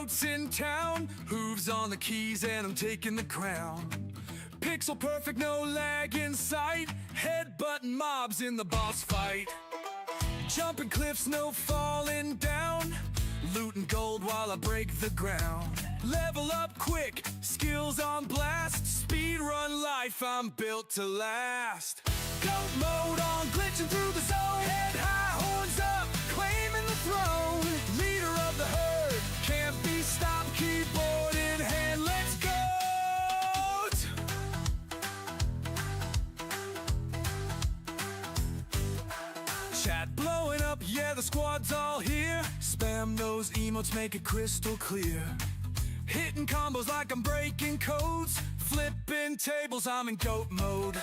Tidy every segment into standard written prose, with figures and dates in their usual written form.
goats in town, hooves on the keys and I'm taking the crown. Pixel perfect, no lag in sight, headbutting mobs in the boss fight. Jumping cliffs, no falling down, looting gold while I break the ground. Level up quick, skills on blast, speed run life, I'm built to last. Goat mode on, glitching through the zone, head high, horns up, claiming the throne. Leader of the herd, can't be stopped, keyboard in hand, let's go! Chat blowing up, yeah, the squad's all here. Spam those emotes, make it crystal clear. Hitting combos like I'm breaking codes, flipping tables, I'm in goat mode.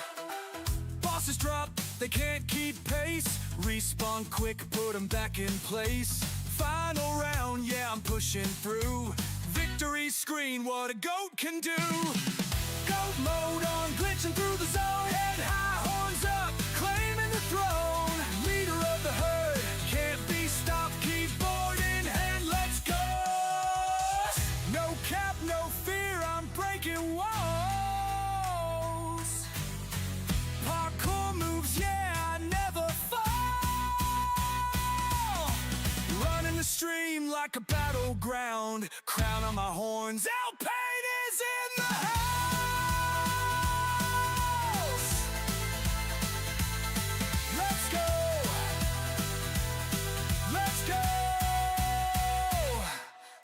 Bosses drop, they can't keep pace, respawn quick, put them back in place. Final round, yeah, I'm pushing through. Victory screen, what a goat can do. Goat mode on, glitching through the zone, head high, horns up, claiming the throne. Leader of the herd, can't be stopped, keyboard in hand, let's go! No cap, no fear, I'm breaking walls. Parkour moves, yeah, I never fall. Running the stream like a battleground, crown on my horns, Alpine is in the house. Let's go. Let's go.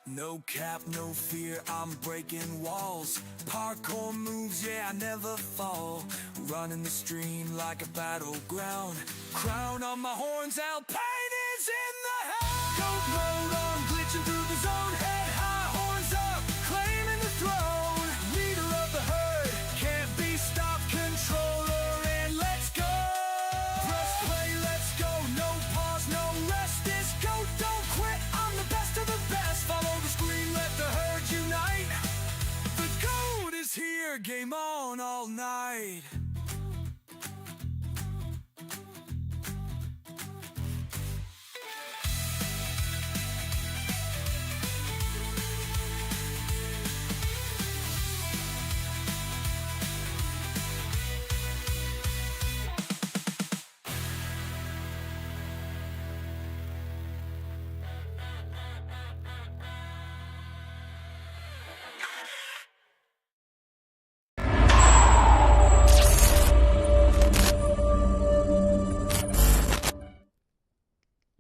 No cap, no fear, I'm breaking walls. Parkour moves, yeah, I never fall. Running the stream like a battleground, crown on my horns, Alpine is in the house. Goat mode on, glitching through the zone, head high, horns up, claiming the throne. Leader of the herd, can't be stopped, controller, and let's go. Press play, let's go, no pause, no rest. This goat don't quit, I'm the best of the best. Follow the screen, let the herd unite. The goat is here, game on all night.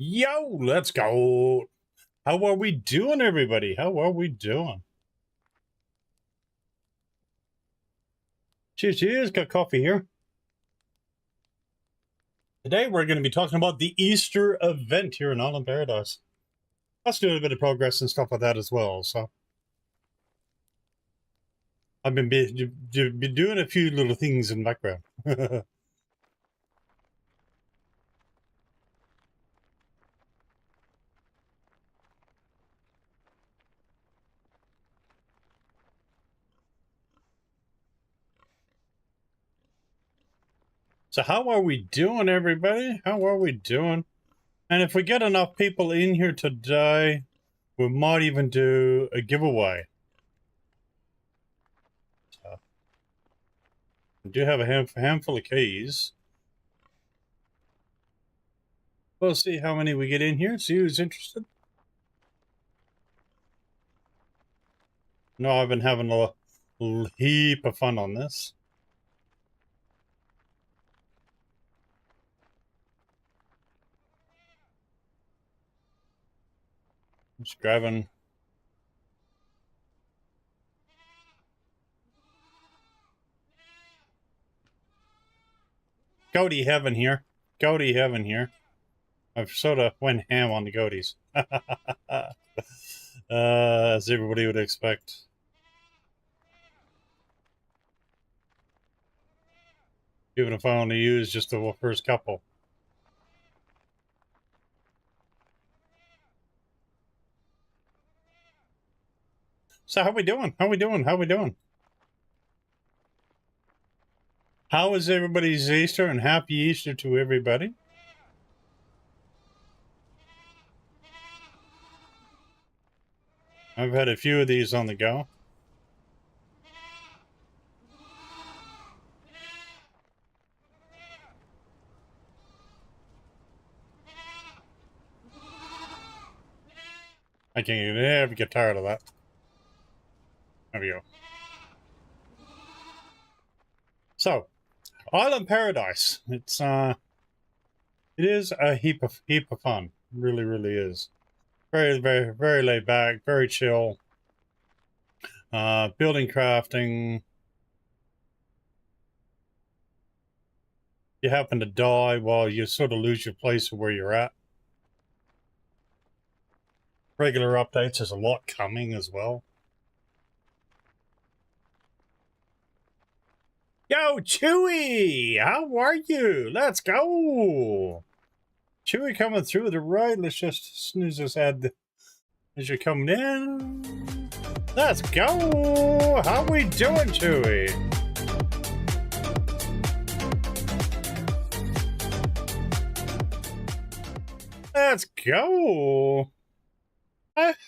Yo, let's go. How are we doing, everybody? How are we doing? Cheers, cheers. Got coffee here. Today we're going to be talking about the Easter event here in Island Paradise. Let's do a bit of progress and stuff like that as well. So I've been doing a few little things in the background. So how are we doing, everybody? How are we doing? And if we get enough people in here today, we might even do a giveaway. So, we do have a handful of keys. We'll see how many we get in here, see who's interested. No, I've been having a heap of fun on this. Just grabbing goatee heaven here. Goatee heaven here. I've sort of went ham on the goatees. As everybody would expect. Even if I only use just the first couple. So how we doing? How we doing? How we doing? How is everybody's Easter, and happy Easter to everybody? I've had a few of these on the go. I can never get tired of that. There we go. So, Island Paradise. It is a heap of fun. It really, really is. Very, very, very laid back, very chill. Building crafting. You happen to die while you sort of lose your place of where you're at. Regular updates, there's a lot coming as well. Yo, Chewy! How are you? Let's go! Chewy coming through the right. Let's just snooze this ad as you're coming in. Let's go! How we doing, Chewy? Let's go!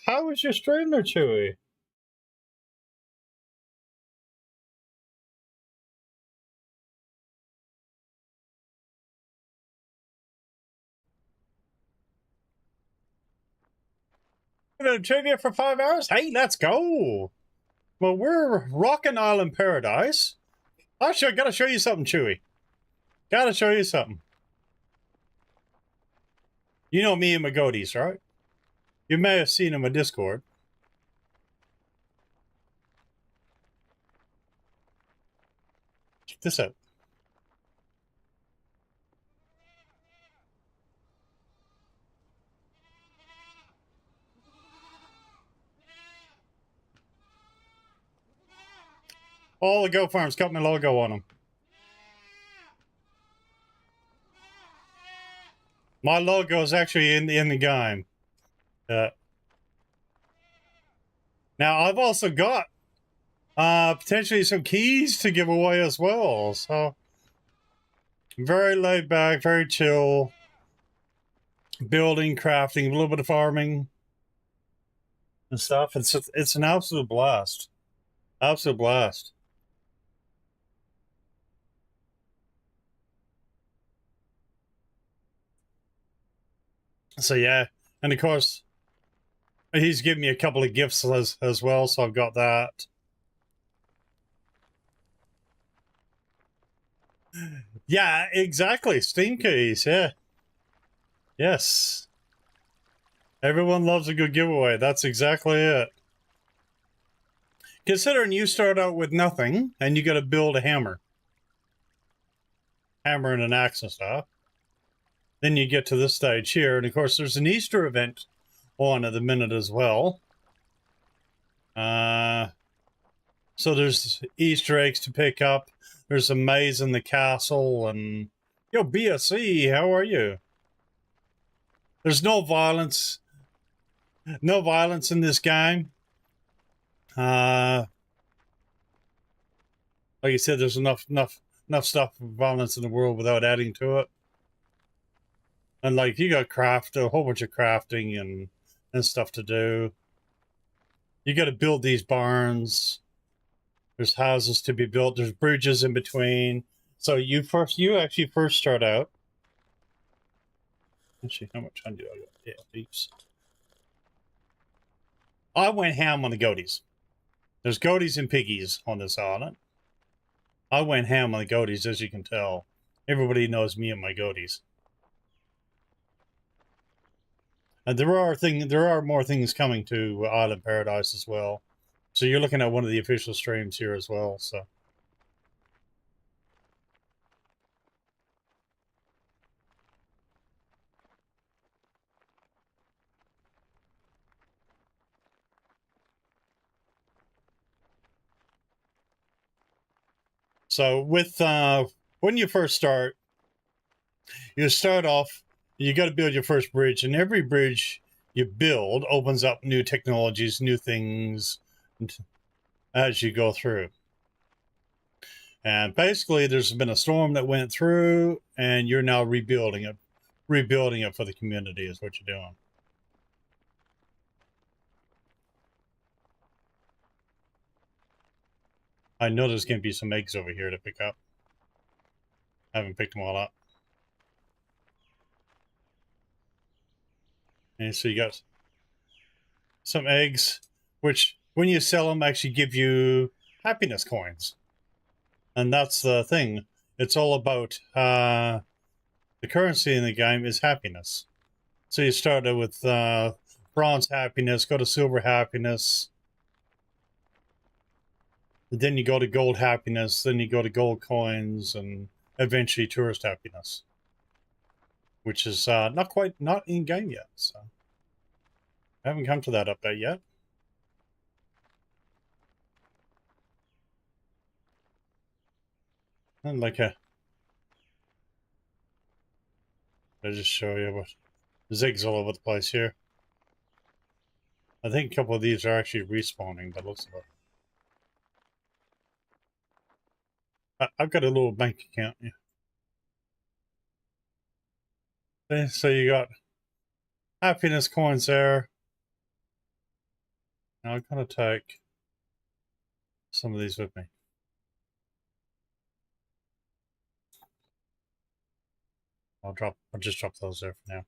How was your stream there, Chewy? Trivia for 5 hours? Hey, let's go! Well, we're rocking Island Paradise. Actually, I gotta show you something, Chewy. Gotta show you something. You know me and my goatees, right? You may have seen in my Discord. Check this out. All the goat farms got my logo on them. My logo is actually in the game. Now I've also got potentially some keys to give away as well. So very laid back, very chill. Building, crafting, a little bit of farming and stuff. It's an absolute blast. Absolute blast. So yeah, and of course, he's given me a couple of gifts as well, so I've got that. Yeah, exactly. Steam keys, yeah. Yes. Everyone loves a good giveaway. That's exactly it. Considering you start out with nothing, and you got to build a hammer. Hammer and an axe and stuff. Then you get to this stage here, and of course there's an Easter event on at the minute as well. So there's Easter eggs to pick up. There's a maze in the castle, and yo, BSC, how are you? There's no violence. No violence in this game. Like you said, there's enough stuff for violence in the world without adding to it. And like you got a whole bunch of crafting and stuff to do. You got to build these barns. There's houses to be built. There's bridges in between. So you actually first start out. Let's see, how much time do I got? Yeah, heaps. I went ham on the goatees. There's goatees and piggies on this island. I went ham on the goatees, as you can tell. Everybody knows me and my goatees. And there are more things coming to Island Paradise as well. So you're looking at one of the official streams here as well. So with when you first start, you start off. You got to build your first bridge, and every bridge you build opens up new technologies, new things as you go through. And basically, there's been a storm that went through, and you're now rebuilding it. Rebuilding it for the community is what you're doing. I know there's going to be some eggs over here to pick up. I haven't picked them all up. And so you got some eggs, which when you sell them actually give you happiness coins. And that's the thing. It's all about the currency in the game is happiness. So you start with bronze happiness, go to silver happiness, then you go to gold happiness, then you go to gold coins, and eventually tourist happiness, which is not in game yet. So I haven't come to that update yet. And like I'll just show you what zigs all over the place here. I think a couple of these are actually respawning, but looks like I've got a little bank account. Yeah. Okay, so you got happiness coins there. Now I'm gonna take some of these with me. I'll just drop those there for now.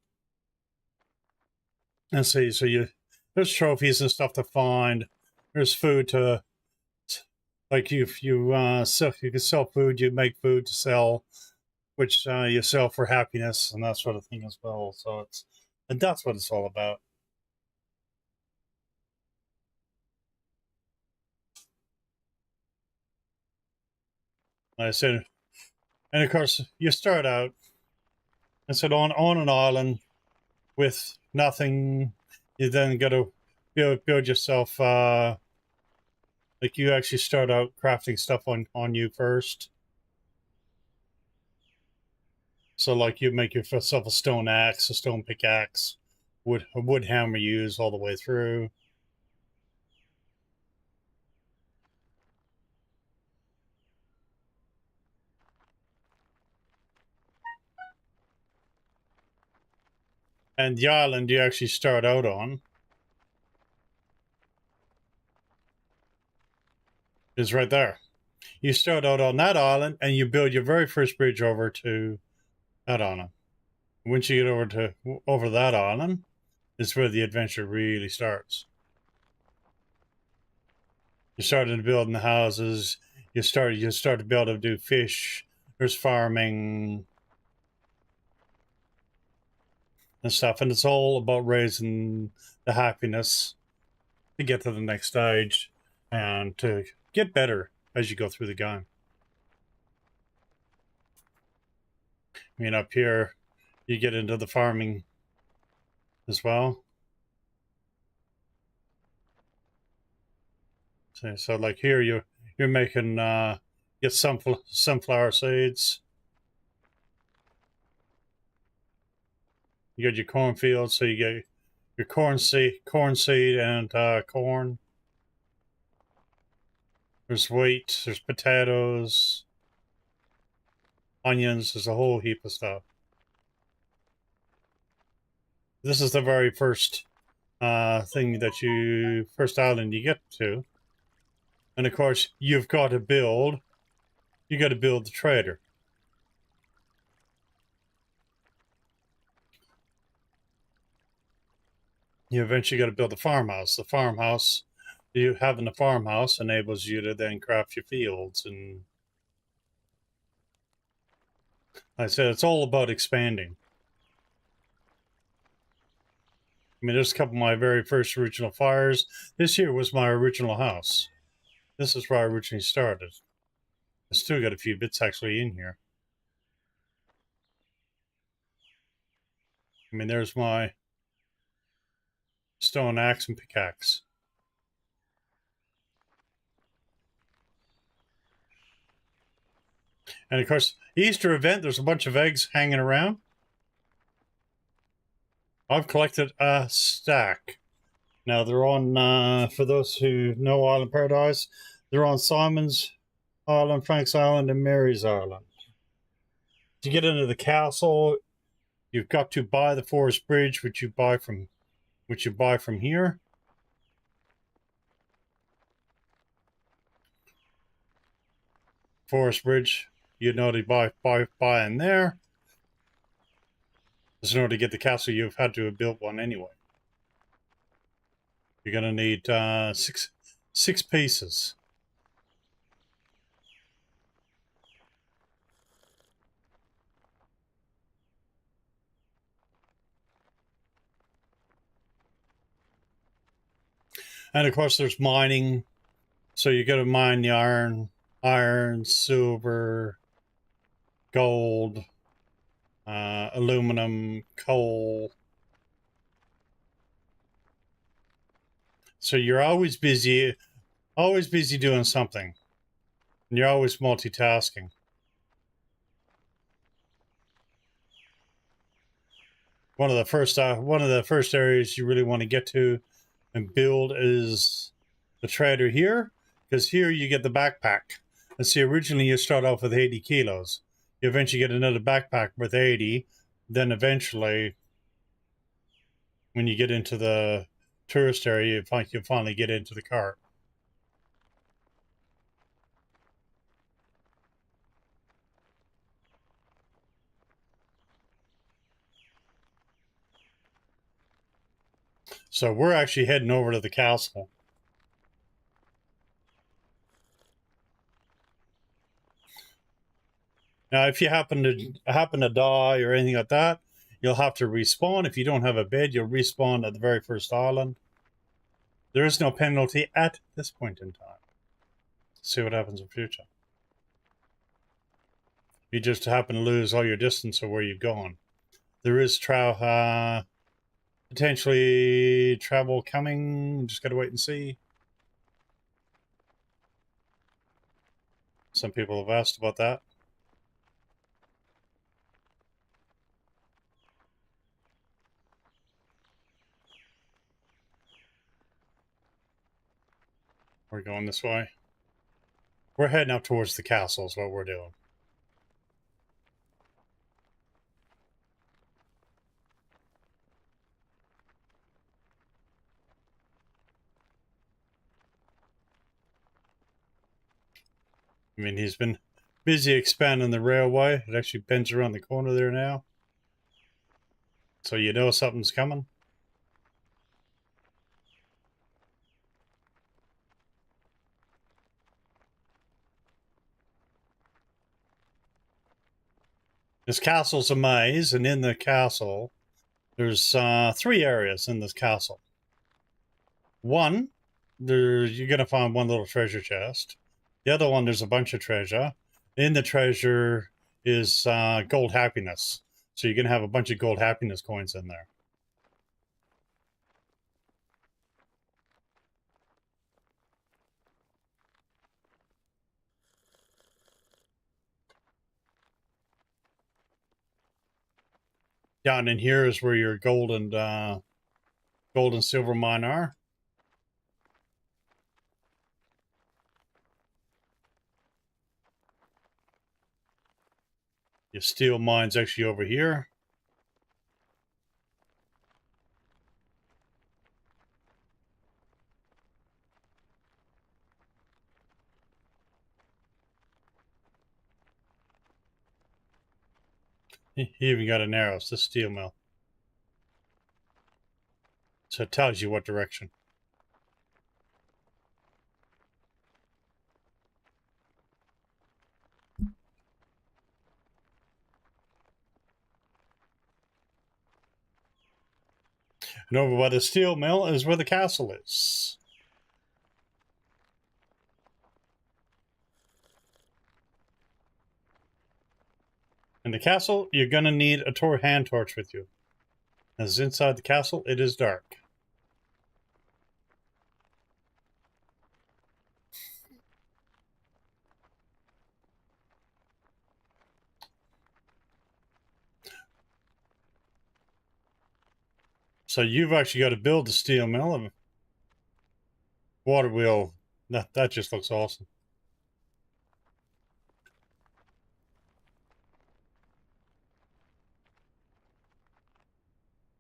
And see, so there's trophies and stuff to find. There's food to, like if you can sell food, you make food to sell, which you sell for happiness and that sort of thing as well. So and that's what it's all about. Like I said, and of course you start out and said on an island with nothing. You then got to build yourself. Like you actually start out crafting stuff on you first. So like you make yourself a stone axe, a stone pickaxe, a wood hammer used all the way through. And the island you actually start out on is right there. You start out on that island and you build your very first bridge over to that island. Once you get over that island, is where the adventure really starts. You started building the houses. You start to be able to do fish. There's farming and stuff, and it's all about raising the happiness to get to the next stage and to get better as you go through the game. I mean, up here, you get into the farming as well. So like here, you're making get sunflower seeds. You got your cornfield, so you get your corn seed and corn. There's wheat, there's potatoes, onions, there's a whole heap of stuff. This is the very first thing that first island you get to. And of course, you got to build the trader. You eventually got to build the farmhouse. The farmhouse, you having the farmhouse enables you to then craft your fields. And like I said, it's all about expanding. I mean, there's a couple of my very first original fires. This here was my original house. This is where I originally started. I still got a few bits actually in here. I mean, there's my stone axe and pickaxe. And of course, Easter event, there's a bunch of eggs hanging around. I've collected a stack. Now they're on, for those who know Island Paradise, they're on Simon's Island, Frank's Island, and Mary's Island. To get into the castle, you've got to buy the forest bridge, which you buy from here. Forest Bridge. You know to buy in there. Because in order to get the castle, you've had to have built one anyway. You're going to need six pieces. And of course, there's mining. So you got to mine the iron, silver, gold, aluminum, coal. So you're always busy doing something. And you're always multitasking. One of the first areas you really want to get to and build is the trader here, because here you get the backpack. And see, originally you start off with 80 kilos. You eventually get another backpack with 80. Then eventually, when you get into the tourist area, you finally get into the cart. So we're actually heading over to the castle. Now, if you happen to die or anything like that, you'll have to respawn. If you don't have a bed, you'll respawn at the very first island. There is no penalty at this point in time. See what happens in future. You just happen to lose all your distance of where you've gone. There is potentially travel coming. Just gotta wait and see. Some people have asked about that. We're going this way. We're heading up towards the castle is what we're doing. I mean, he's been busy expanding the railway. It actually bends around the corner there now. So you know something's coming. This castle's a maze, and in the castle, there's 3 areas in this castle. One, you're going to find one little treasure chest. The other one, there's a bunch of treasure. In the treasure is gold happiness. So you're going to have a bunch of gold happiness coins in there. Down in here is where your gold and silver mine are. Your steel mine's actually over here. He even got an arrow. It's the steel mill. So it tells you what direction. And over by the steel mill is where the castle is. In the castle, you're going to need a hand torch with you. As inside the castle, it is dark. So you've actually got to build the steel mill. Water wheel. That just looks awesome.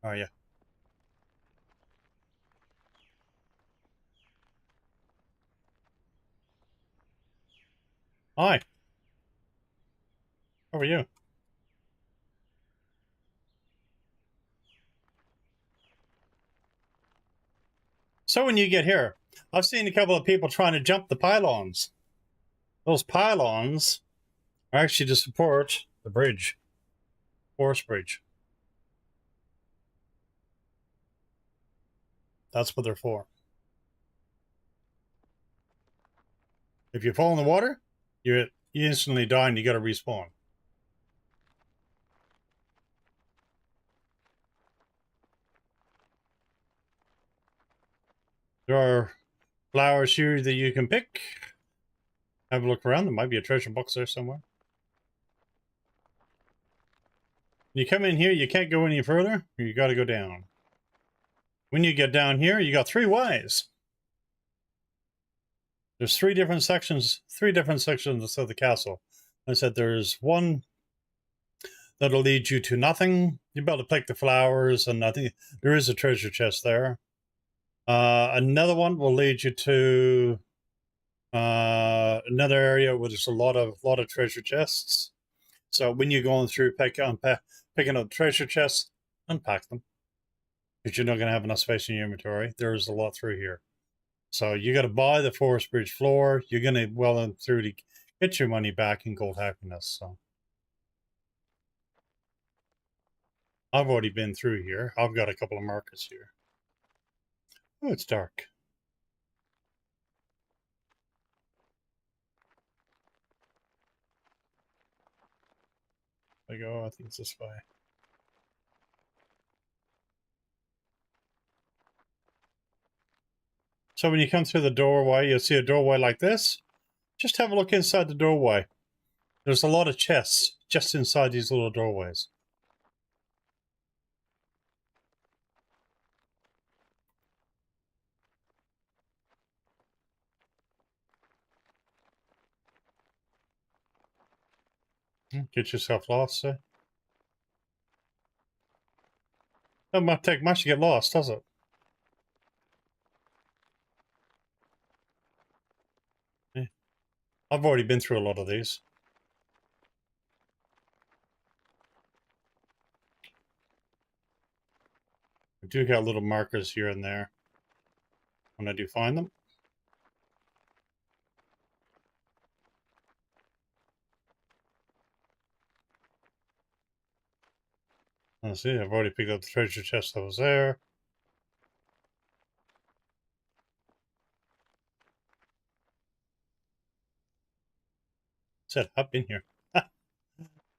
Oh, yeah. Hi. How are you? So when you get here, I've seen a couple of people trying to jump the pylons. Those pylons are actually to support the bridge, forest bridge. That's what they're for. If you fall in the water, you instantly die and you got to respawn. There are flowers here that you can pick. Have a look around. There might be a treasure box there somewhere. You come in here, you can't go any further. You got to go down. When you get down here, you got 3 Ys. There's 3 different sections of the castle. I said there's one that'll lead you to nothing. You're about to pick the flowers and nothing. There is a treasure chest there. Another one will lead you to another area where there's a lot of treasure chests. So when you're going through picking up treasure chests, unpack them, because you're not going to have enough space in your inventory. There's a lot through here. So you got to buy the forest bridge floor. You're going to well and through to get your money back in gold happiness. So I've already been through here. I've got a couple of markers here. Oh, it's dark. I go, I think it's this way. So when you come through the doorway, you'll see a doorway like this. Just have a look inside the doorway. There's a lot of chests just inside these little doorways. Get yourself lost, sir. Doesn't take much to get lost, does it? Yeah. I've already been through a lot of these. I do got little markers here and there when I do find them. Let's see, I've already picked up the treasure chest that was there. Said up in here.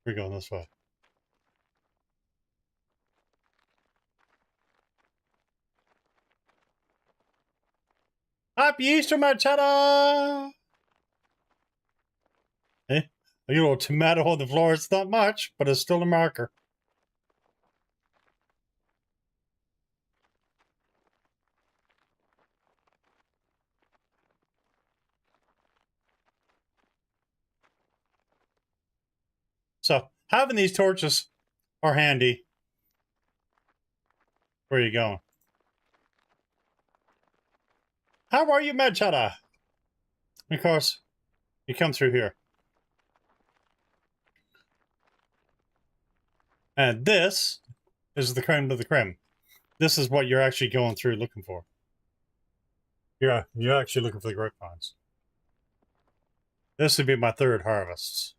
We're going this way. Happy Easter, my cheddar! Eh? A little tomato on the floor. It's not much, but it's still a marker. So, having these torches are handy. Where are you going? How are you, Medchada? Of course, you come through here. And this is the creme de la creme. This is what you're actually going through looking for. Yeah, you're actually looking for the grapevines. This would be my 3rd harvest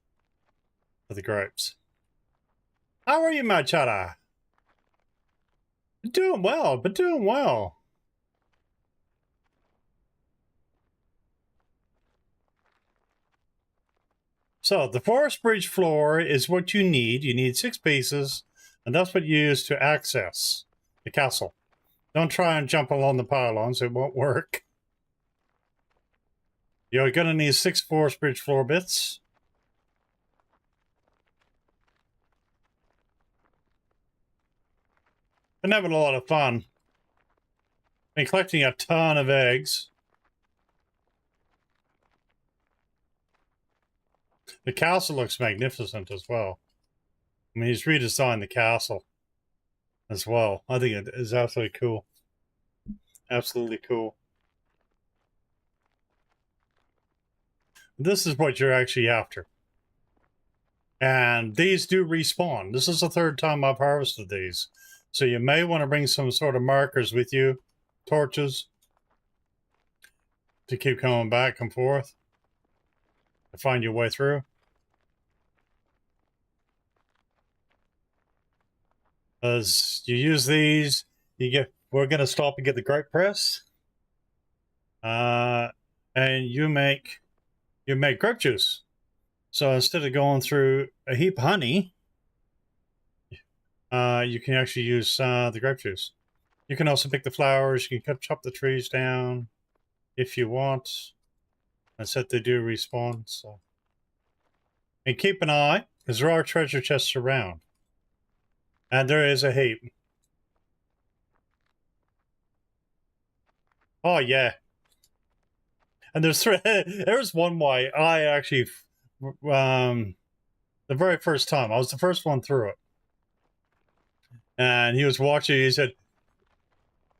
for the grapes. How are you, Machada? Doing well, but doing well. So the forest bridge floor is what you need. You need 6 pieces, and that's what you use to access the castle. Don't try and jump along the pylons, it won't work. You're going to need 6 forest bridge floor bits. Been having a lot of fun. Been collecting a ton of eggs. The castle looks magnificent as well. I mean, he's redesigned the castle as well. I think it is absolutely cool. Absolutely cool. This is what you're actually after. And these do respawn. This is the third time I've harvested these. So you may want to bring some sort of markers with you, torches, to keep coming back and forth to find your way through. As you use these, we're going to stop and get the grape press. And you make grape juice. So instead of going through a heap of honey, you can actually use the grape juice. You can also pick the flowers. You can chop the trees down if you want. I said they do respawn. So, and keep an eye, because there are treasure chests around, and there is a heap. Oh yeah, and there's there's one way I actually, the very first time I was the first one through it, and he was watching. He said,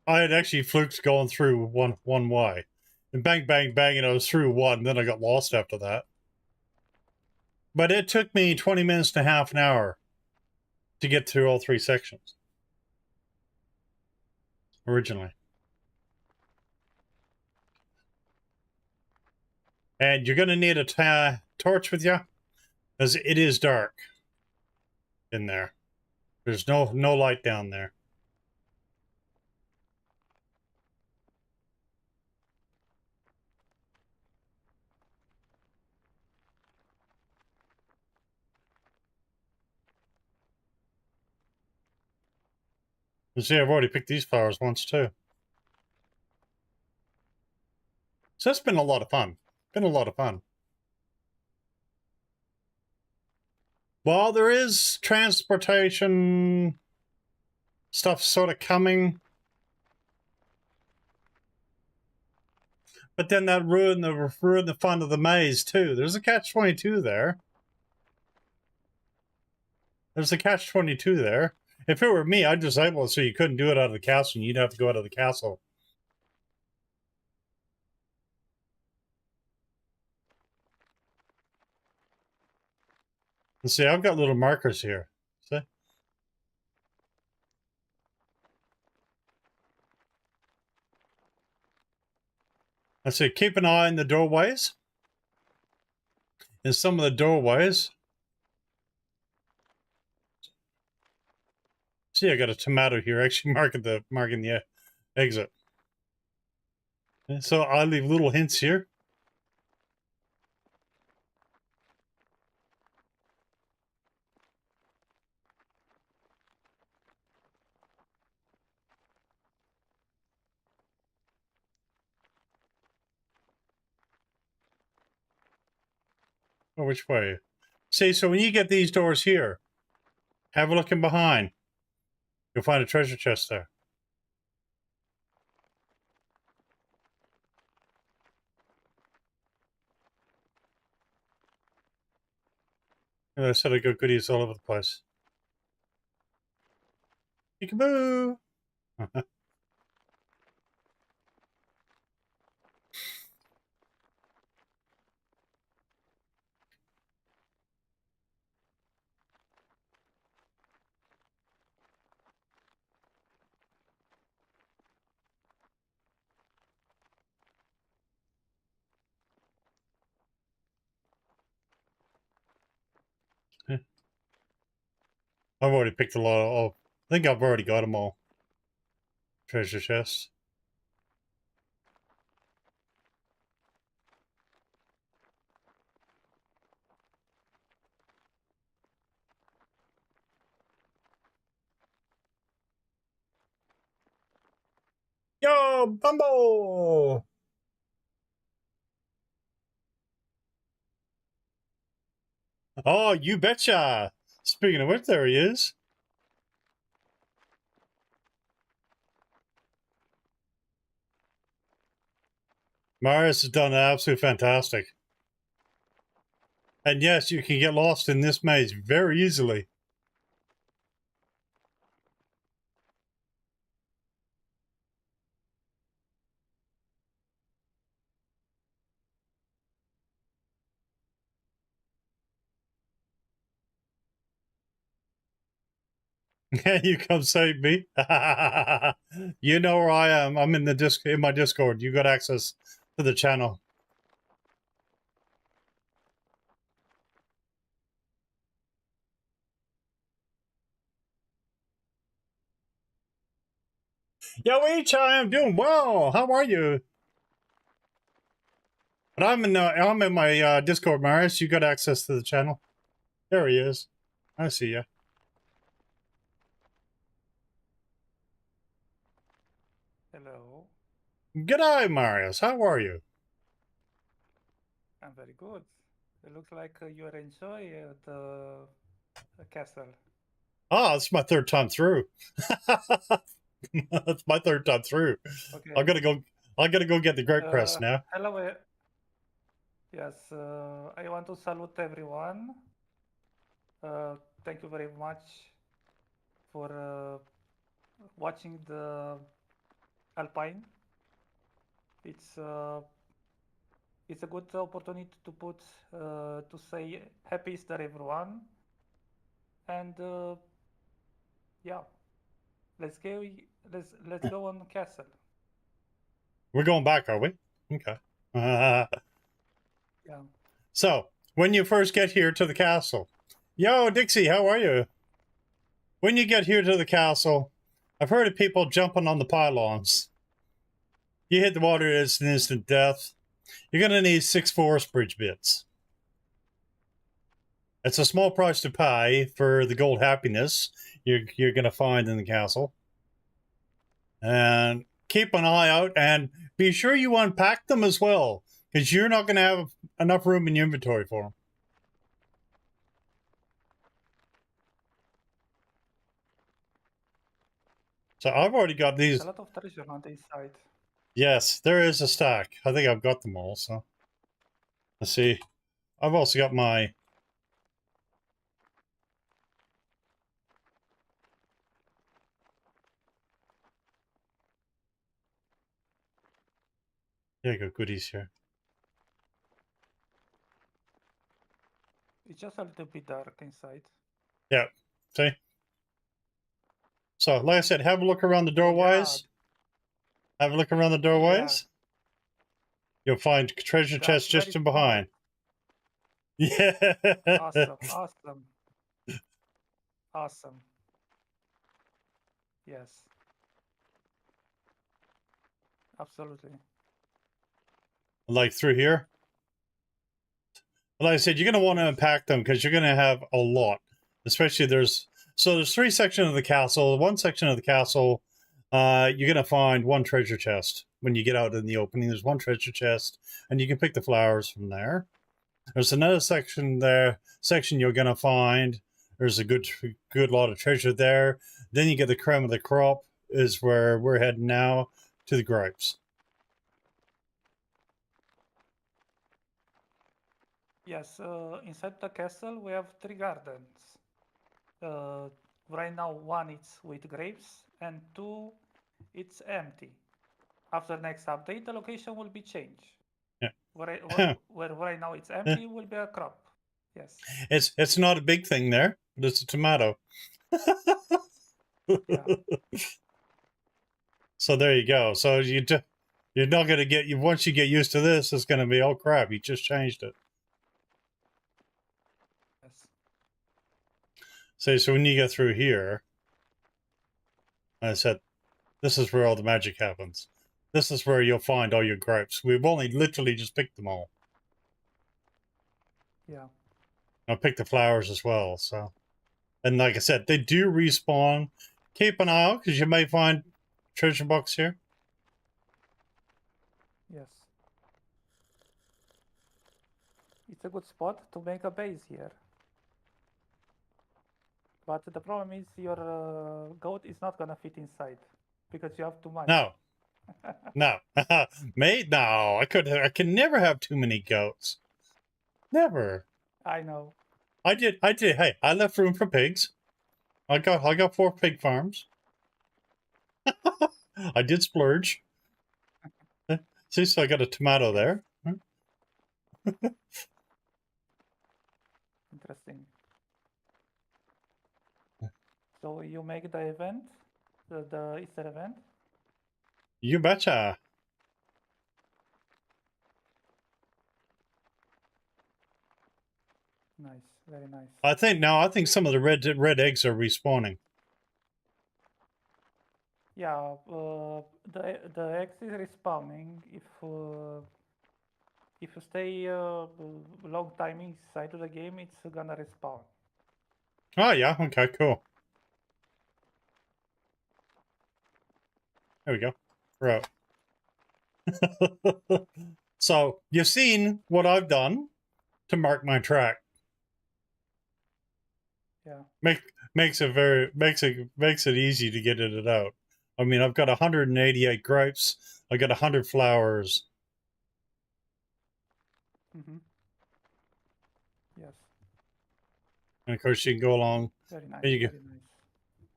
I had actually fluked going through one way, and bang bang bang, and I was through one. And then I got lost after that. But it took me 20 minutes to half an hour to get through all 3 sections originally. And you're going to need a torch with you, because it is dark in there. There's no light down there. You see, I've already picked these flowers once too. So it's been a lot of fun. Been a lot of fun. Well, there is transportation stuff sort of coming. But then that ruined the fun of the maze too. There's a catch-22 there. There's a catch-22 there. If it were me, I'd disable it so you couldn't do it out of the castle and you'd have to go out of the castle. And see, I've got little markers here. See? I say keep an eye on the doorways. In some of the doorways. See, I got a tomato here actually marking the exit. And so I leave little hints here. Oh, which way? See, so when you get these doors here, have a look in behind. You'll find a treasure chest there. And I said I got goodies all over the place. Peekaboo! I've already picked a lot of. I think I've already got them all. Treasure chests. Yo, Bumble! Oh, you betcha! Speaking of which, there he is. Marius has done absolutely fantastic. And yes, you can get lost in this maze very easily. You come save me. You know where I am. I'm in the in my Discord. You got access to the channel. Yo, H, I am doing well. How are you? But I'm in my Discord, Marius. You got access to the channel. There he is. I see ya. Hello, G'day, Marius. How are you? I'm very good. It looks like you are enjoying the castle. Oh, it's my third time through. That's my third time through. Okay. I gotta go get the grape press now. Hello. Yes, I want to salute everyone. Thank you very much for watching the Alpine. It's a good opportunity to put to say happy Easter, everyone, and yeah, let's go on castle. We're going back, are we? Okay. Yeah. So, when you first get here to the castle, yo, Dixie, how are you? When you get here to the castle, I've heard of people jumping on the pylons. You hit the water, it's an instant death. You're going to need 6 forest bridge bits. It's a small price to pay for the gold happiness you're going to find in the castle. And keep an eye out and be sure you unpack them as well, because you're not going to have enough room in your inventory for them. So I've already got these. A lot of treasure on this side. Yes, there is a stack. I think I've got them all, so. Let's see. I've also got my... There you go, goodies here. It's just a little bit dark inside. Yeah, see? So, like I said, have a look around the doorways. Have a look around the doorways. Yeah. You'll find treasure chests just in behind. Yeah. Awesome, awesome. Awesome. Yes. Absolutely. Like through here. Like I said, you're going to want to unpack them because you're going to have a lot. Especially there's 3 sections of the castle. One section of the castle, you're going to find 1 treasure chest. When you get out in the opening, there's 1 treasure chest, and you can pick the flowers from there. There's another section there. Section you're going to find. There's a good lot of treasure there. Then you get the creme of the crop, is where we're heading now, to the grapes. Yes, inside the castle we have 3 gardens. Right now 1 is with grapes and 2 it's empty. After next update the location will be changed. Yeah. Where right now it's empty will be a crop. Yes. It's not a big thing there, but it's a tomato. Yeah. So there you go. So you're not going to get once you get used to this, it's going to be, oh crap, you just changed it. Yes. So when you go through here, I said, this is where all the magic happens. This is where you'll find all your grapes. We've only literally just picked them all. Yeah. I'll pick the flowers as well. So, and like I said, they do respawn. Keep an eye out because you may find treasure box here. Yes. It's a good spot to make a base here. But the problem is your goat is not gonna fit inside because you have too much. No. No. Mate, no. I can never have too many goats. Never. I know. I did. Hey, I left room for pigs. I got 4 pig farms. I did splurge. See, so I got a tomato there. Interesting. So you make the event, the Easter event. You betcha. Nice, very nice. I think some of the red eggs are respawning. Yeah, the X is respawning if you stay long time inside of the game, it's gonna respawn. Oh yeah, okay, cool. There we go. We're out. So you've seen what I've done to mark my track. Yeah. Makes it easy to get it out. I mean, I've got 188 grapes. I got 100 flowers. Mm-hmm. Yes. And of course, you can go along Very nice. and you Very nice.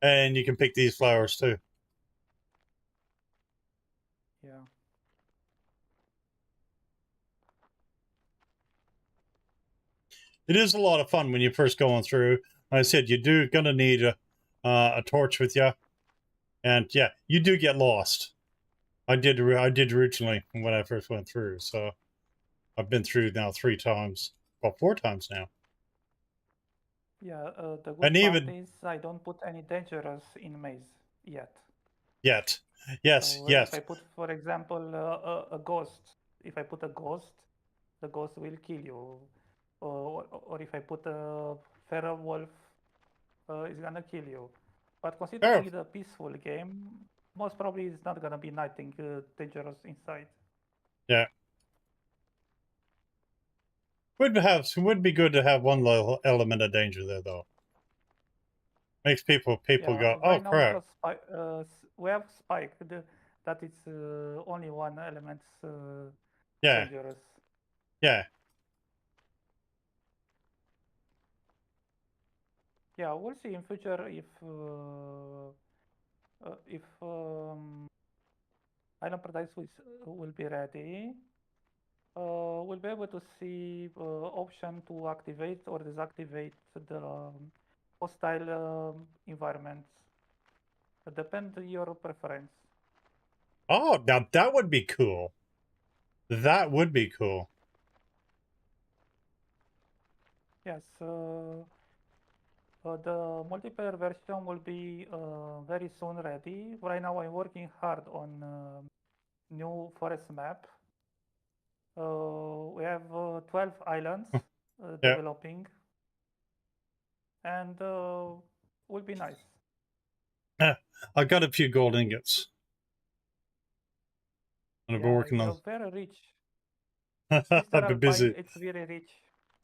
and you can pick these flowers too. Yeah. It is a lot of fun when you're first going through. Like I said, you do gonna need a torch with you, and yeah, you do get lost. I did originally when I first went through, so I've been through now 3 times, well 4 times now. Yeah. The good And part even is I don't put any dangerous in maze yet. yet, yes, So yes, if I put, for example, a ghost, if I put a ghost, the ghost will kill you. Or if I put a feral wolf, it's gonna kill you. But oh, considering it's a peaceful game, most probably it's not gonna be nothing dangerous inside. yeah. Would be good to have one little element of danger there though. Makes people Yeah, go, oh right now crap, we have spike. That is only one element yeah, dangerous. yeah. Yeah, we'll see in future if Island Paradise will be ready. We'll be able to see option to activate or deactivate the hostile environments. Depend on your preference. Oh, now that would be cool. That would be cool. Yes, the multiplayer version will be very soon ready. Right now, I'm working hard on new forest map. We have 12 islands Yeah, developing, and will be nice. I got a few gold ingots. And I've been Yeah, working on. you're very rich. I've Mr. been Alpine, busy. it's very rich.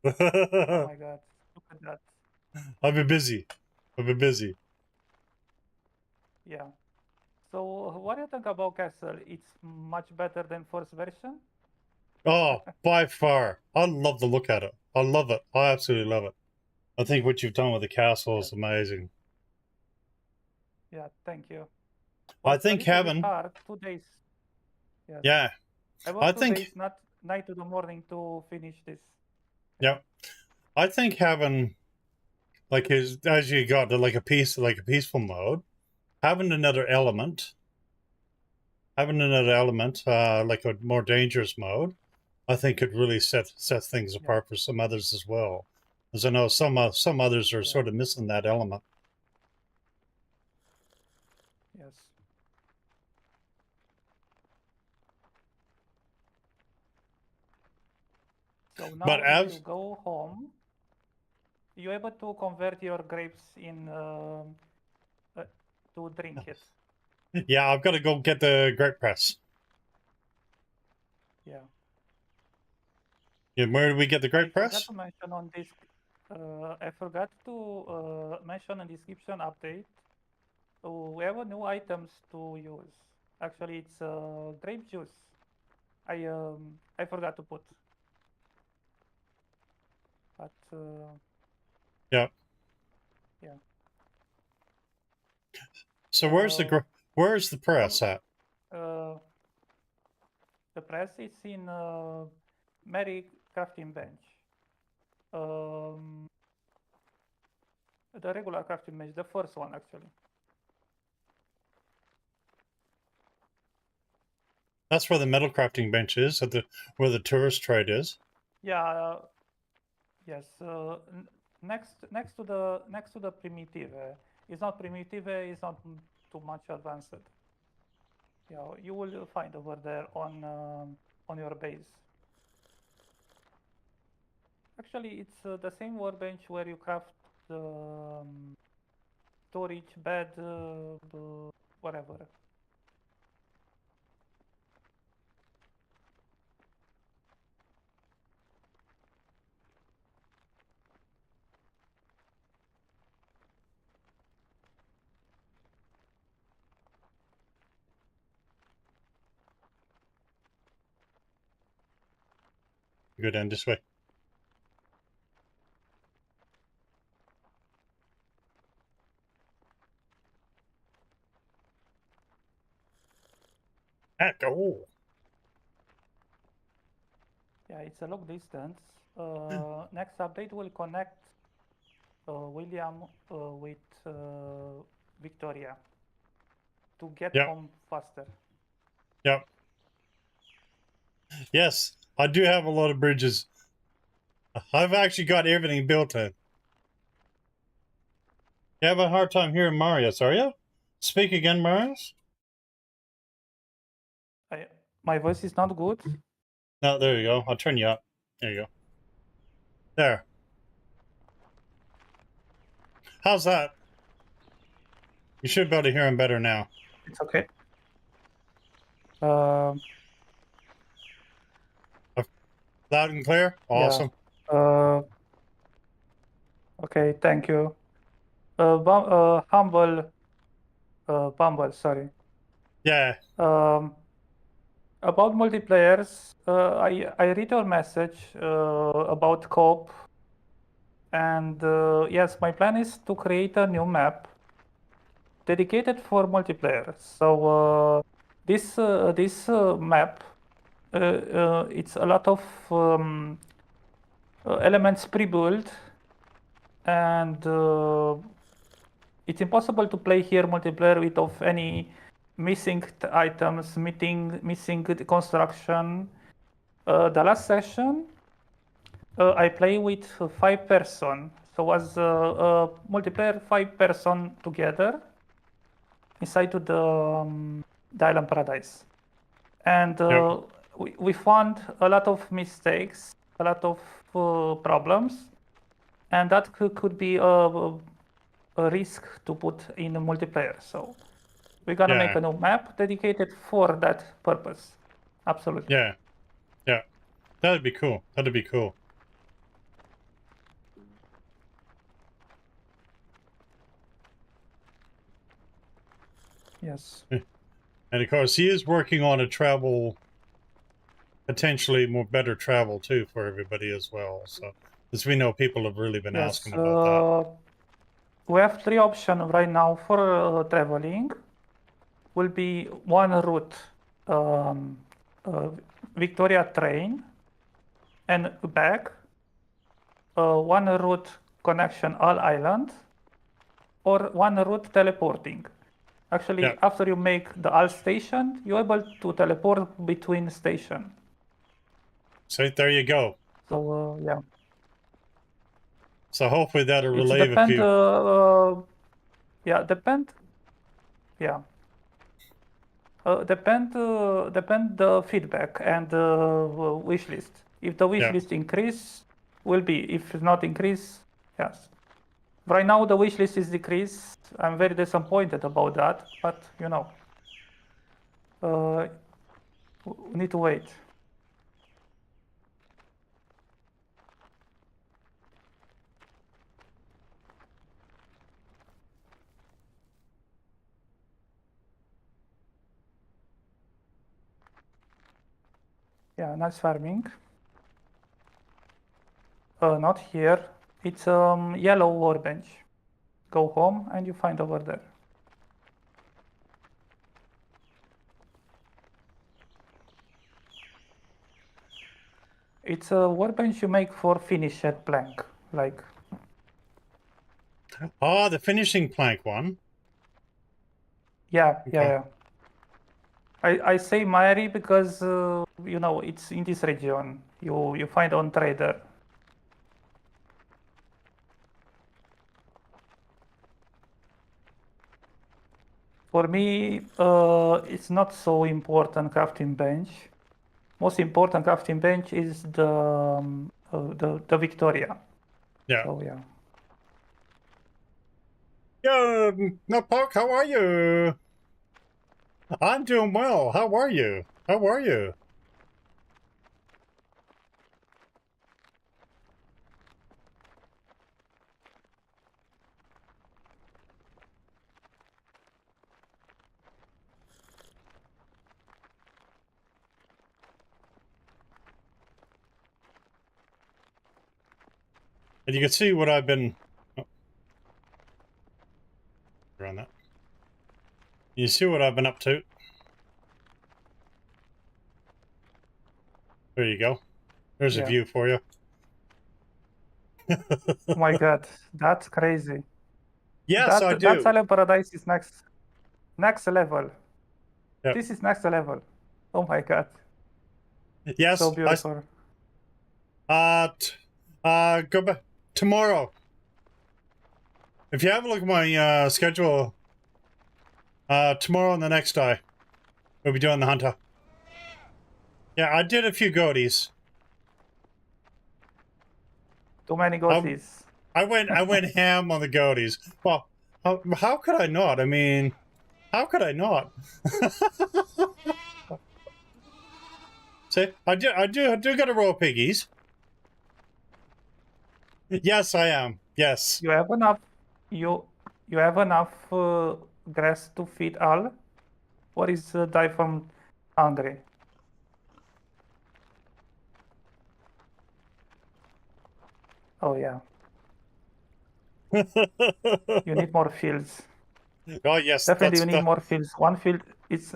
Oh I've my God, look at that. been busy. I've been busy. Yeah. So, what do you think about Castle? It's much better than first version? Oh, by far. I love the look at it. I love it. I absolutely love it. I think what you've done with the castle Yeah. is amazing. Yeah, thank you. I Was a think little bit having, hard, 2 days. Yes. yeah, I I worked two think, days, not night to the morning to finish this. yeah, I think having like as you got to like a peaceful mode, having another element, like a more dangerous mode, I think could really set things Yeah. apart for some others as well. As I know some others are Yeah. sort of missing that element. Yes. So But now if you as go home, you're able to convert your grapes in uh, to drink it. yeah, I've got to go get the grape press. Yeah. Yeah, where do we get the I grape forgot press? to mention on this. I forgot to mention in description update. We have new items to use. Actually, it's grape juice. I forgot to put, but Yeah. yeah. So Uh, where's the press at? uh, the press is in Mary crafting bench. Um, The regular crafting bench, the first one actually. That's where the metal crafting bench is, at where the tourist trade is. Yeah. Yes. Next to the primitive. It's not primitive. It's not too much advanced. Yeah, you will find over there on your base. Actually, it's the same workbench where you craft the storage bed, whatever. Go down this way. Heck, oh. Yeah, it's a long distance. Next update will connect William with Victoria to get Yep. home faster. Yep. Yes, I do have a lot of bridges. I've actually got everything built in. You have a hard time hearing Marius, are you? Speak again, Marius. My voice is not good. No, there you go. I'll turn you up. There you go. There. How's that? You should be able to hear him better now. It's okay. Loud and clear? Awesome. Okay, thank you. Bumble, sorry. Yeah. About multiplayers, I read your message about co-op, and yes, my plan is to create a new map dedicated for multiplayer. So this map, it's a lot of elements pre-built, and it's impossible to play here multiplayer without any missing items, missing construction. The last session, I play with 5 person. So as multiplayer 5 person together inside to the Island Paradise. And we found a lot of mistakes, a lot of problems, and that could be a risk to put in a multiplayer. So we're gonna make a new map dedicated for that purpose. Absolutely. Yeah. Yeah. That'd be cool. That'd be cool. Yes. And of course, he is working on a travel, potentially more better travel too for everybody as well. So, as we know, people have really been asking about that. We have 3 options right now for traveling. Will be one route, Victoria train, and back. One route connection all island, or one route teleporting. Actually, after you make the all station, you're able to teleport between station. So there you go. So yeah. So hopefully that'll relieve a few. Yeah, depend. Yeah. Depend the feedback and the wish list. If the wish list increase, will be. If not increase, yes. Right now the wish list is decreased. I'm very disappointed about that, but you know, we need to wait. Yeah, nice farming. Not here. It's yellow workbench. Go home and you find over there. It's a workbench you make for finished plank, like. Oh, the finishing plank one. Yeah, yeah, Okay. yeah. I say Maeri because you know it's in this region. You find on trader. For me, it's not so important crafting bench. Most important crafting bench is the Victoria. Yeah. So yeah. Yeah, Napak, how are you? I'm doing well. How are you? How are you? And you can see what I've been... Oh, around that. You see what I've been up to? There you go. There's a Yeah. view for you. Oh my God, that's crazy. Yes, I That do. Silent Paradise is next level. Yep. This is next level. Oh my God, Yes, so beautiful. go back tomorrow. If you have a look at my schedule, tomorrow and the next day, we'll be doing the hunter. Yeah, I did a few goatees. Too many ghosties. I went ham on the goatees. Well, how could I not? I mean, how could I not? See, I do got a row of piggies. Yes, I am. Yes. You have enough. You have enough grass to feed all, or is die from hungry? Oh yeah, you need more fields. Oh yes, Definitely, you that's need more fields. One field, it's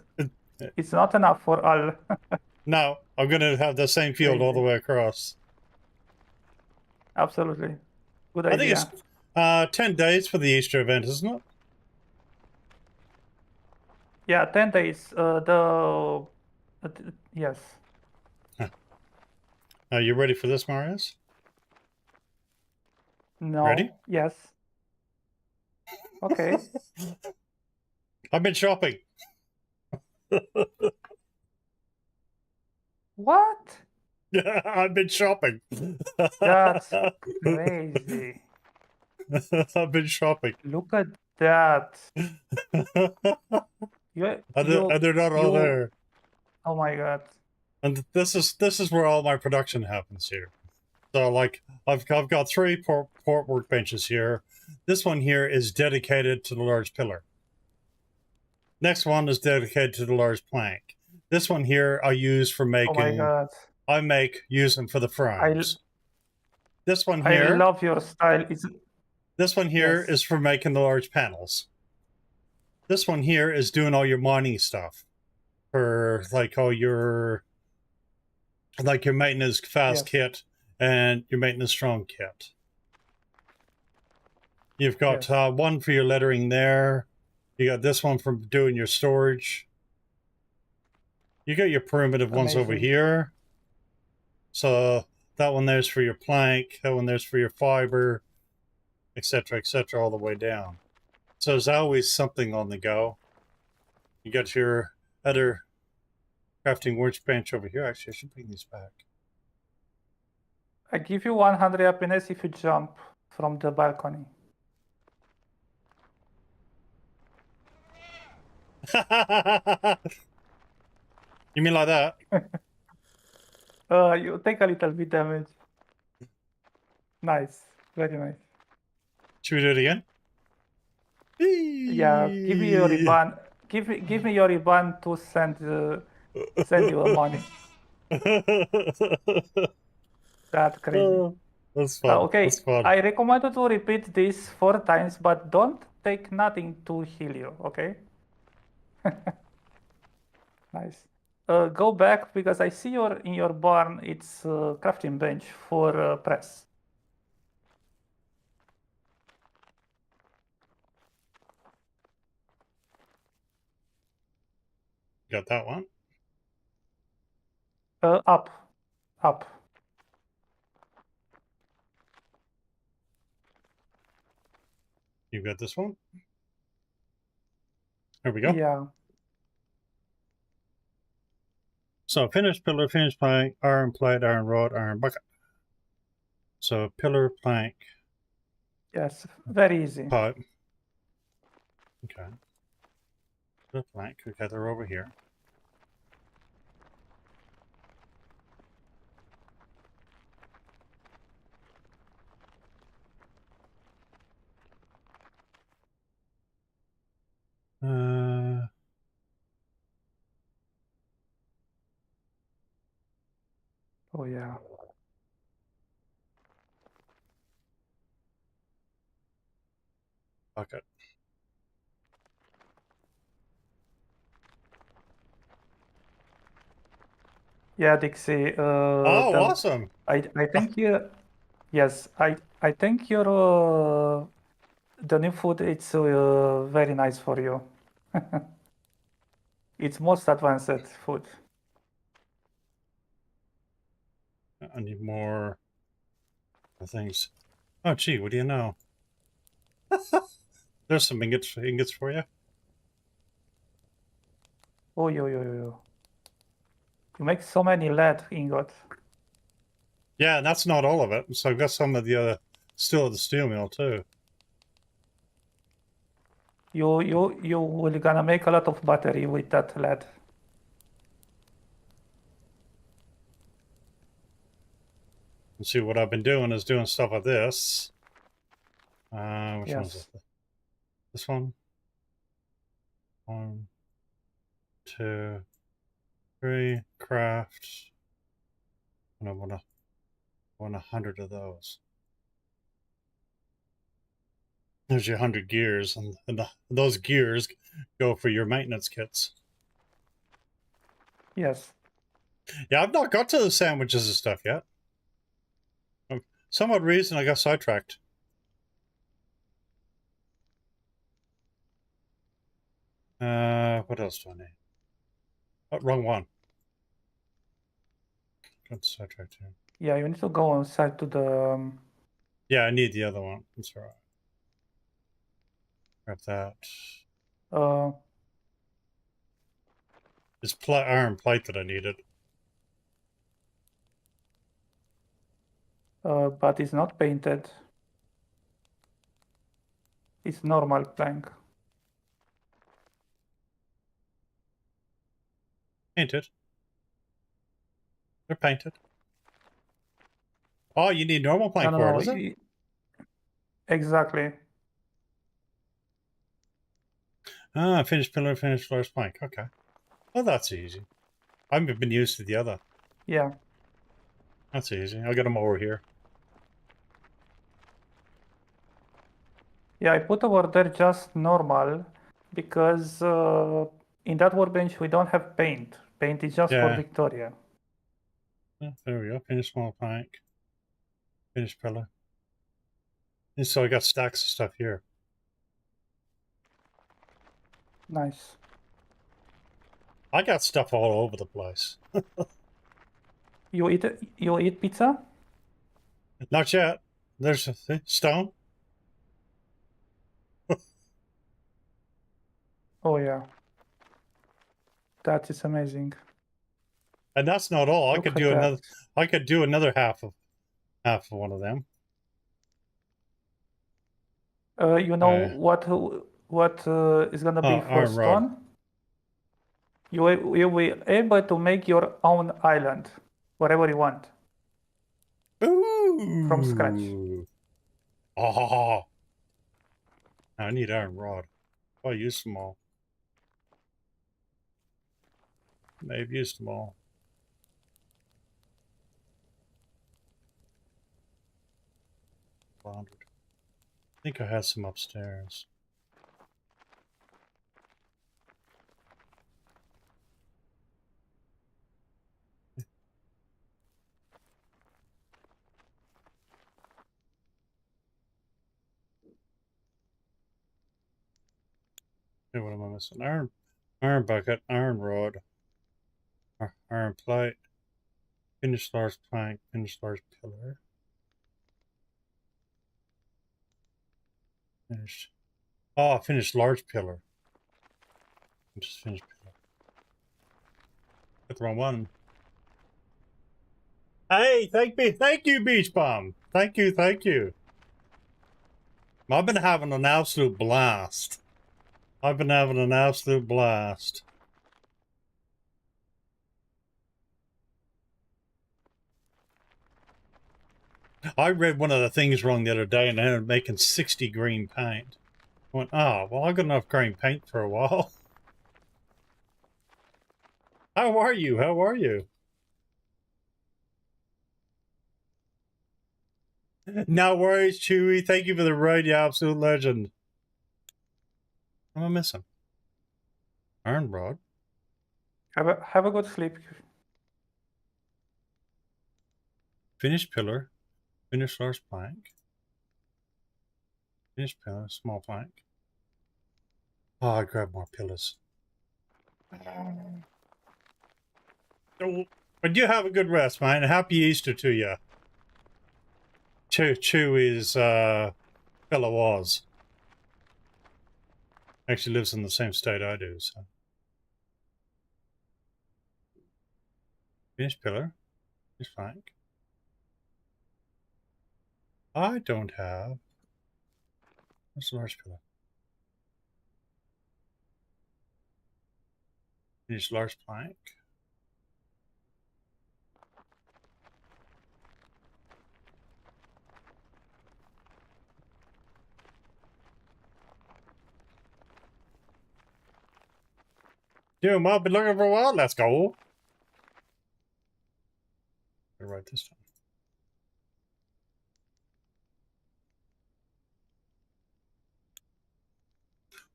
not enough for all. no. I'm gonna have the same field all the Crazy. way across. Absolutely, good I think idea. it's 10 days for the Easter event, isn't it? Yeah, 10 days. Yes. Are you ready for this, Marius? Ready? No. Yes. Okay. I've been shopping. What? I've been shopping. That's crazy. I've been shopping. Look at that. You, And they're not all there. Oh my God. And this is where all my production happens here. So like I've got 3 port workbenches here. This one here is dedicated to the large pillar. Next one is dedicated to the large plank. This one here I use for making. Oh my God. I use them for the frames. This one here. I love your style. This one here Yes. is for making the large panels. This one here is doing all your mining stuff for like all your maintenance fast Yes. kit and your maintenance strong kit. You've got Yes. one for your lettering there. You got this one for doing your storage. You got your primitive ones over Amazing. here. So that one there's for your plank, that one there's for your fiber, etc., all the way down. So there's always something on the go. You got your other crafting workbench over here. Actually, I should bring these back. I give you 100 happiness if you jump from the balcony. You mean like that? You take a little bit damage. Nice. Very nice. Should we do it again? Yeah, give me your IBAN. Give me your IBAN to send you the money. That's crazy. That's fun. Okay, That's fun. I recommend you to repeat this 4 times, but don't take nothing to heal you, okay? Nice. Go back because I see in your barn it's crafting bench for press. Got that one. Up. Up. You got this one. There we go. Yeah. So finished pillar, finished plank, iron plate, iron rod, iron bucket. So pillar, plank, Yes. Very easy. pipe. Okay. The plank. Okay, they're over here. Oh yeah. Bucket. Yeah, Dixie. Oh, awesome. I think you. Yes, I think your the new food it's very nice for you. It's most advanced food. I need more things. Oh, gee, what do you know? There's some ingots for you. Oh, yo. You make so many lead ingots. Yeah, and that's not all of it. So I've got some of the other still at the steel mill too. You will gonna make a lot of battery with that lead. And see what I've been doing is doing stuff like this. Which one's Yes. it? This one. 1, 2, 3. Craft. And I want 100 of those. There's your 100 gears, and those gears go for your maintenance kits. Yes. Yeah, I've not got to the sandwiches and stuff yet. For some odd reason, I got sidetracked. What else do I need? Oh, wrong one. Got sidetracked here. Yeah, you need to go inside to the. Yeah, I need the other one. That's all right. Grab that. Uh, It's iron plate that I needed. but it's not painted. It's normal plank. Painted. They're painted. Oh, you need normal plank for it, is it? Exactly. Ah, finished pillar, finished floor, plank. Okay. Well, that's easy. I haven't been used to the other. Yeah. That's easy. I'll get them over here. Yeah, I put over there just normal because in that workbench we don't have paint. Paint is just for Yeah. Victoria. Yeah, there we go. Finished small plank. Finished pillar. And so I got stacks of stuff here. Nice. I got stuff all over the place. You eat pizza? Not yet. There's a stone. Oh yeah. That is amazing. And that's not all. I Look could at do that. another. I could do another half of one of them. You know Okay. what is gonna be for iron rod. stone? You will be able to make your own island, wherever you want. Ooh. From scratch. Oh. I need iron rod. Oh, I used them all. They've used them all. I think I had some upstairs. Okay, what am I missing? Iron bucket, iron rod, iron plate, finished large plank, finished large pillar. Finished. Oh, finished large pillar. Just finished pillar. Got the wrong one. Hey, thank you, Beach Bum. Thank you. I've been having an absolute blast. I read one of the things wrong the other day and I ended up making 60 green paint. I went, oh, well, I got enough green paint for a while. How are you? No worries, Chewy. Thank you for the raid, you absolute legend. What am I missing? Iron rod. Have a good sleep. Finished pillar. Finished large plank. Finished pillar. Small plank. Oh, I grabbed more pillars. Oh, but you have a good rest, man. Happy Easter to you. Chewy's fellow Oz. Actually lives in the same state I do, so. Finished pillar. Finished flank. I don't have. What's the large pillar? Finished large plank. Dude, I've been looking for a while. Let's go. I'll write this down.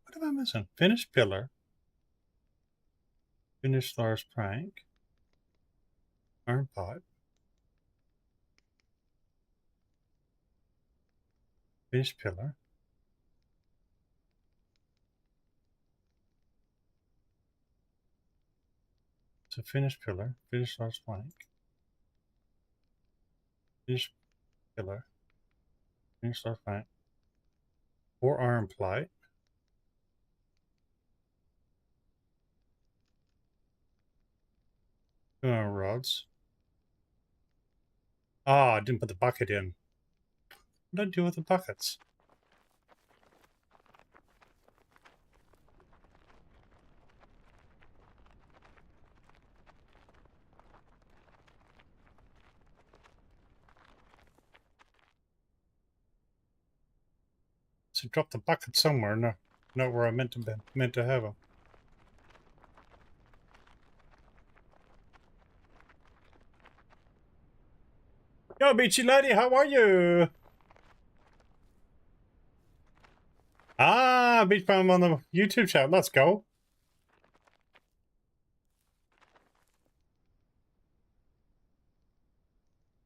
What am I missing? Finished pillar. Finished large plank. Iron pipe. Finished pillar. So finished pillar. Finished large plank. Finished pillar. Finished large plank. 4 iron plate. Rods. Ah, I didn't put the bucket in. What did I do with the buckets? So drop the bucket somewhere, not where I meant to have them. Yo, Beachy Lady, how are you? Ah, Beach Bum on the YouTube chat. Let's go.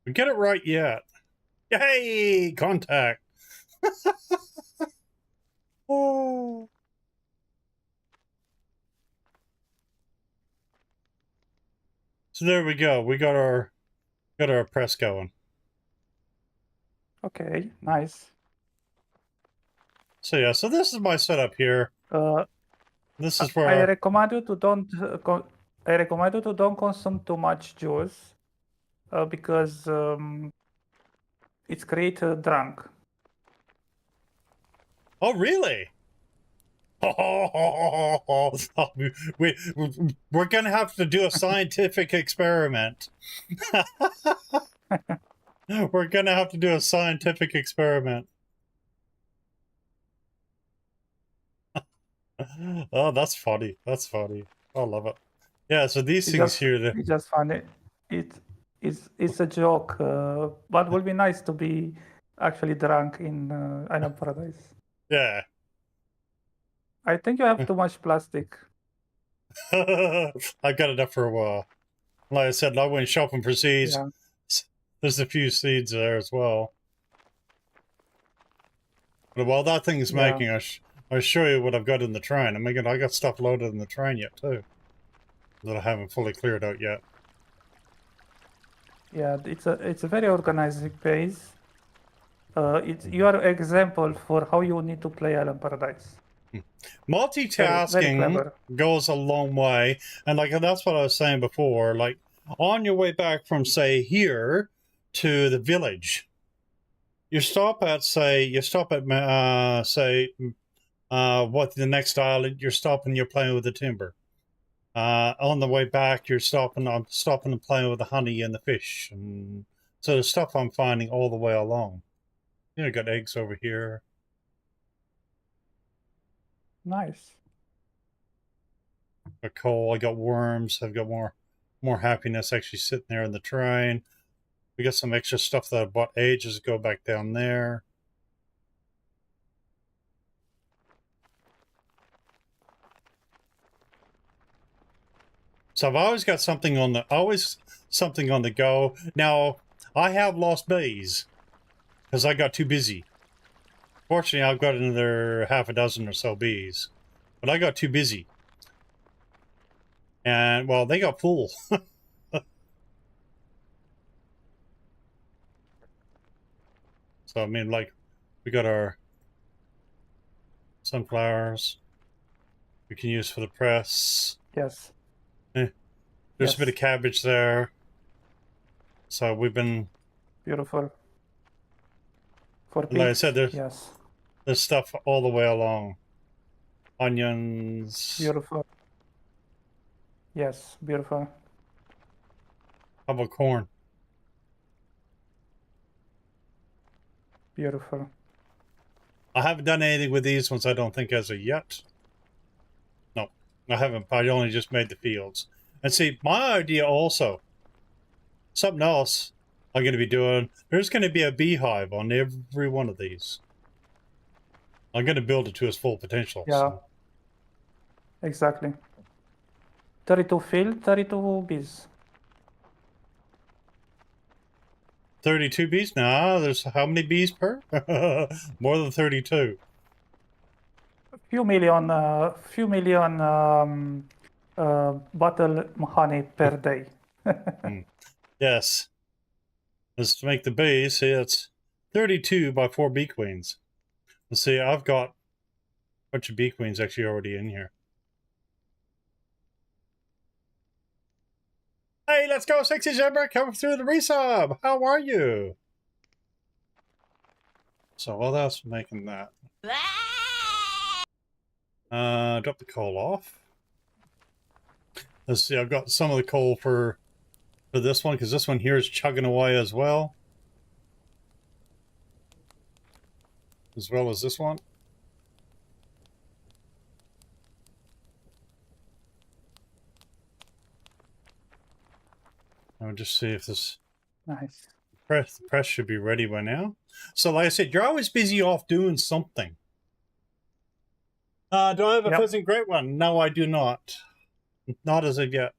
We get it right yet. Yay! Contact. Oh. So there we go. We got our press going. Okay, nice. So yeah, so this is my setup here. This is where I recommend you to don't consume too much juice because it's create drunk. Oh, really? We're gonna have to do a scientific experiment. We're gonna have to do a scientific experiment. Oh, that's funny. That's funny. I love it. Yeah, so these things here. It's just funny. It's a joke, but it will be nice to be actually drunk in Island Paradise. Yeah. I think you have too much plastic. I got enough for a while. Like I said, I went shopping for seeds. Yeah. There's a few seeds there as well. But while that thing is making I'll show you what I've got in the train. I got stuff loaded in the train yet too, that I haven't fully cleared out yet. Yeah, it's a very organized base. It's your example for how you need to play Island Paradise. Very Multitasking clever. goes a long way, and like that's what I was saying before. Like on your way back from say here to the village, you stop at say what the next island. You're playing with the timber. On the way back, I'm stopping and playing with the honey and the fish, and so the stuff I'm finding all the way along. You know, got eggs over here. Nice. Got coal. I got worms. I've got more happiness actually sitting there in the train. We got some extra stuff that I bought ages ago back down there. So I've always got something on the go. Now I have lost bees because I got too busy. Fortunately, I've got another half a dozen or so bees, but I got too busy, and well, they got full. So I mean, like, we got our sunflowers we can use for the press. Yes. There's Yes. a bit of cabbage there. So we've been, Beautiful. For like I pigs, said, yes. there's stuff all the way along. Onions. Beautiful. Yes, beautiful. How about corn? Beautiful. I haven't done anything with these ones, I don't think, as of yet. No, I haven't. I only just made the fields. And see, my idea also, something else I'm going to be doing, there's going to be a beehive on every one of these. I'm going to build it to its full potential. Yeah. So. Exactly. 32 field, 32 bees. 32 bees? Nah, there's how many bees per? More than 32. Few million bottle honey per day. Yes. Let's to make the bees. See, it's 32 by 4 bee queens. Let's see, I've got a bunch of bee queens actually already in here. Hey, let's go, Sexy Zebra, come through the resub. How are you? So while that's making that, drop the coal off. Let's see, I've got some of the coal for this one, because this one here is chugging away as well. As well as this one. I'll just see if this Nice. the press should be ready by now. So like I said, you're always busy off doing something. Do I have a Yep. Pheasant Great One? No, I do not. Not as of yet.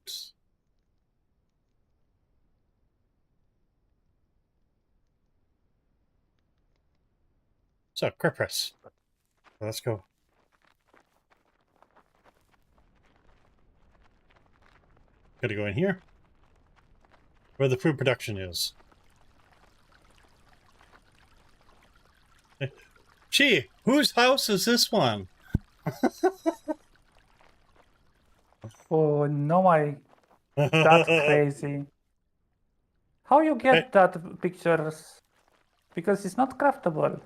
So, quick press. Let's go. Gotta go in here. Where the food production is. Gee, whose house is this one? Oh no, that's crazy. How you get Hey. that pictures? Because it's not craftable.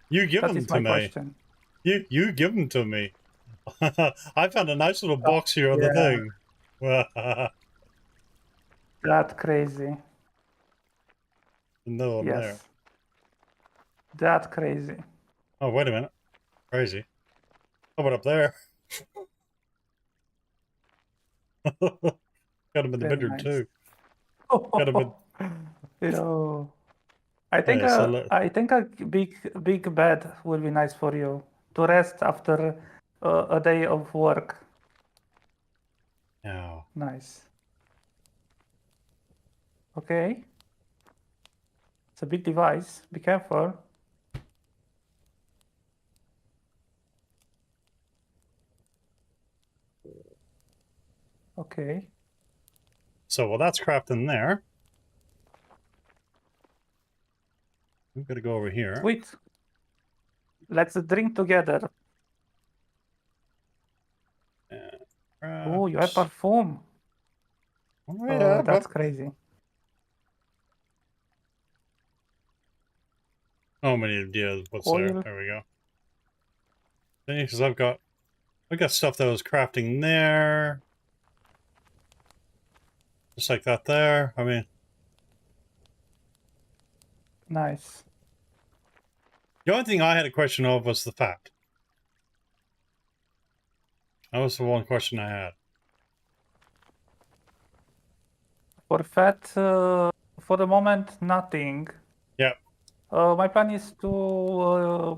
You give That them is to my me. question. You give them to me. I found a nice little box here on the thing. That's crazy. No, Yes. there. That's crazy. Oh, wait a minute. Crazy. How about up there? Got him in the Very bedroom nice. too. Got him in. Yo. I think Yeah, so I think a big bed will be nice for you to rest after a day of work. Yeah. Nice. Okay. It's a big device. Be careful. Okay. So, well, that's crafting there. We've got to go over here. Sweet. Let's drink together. Oh, you have Craft. perfume. Oh, Oh, yeah, that's but crazy. how many ideas? What's there? Oil. There we go. See, because I've got stuff that was crafting there. Just like that there. I mean, Nice. the only thing I had a question of was the fat. That was the one question I had. For fat, for the moment, nothing. Yep. My plan is to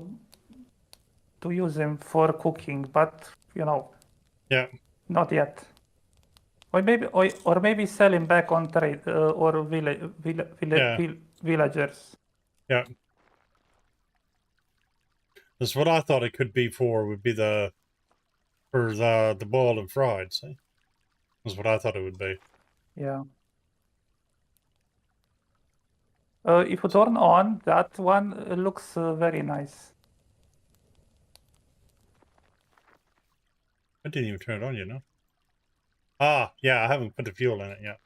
use them for cooking, but you know, Yeah. not yet. Or maybe sell him back on trade or Yeah. villagers. Yeah. That's what I thought it could be for. Would be the boiled and fried. See, that's what I thought it would be. Yeah. If you turn on that one, looks very nice. I didn't even turn it on, you know. Ah, yeah, I haven't put the fuel in it yet.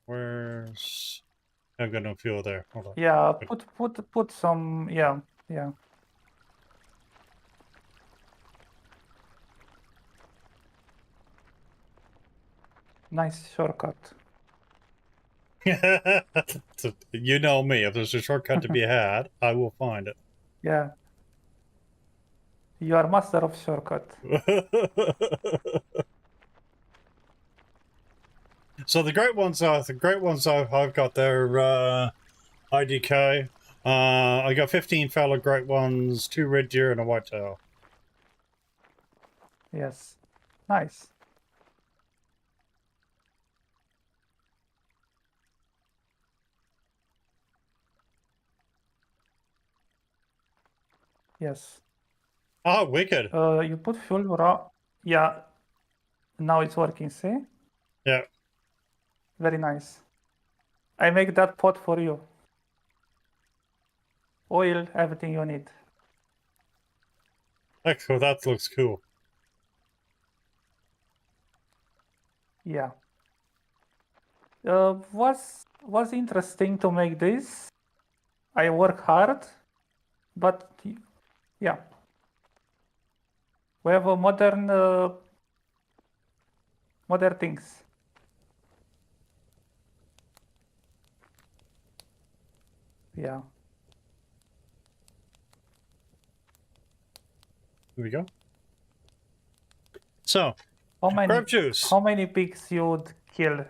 Where's... I've got no fuel there. Hold on. Yeah, Good. put some. Yeah. Nice shortcut. You know me. If there's a shortcut to be had, I will find it. Yeah. You are master of shortcut. So the great ones I've got there, IDK. I got 15 fellow great ones, 2 red deer, and a whitetail. Yes. Nice. Yes. Oh, wicked. You put fuel raw. Yeah. Now it's working, see? Yeah. Very nice. I make that pot for you. Oil, everything you need. Excellent. That looks cool. Yeah. Was interesting to make this. I work hard, but yeah. We have a modern things. Yeah. Here we go. So, How many grape juice. how many pigs you'd kill?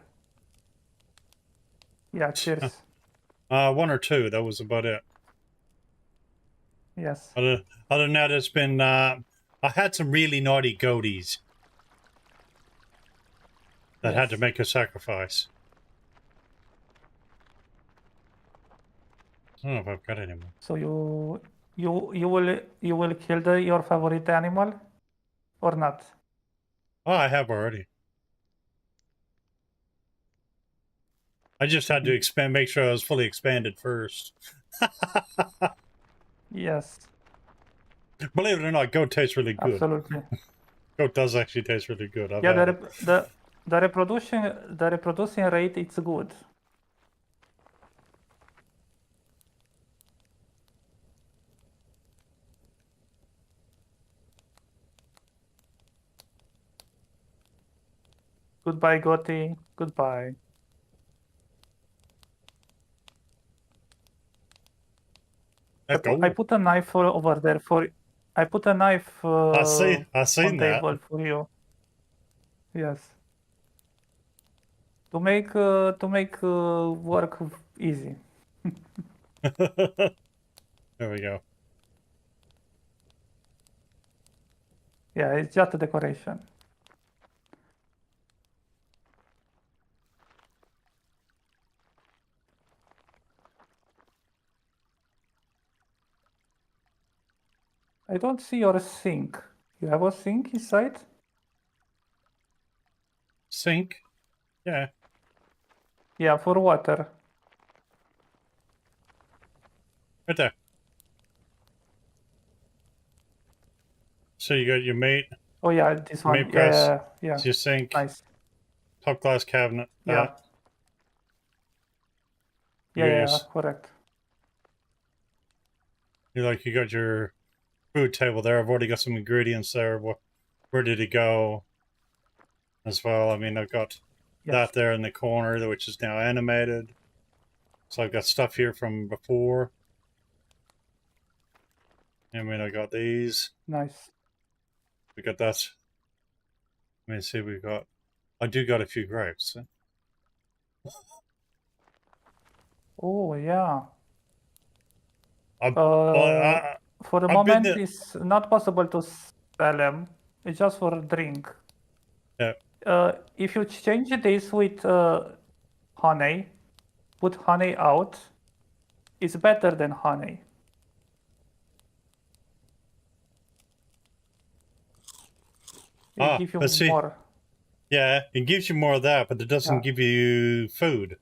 Yeah, cheers. 1 or 2. That was about it. Yes. Other than that, it's been... I had some really naughty goaties that had to Yes. make a sacrifice. I don't know if I've got any more. So you will kill your favorite animal or not? Oh, I have already. I just had to make sure I was fully expanded first. Yes, Believe it or not, goat tastes really good. absolutely. Goat does actually taste really good. I've Yeah, had it. the reproducing rate it's good. Goodbye, Gotti. Goodbye. I put a knife over there for. I put a knife I seen on that. table for you. Yes. To make work easy. There we go. Yeah, it's just a decoration. I don't see your sink. You have a sink inside? Sink? Yeah. Yeah, for water. Right there. So you got your mate, Oh yeah, this one. mate Yeah, press, yeah. it's your sink, Nice. top glass cabinet. Yeah. Yeah, Yes. correct. You got your food table there. I've already got some ingredients there. Where did it go? As well. I mean, I've got Yes. that there in the corner, which is now animated. So I've got stuff here from before. I mean, I got these. Nice. We got that. Let me see. I do got a few grapes. Oh yeah. I've, For the I've been moment, there. it's not possible to sell them. It's just for drink. Yeah. If you change this with honey, put honey out, it's better than honey. It gives you But see, more. yeah, it gives you more of that, but it doesn't Yeah. give you food.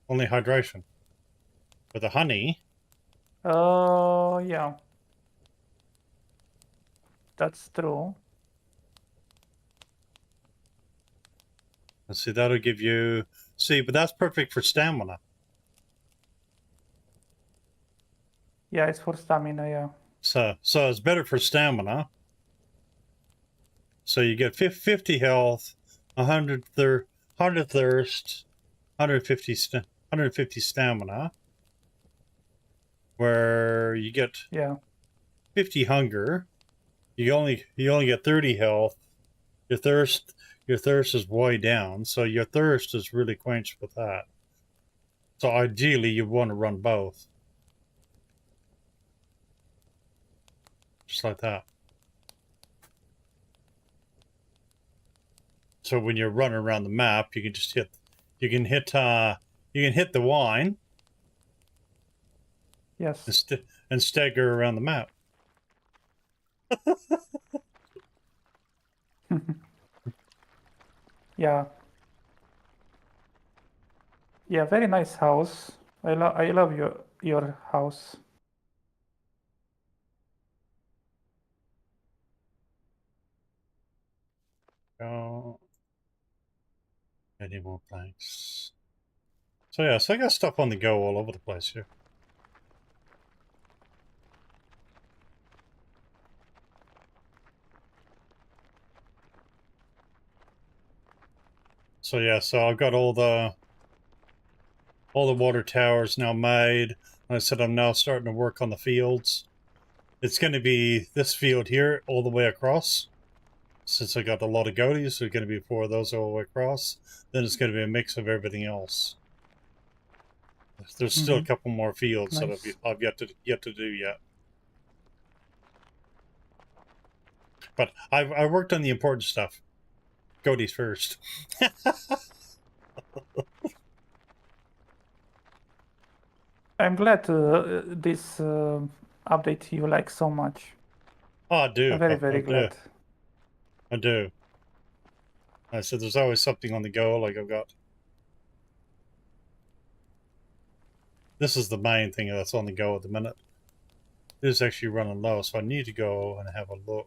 Only hydration. But the honey, Yeah. That's true. let's see, that'll give you. See, but that's perfect for stamina. Yeah, it's for stamina, yeah. So it's better for stamina. So you get 50 health, 100 thirst, 150 stamina. Where you get Yeah. 50 hunger, you only get 30 health. Your thirst is way down, so your thirst is really quenched with that. So ideally, you want to run both, just like that. So when you're running around the map, you can just hit the wine. Yes. And stagger around the map. Yeah. Yeah, very nice house. I love your house. Oh, any more planks? So yeah, so I got stuff on the go all over the place here. So yeah, so I've got all the water towers now made. Like I said, I'm now starting to work on the fields. It's going to be this field here all the way across. Since I got a lot of goaties, there's going to be 4 of those all the way across. Then it's going to be a mix of everything else. There's still a couple more fields Nice. that I've yet to do yet. But I worked on the important stuff. Goaties first. I'm glad this update you like so much. Oh, I do. I'm very glad. I do. I said there's always something on the go. Like I've got. This is the main thing that's on the go at the minute. This is actually running low, so I need to go and have a look.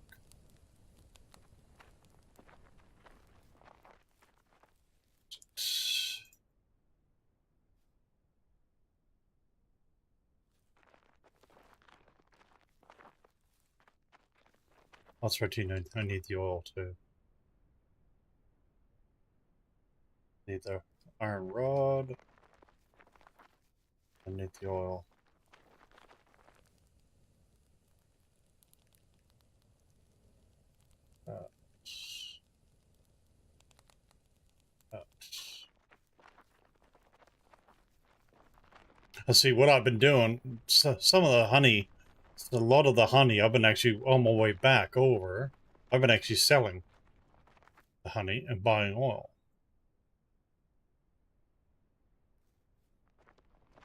That's right, I need the oil too. Need the iron rod. I need the oil. Let's see what I've been doing. So, some of the honey, a lot of the honey, I've been actually on my way back over. I've been actually selling the honey and buying oil.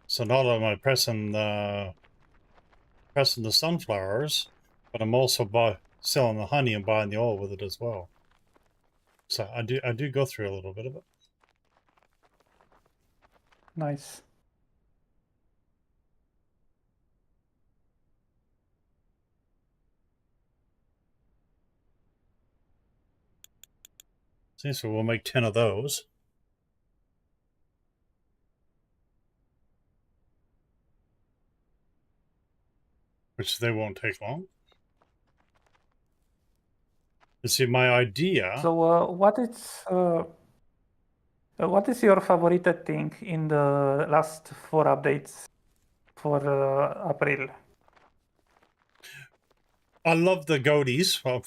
So not only am I pressing the sunflowers, but I'm also selling the honey and buying the oil with it as well. So I do go through a little bit of it. Nice. See, so we'll make 10 of those. Which they won't take long. You see, my idea... So what is your favorite thing in the last 4 updates for April? I love the goatees. Well,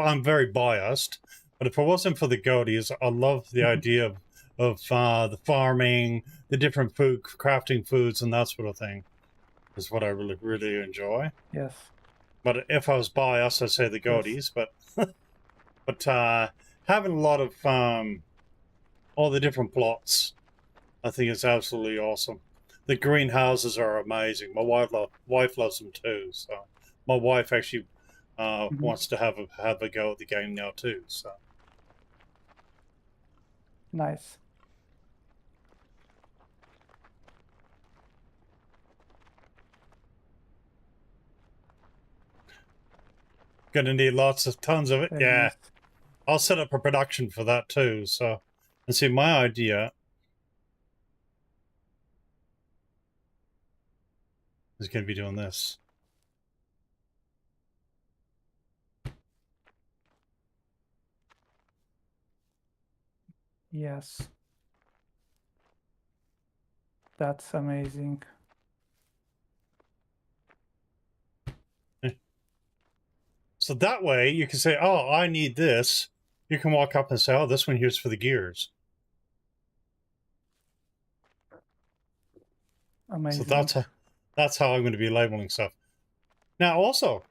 I'm very biased, but if it wasn't for the goatees, I love the idea of the farming, the different food, crafting foods, and that sort of thing is what I really enjoy. Yes. But if I was biased, I'd say the goatees. Yes. But having a lot of all the different plots, I think it's absolutely awesome. The greenhouses are amazing. My wife loves them too. So my wife actually wants to have a go at the game now too. So nice. Gonna need tons of it. Very yeah. nice. I'll set up a production for that too. So, and see, my idea is going to be doing this. Yes. That's amazing. So that way you can say, oh, I need this. You can walk up and say, oh, this one here's for the gears. Amazing. So that's how I'm going to be labeling stuff. Now also,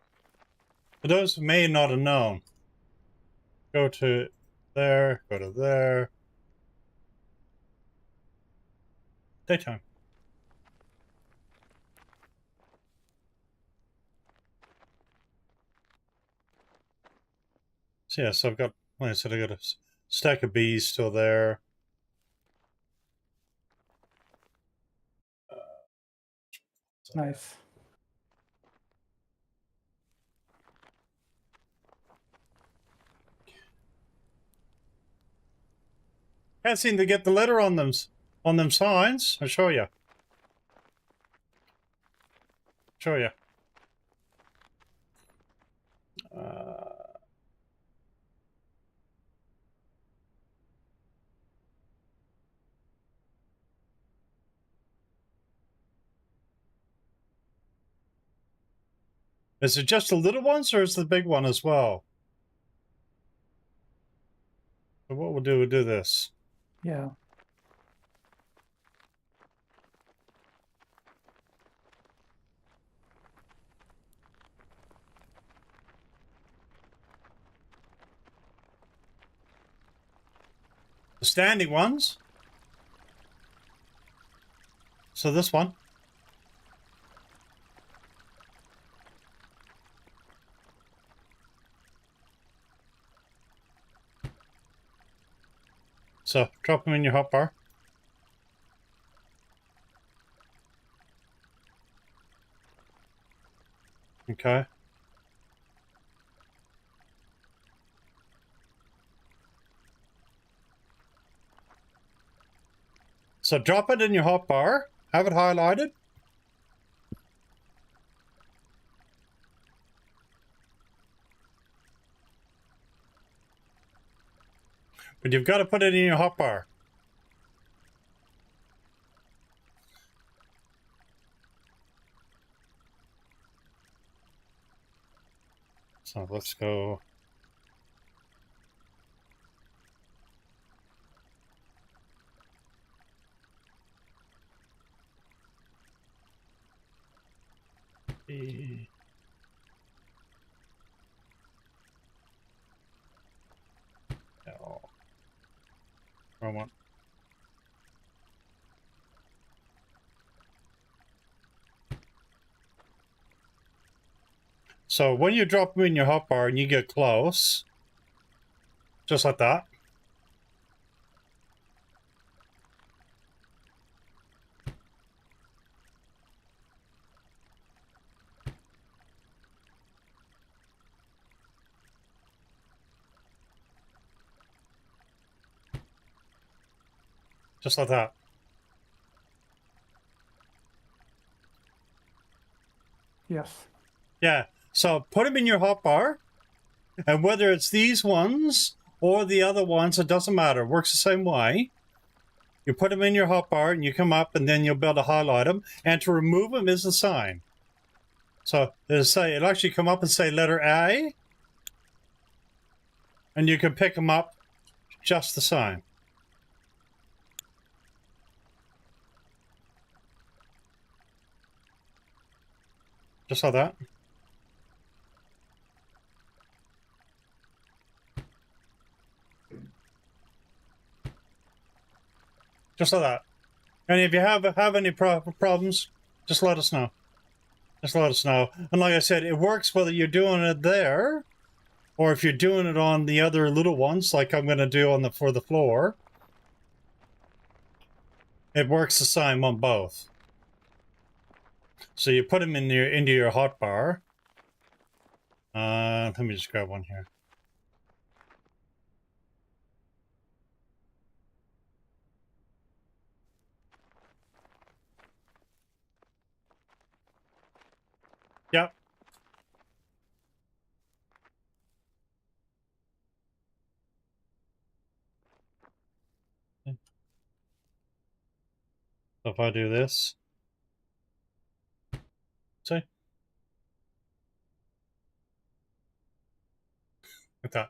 for those who may not have known, go to there, go to there. Daytime. So yeah, so I've got, like I said, I got a stack of bees still there. Nice. Can't seem to get the letter on them signs. I'll show you. Show you. Is it just the little ones, or is the big one as well? So what we'll do this. Yeah. The standing ones. So this one. So drop them in your hotbar. Okay. So drop it in your hotbar. Have it highlighted. But you've got to put it in your hotbar. So let's go. No. Wrong one. So when you drop them in your hotbar and you get close, just like that, Just like that. Yes. Yeah. So put them in your hotbar, and whether it's these ones or the other ones, it doesn't matter. It works the same way. You put them in your hotbar, and you come up, and then you'll be able to highlight them. And to remove them is the sign. So it'll actually come up and say letter A, and you can pick them up just the same. Just like that. Just like that. And if you have any problems, just let us know. Just let us know. And like I said, it works whether you're doing it there or if you're doing it on the other little ones, like I'm going to do on for the floor. It works the same on both. So you put them in into your hotbar. Let me just grab one here. Yep. So if I do this, see? Like that.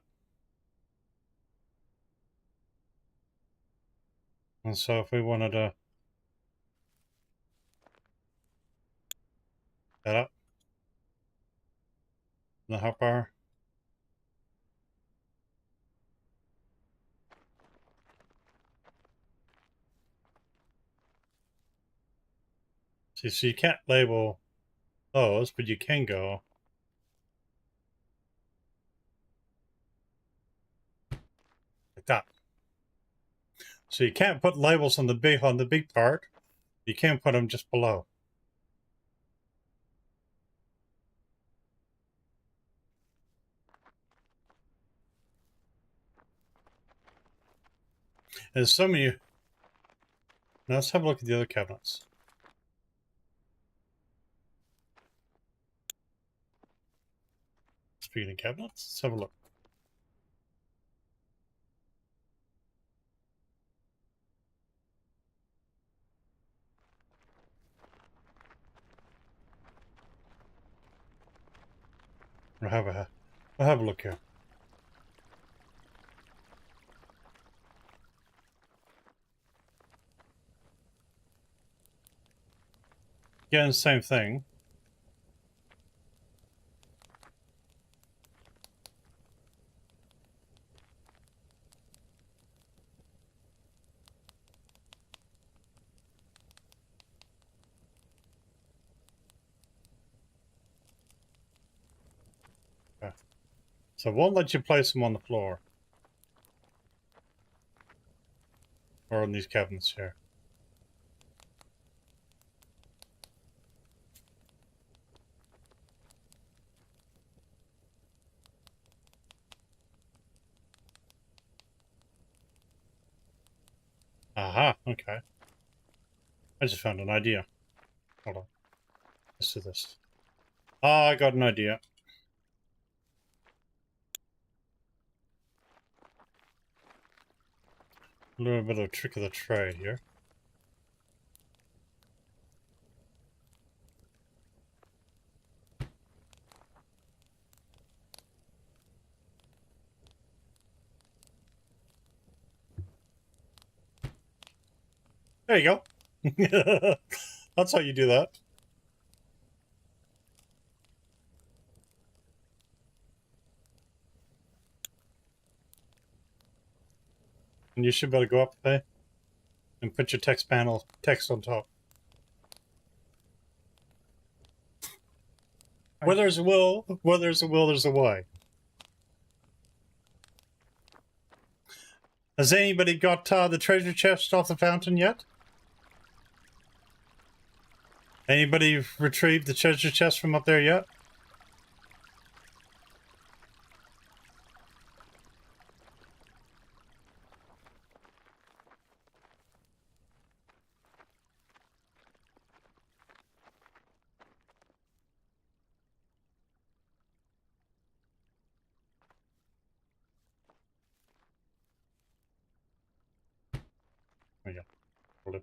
And so if we wanted to that up, the hotbar. See, so you can't label those, but you can go like that. So you can't put labels on the big part. You can put them just below. There's so many. Now let's have a look at the other cabinets. Speaking of cabinets, let's have a look. We'll have a look here. Again, same thing. Okay. So it won't let you place them on the floor. Or on these cabinets here. Aha, okay. I just found an idea. Hold on. Let's do this. Ah, I got an idea. A little bit of a trick of the trade here. There you go. That's how you do that. And you should be able to go up there and put your text on top. Where there's a will, there's a way. Has anybody got the treasure chest off the fountain yet? Anybody retrieved the treasure chest from up there yet? There we go. Blue.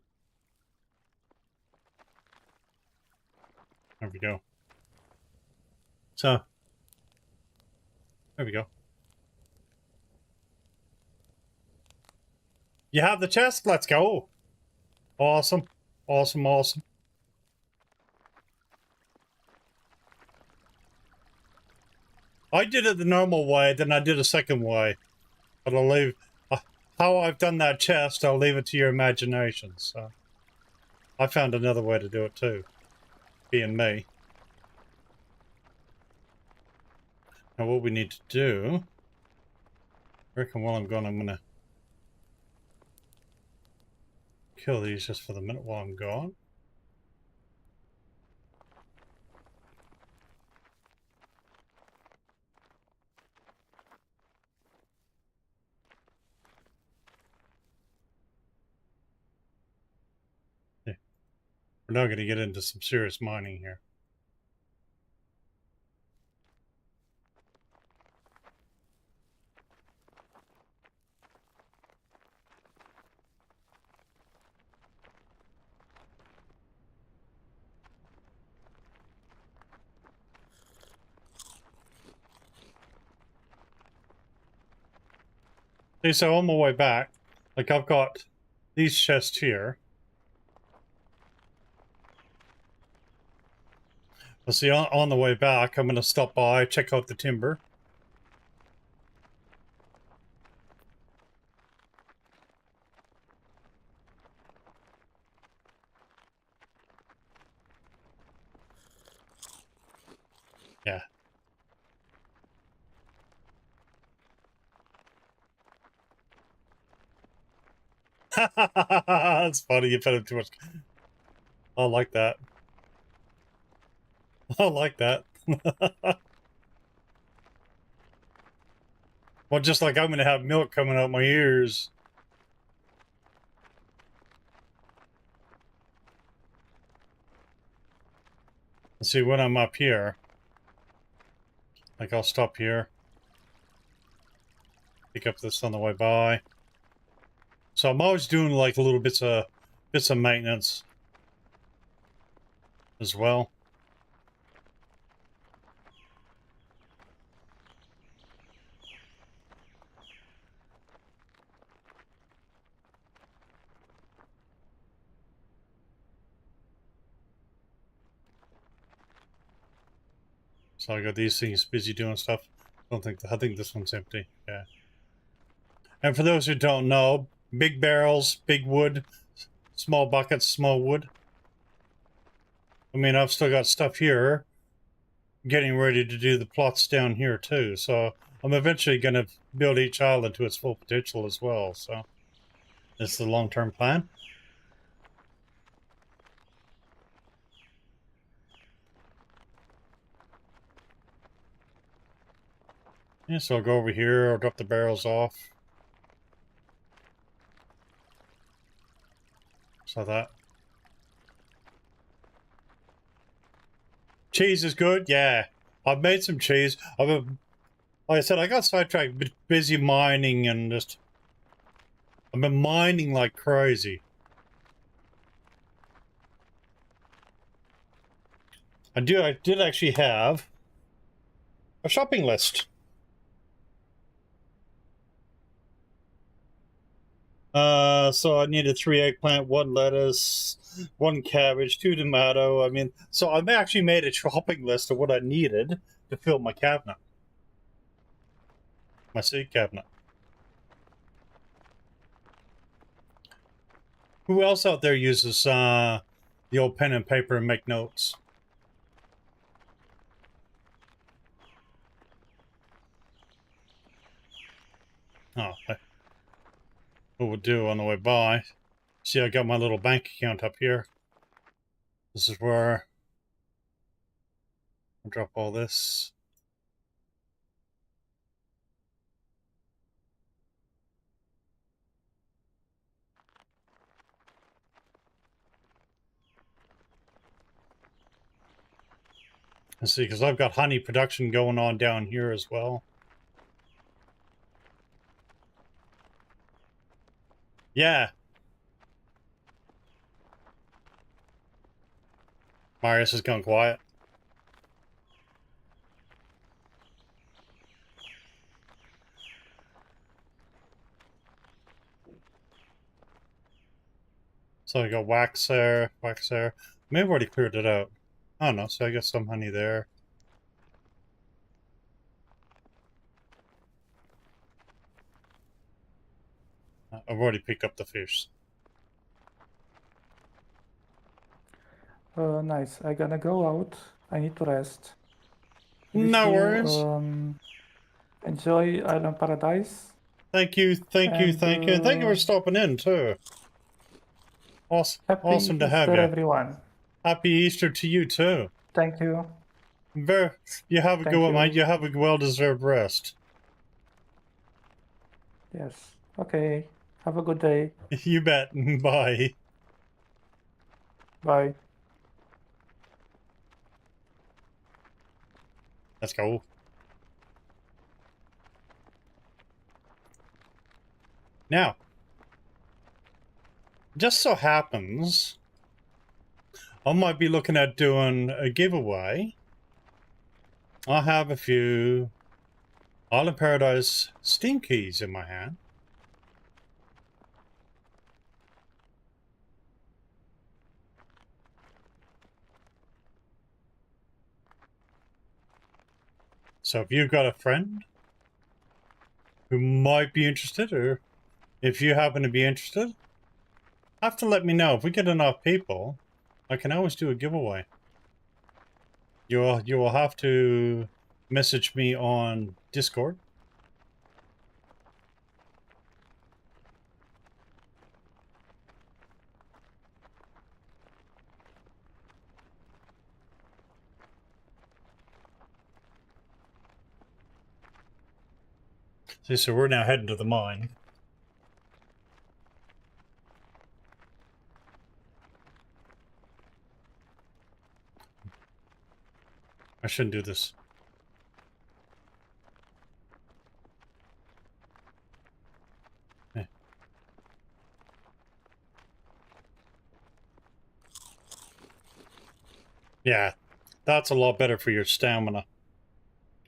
There we go. So, there we go. You have the chest? Let's go. Awesome. Awesome, awesome. I did it the normal way, then I did a second way. But I'll leave... how I've done that chest, I'll leave it to your imagination. So, I found another way to do it too. Being me. Now what we need to do... I reckon while I'm gone, I'm gonna... kill these just for the minute while I'm gone. Yeah. We're now going to get into some serious mining here. Okay, so on my way back, like I've got these chests here. Let's see, on the way back, I'm going to stop by, check out the timber. Yeah. That's funny, you put up too much. I like that. I like that. Well, just like I'm going to have milk coming out my ears. Let's see, when I'm up here, like I'll stop here. Pick up this on the way by. So I'm always doing like little bits of maintenance as well. So I got these things busy doing stuff. I think this one's empty. Yeah. And for those who don't know, big barrels, big wood, small buckets, small wood. I mean, I've still got stuff here, getting ready to do the plots down here too. So I'm eventually going to build each island to its full potential as well. So this is the long-term plan. Yeah, so I'll go over here, I'll drop the barrels off. So that. Cheese is good, yeah. I've made some cheese. Like I said, I got sidetracked, busy mining and just... I've been mining like crazy. I did actually have a shopping list. So I needed 3 eggplant, 1 lettuce, 1 cabbage, 2 tomato. I mean, so I actually made a shopping list of what I needed to fill my cabinet. My seed cabinet. Who else out there uses the old pen and paper and make notes? Oh, what we'll do on the way by. See, I got my little bank account up here. This is where I'll drop all this. And see, because I've got honey production going on down here as well. Yeah. Marius has gone quiet. So I got wax there, wax there. Maybe I've already cleared it out. I don't know, so I got some honey there. I've already picked up the fish. Nice. I gonna go out. I need to rest. No worries. Enjoy Island Paradise. Thank you, thank you, And thank you. And thank you for stopping in, too. Awesome, happy awesome to have Easter, you. everyone. Happy Easter to you, too. Thank you. You have a Thank good one, you. mate. You have a well-deserved rest. Yes. Okay. Have a good day. You bet. Bye. Bye. Let's go. Now, just so happens, I might be looking at doing a giveaway. I have a few Island Paradise Steam keys in my hand. So if you've got a friend who might be interested, or if you happen to be interested, have to let me know. If we get enough people, I can always do a giveaway. You will have to message me on Discord. See, so we're now heading to the mine. I shouldn't do this. Yeah, that's a lot better for your stamina.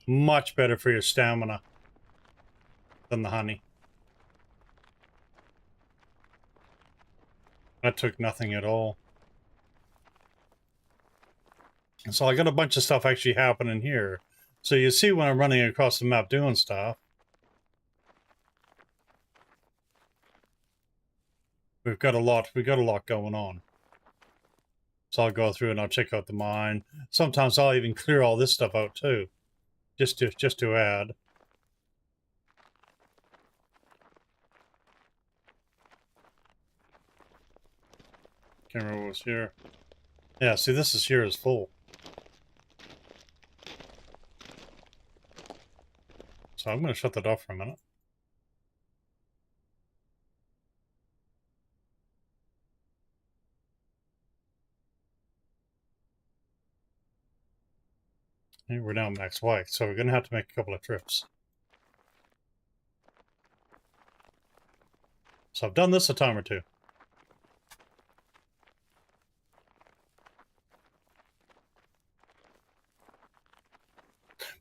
Much better for your stamina than the honey. That took nothing at all. So I got a bunch of stuff actually happening here. So you see when I'm running across the map doing stuff. We've got a lot going on. So I'll go through and I'll check out the mine. Sometimes I'll even clear all this stuff out too. Just to add. Can't remember what was here. Yeah, see, this is here is full. So I'm going to shut that off for a minute. Okay, we're now max white, so we're going to have to make a couple of trips. So I've done this a time or two.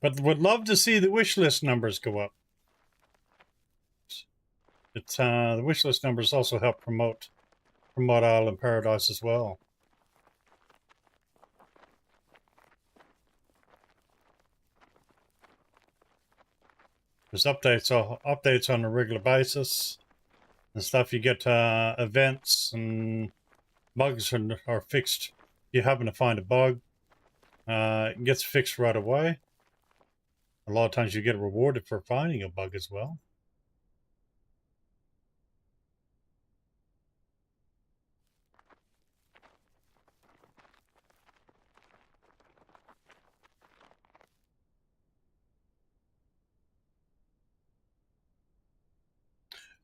But would love to see the wish list numbers go up. It's the wish list numbers also help promote Island Paradise as well. There's updates on a regular basis and stuff. You get events and bugs are fixed. If you happen to find a bug, it gets fixed right away. A lot of times you get rewarded for finding a bug as well.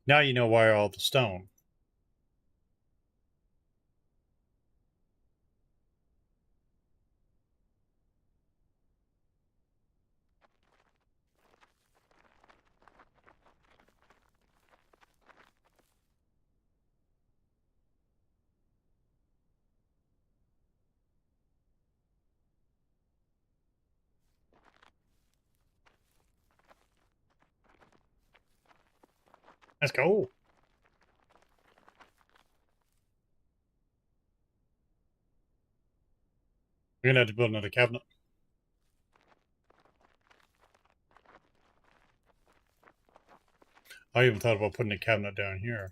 Now you know why all the stone. Let's go. We're gonna have to build another cabinet. I even thought about putting a cabinet down here.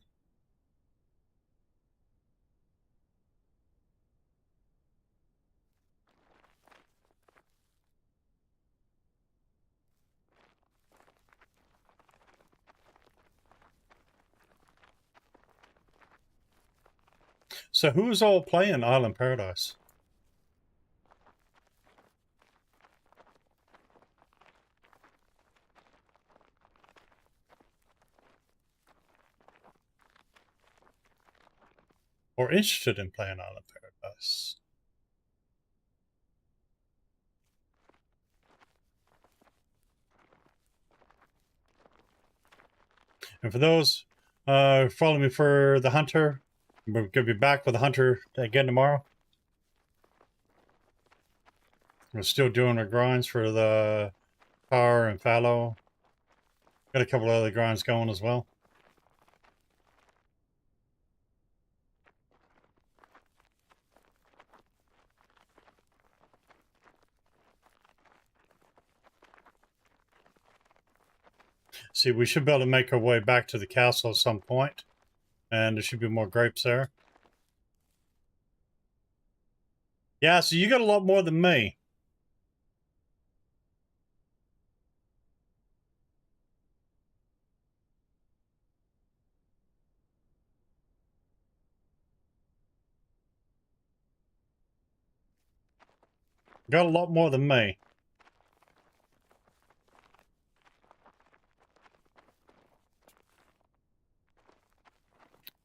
So who's all playing Island Paradise? Or interested in playing Island Paradise? And for those follow me for the Hunter, we're going to be back with the Hunter again tomorrow. We're still doing our grinds for the Power and Fallow. Got a couple of other grinds going as well. See, we should be able to make our way back to the castle at some point, and there should be more grapes there. Yeah, so you got a lot more than me. Got a lot more than me.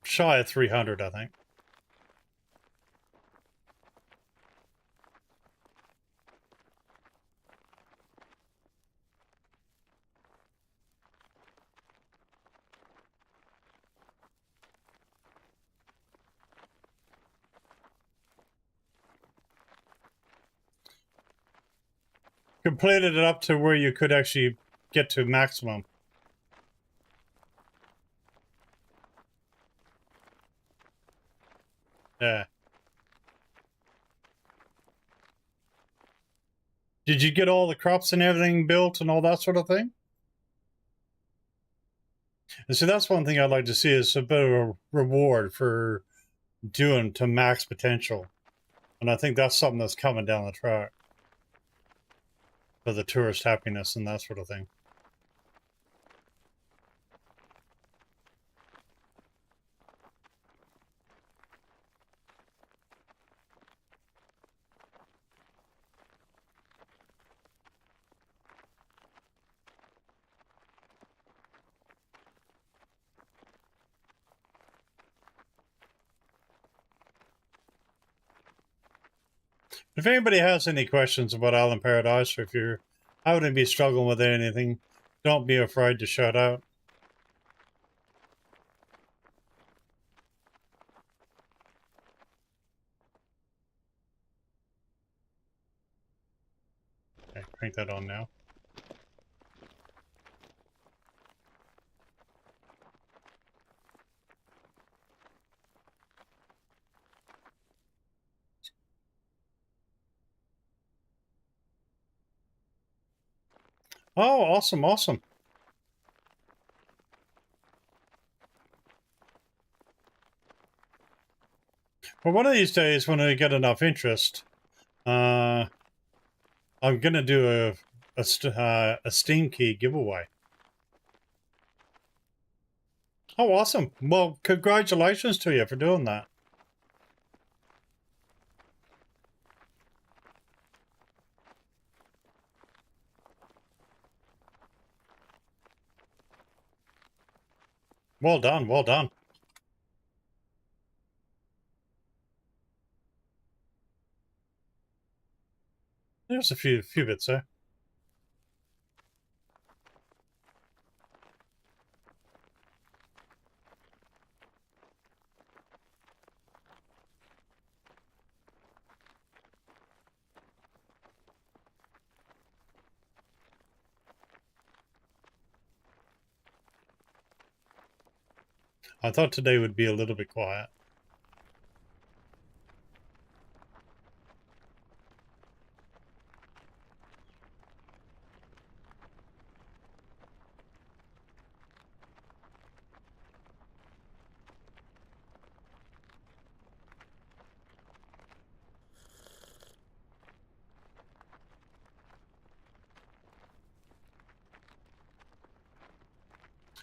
Shy of 300, I think. Completed it up to where you could actually get to maximum. Yeah. Did you get all the crops and everything built and all that sort of thing? And so that's one thing I'd like to see is a bit of a reward for doing to max potential. And I think that's something that's coming down the track for the tourist happiness and that sort of thing. If anybody has any questions about Island Paradise, or if you're out and be struggling with anything, don't be afraid to shout out. Okay, crank that on now. Oh, awesome, awesome. Well, one of these days, when I get enough interest, I'm gonna do a Steam key giveaway. Oh, awesome! Well, congratulations to you for doing that. Well done, well done. There's a few bits there. I thought today would be a little bit quiet.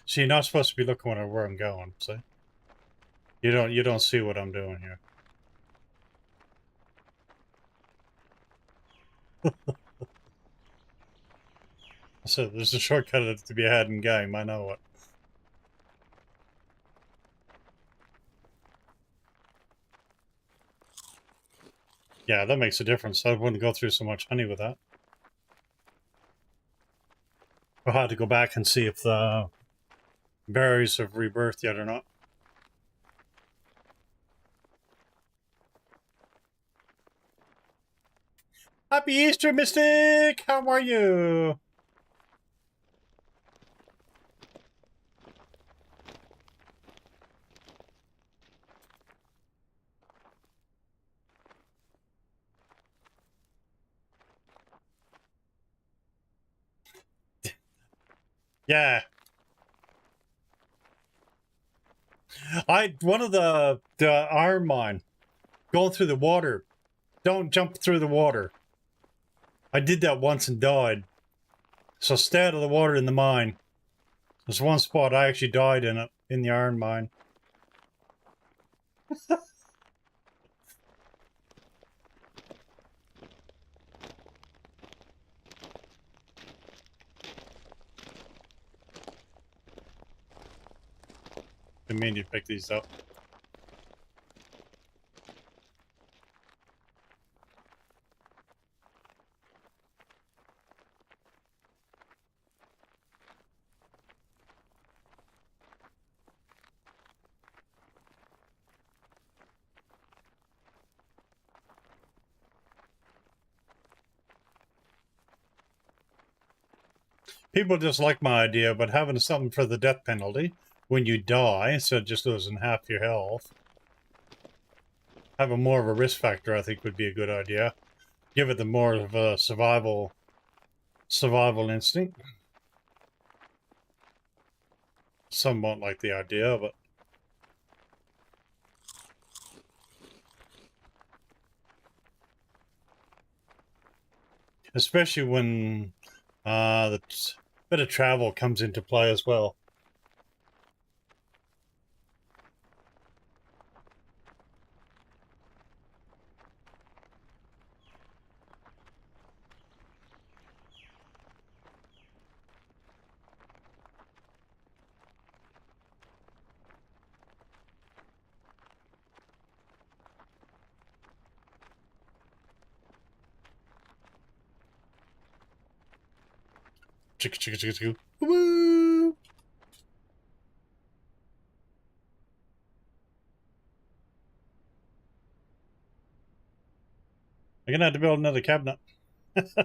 See, you're not supposed to be looking at where I'm going, see? You don't see what I'm doing here. So there's a shortcut to be had in game, I know it. Yeah, that makes a difference. I wouldn't go through so much honey with that. I'll have to go back and see if the berries have rebirthed yet or not. Happy Easter, Mystic! How are you? Yeah. One of the iron mine going through the water. Don't jump through the water. I did that once and died. So stay out of the water in the mine. There's one spot I actually died in it, in the iron mine. I mean, you pick these up. People just like my idea, but having something for the death penalty when you die instead of just losing half your health, having more of a risk factor, I think would be a good idea. Give it the more of a survival instinct. Some won't like the idea, but especially when the bit of travel comes into play as well. Chicka chicka chicka chicka. Woo! I'm gonna have to build another cabinet. Let's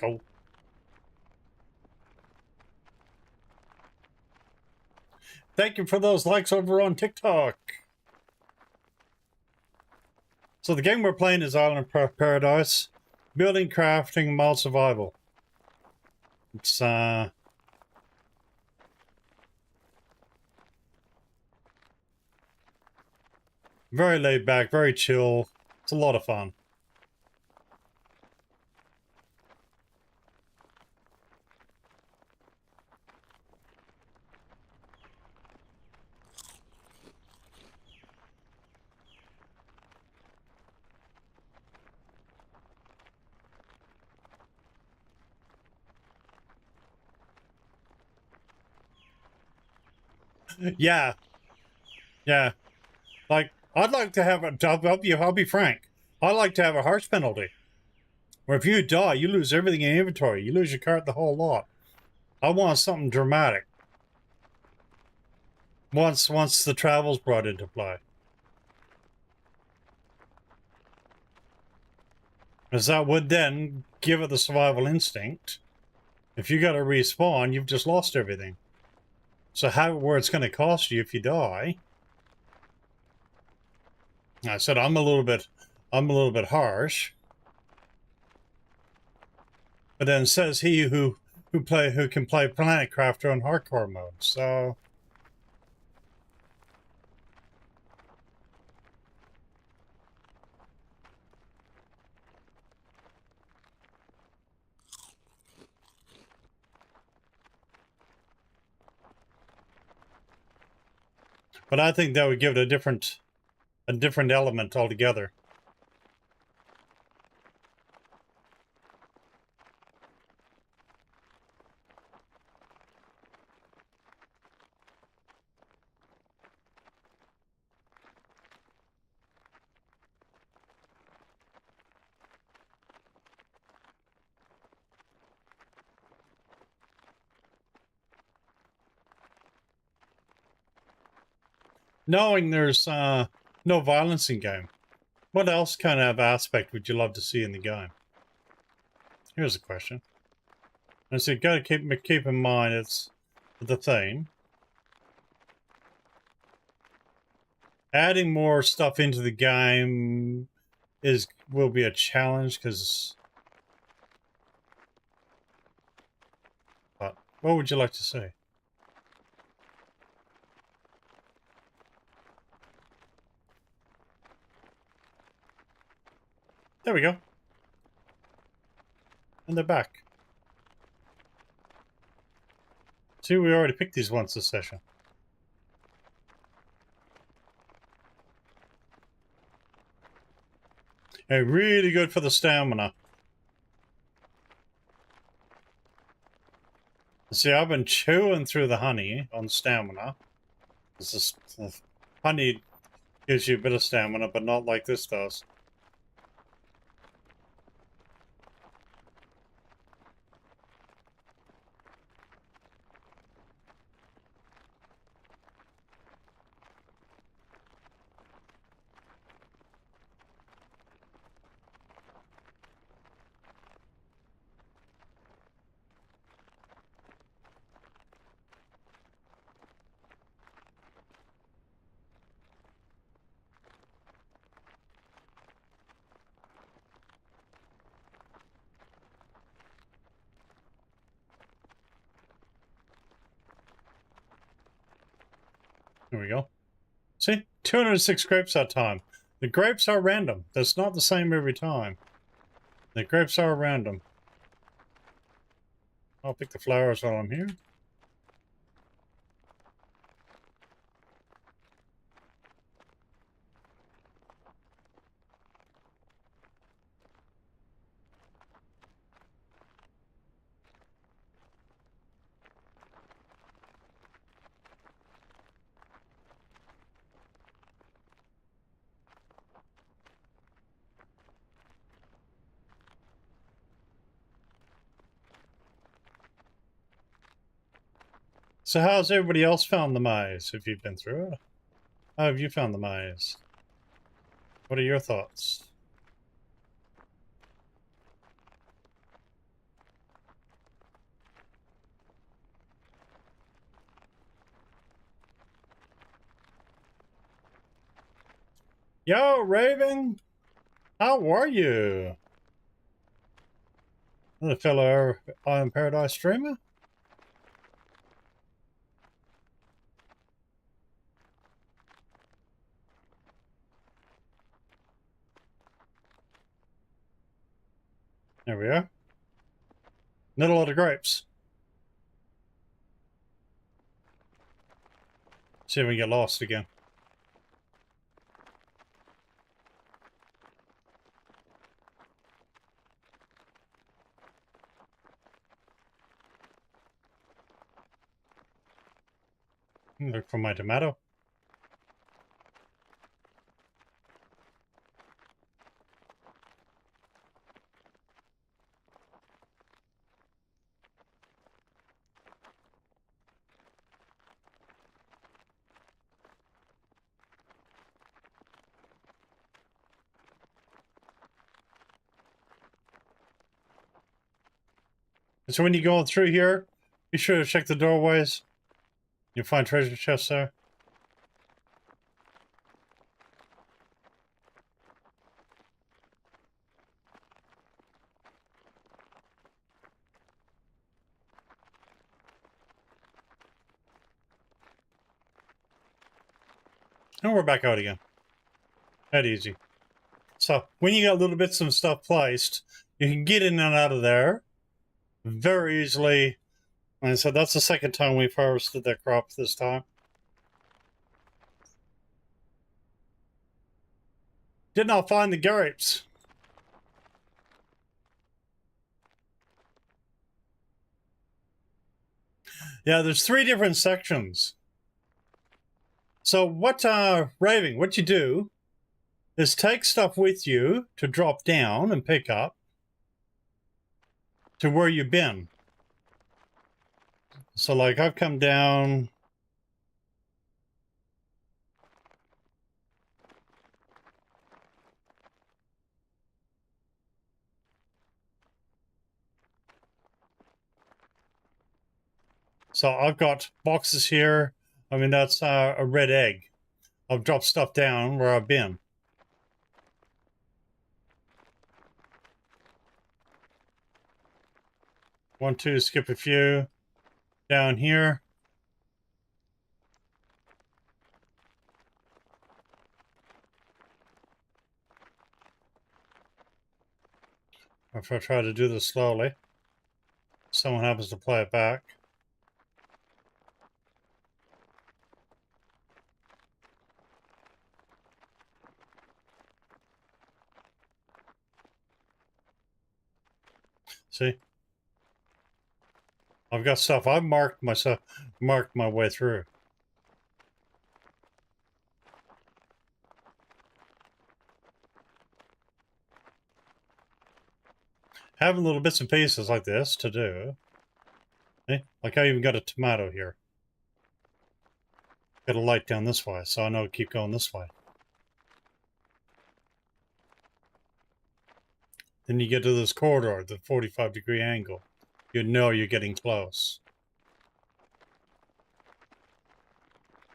go. Thank you for those likes over on TikTok. So the game we're playing is Island Paradise. Building, crafting, mild survival. It's very laid back, very chill. It's a lot of fun. Yeah. Yeah. Like, I'd like to have a. I'll be frank. I'd like to have a harsh penalty, where if you die, you lose everything in inventory. You lose your cart, the whole lot. I want something dramatic. Once the travel's brought into play, as that would then give it the survival instinct. If you got to respawn, you've just lost everything. So where it's going to cost you if you die. I said I'm a little bit harsh. But then says he who can play Planet Crafter on hardcore mode. So but I think that would give it a different element altogether. Knowing there's no violence in game, what else kind of aspect would you love to see in the game? Here's a question. And so you got to keep in mind it's the theme. Adding more stuff into the game will be a challenge because. But what would you like to see? There we go. And they're back. See, we already picked these once this session. Hey, really good for the stamina. See, I've been chewing through the honey on stamina. Honey gives you a bit of stamina, but not like this does. Here we go. See? 206 grapes that time. The grapes are random. That's not the same every time. The grapes are random. I'll pick the flowers while I'm here. So how's everybody else found the maze? Have you been through it? How have you found the maze? What are your thoughts? Yo, Raven! How are you? Another fellow I Am Paradise streamer? There we are. Not a lot of grapes. See if we get lost again. Look for my tomato. So when you're going through here, be sure to check the doorways. You'll find treasure chests there. And we're back out again. That easy. So when you got little bits of stuff placed, you can get in and out of there very easily. And so that's the second time we've harvested that crop this time. Did not find the grapes. Yeah, there's 3 different sections. So what, Raving, what you do is take stuff with you to drop down and pick up to where you've been. So like I've come down. So I've got boxes here. I mean, that's a red egg. I've dropped stuff down where I've been. One, two, skip a few. Down here. If I try to do this slowly, someone happens to play it back. See? I've got stuff. I've marked my way through. Having little bits and pieces like this to do. See? Like I even got a tomato here. Got a light down this way, so I know to keep going this way. Then you get to this corridor, the 45-degree angle. You know you're getting close.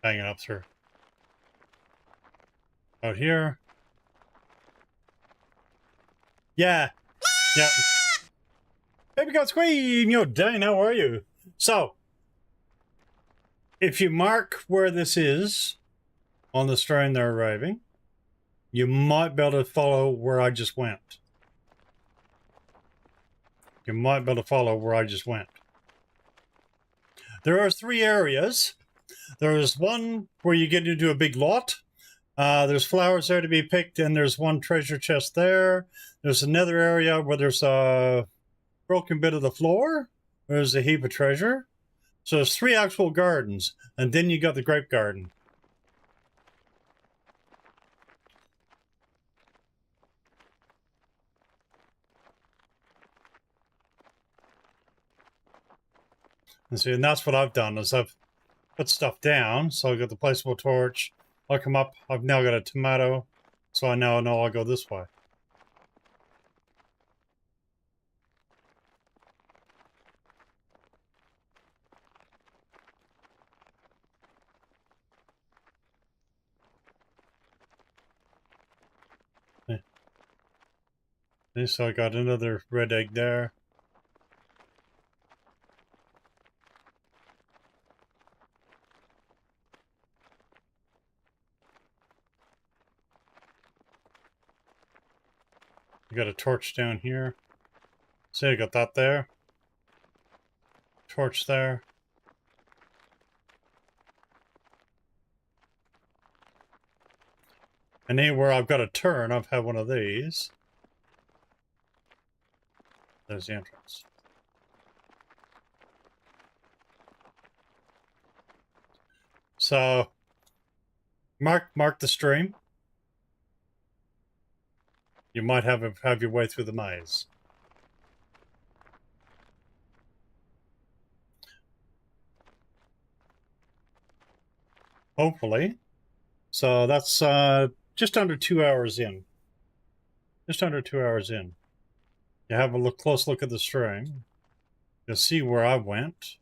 Hanging up through. Out here. Yeah. Yeah. Baby got squeam, yo, Dane, how are you? So, if you mark where this is on the train they're arriving, you might be able to follow where I just went. You might be able to follow where I just went. There are 3 areas. There's one where you get into a big lot. There's flowers there to be picked, and there's one treasure chest there. There's another area where there's a broken bit of the floor. There's a heap of treasure. So there's 3 actual gardens, and then you got the grape garden. And see, and that's what I've done, is I've put stuff down. So I've got the placeable torch. I'll come up. I've now got a tomato. So I now know I'll go this way. Okay, so I got another red egg there. I got a torch down here. See, I got that there. Torch there. And anywhere I've got a turn, I've had one of these. There's the entrance. So, mark the stream. You might have your way through the maze. Hopefully. So that's just under 2 hours in. Just under 2 hours in. You have a close look at the stream. You'll see where I went.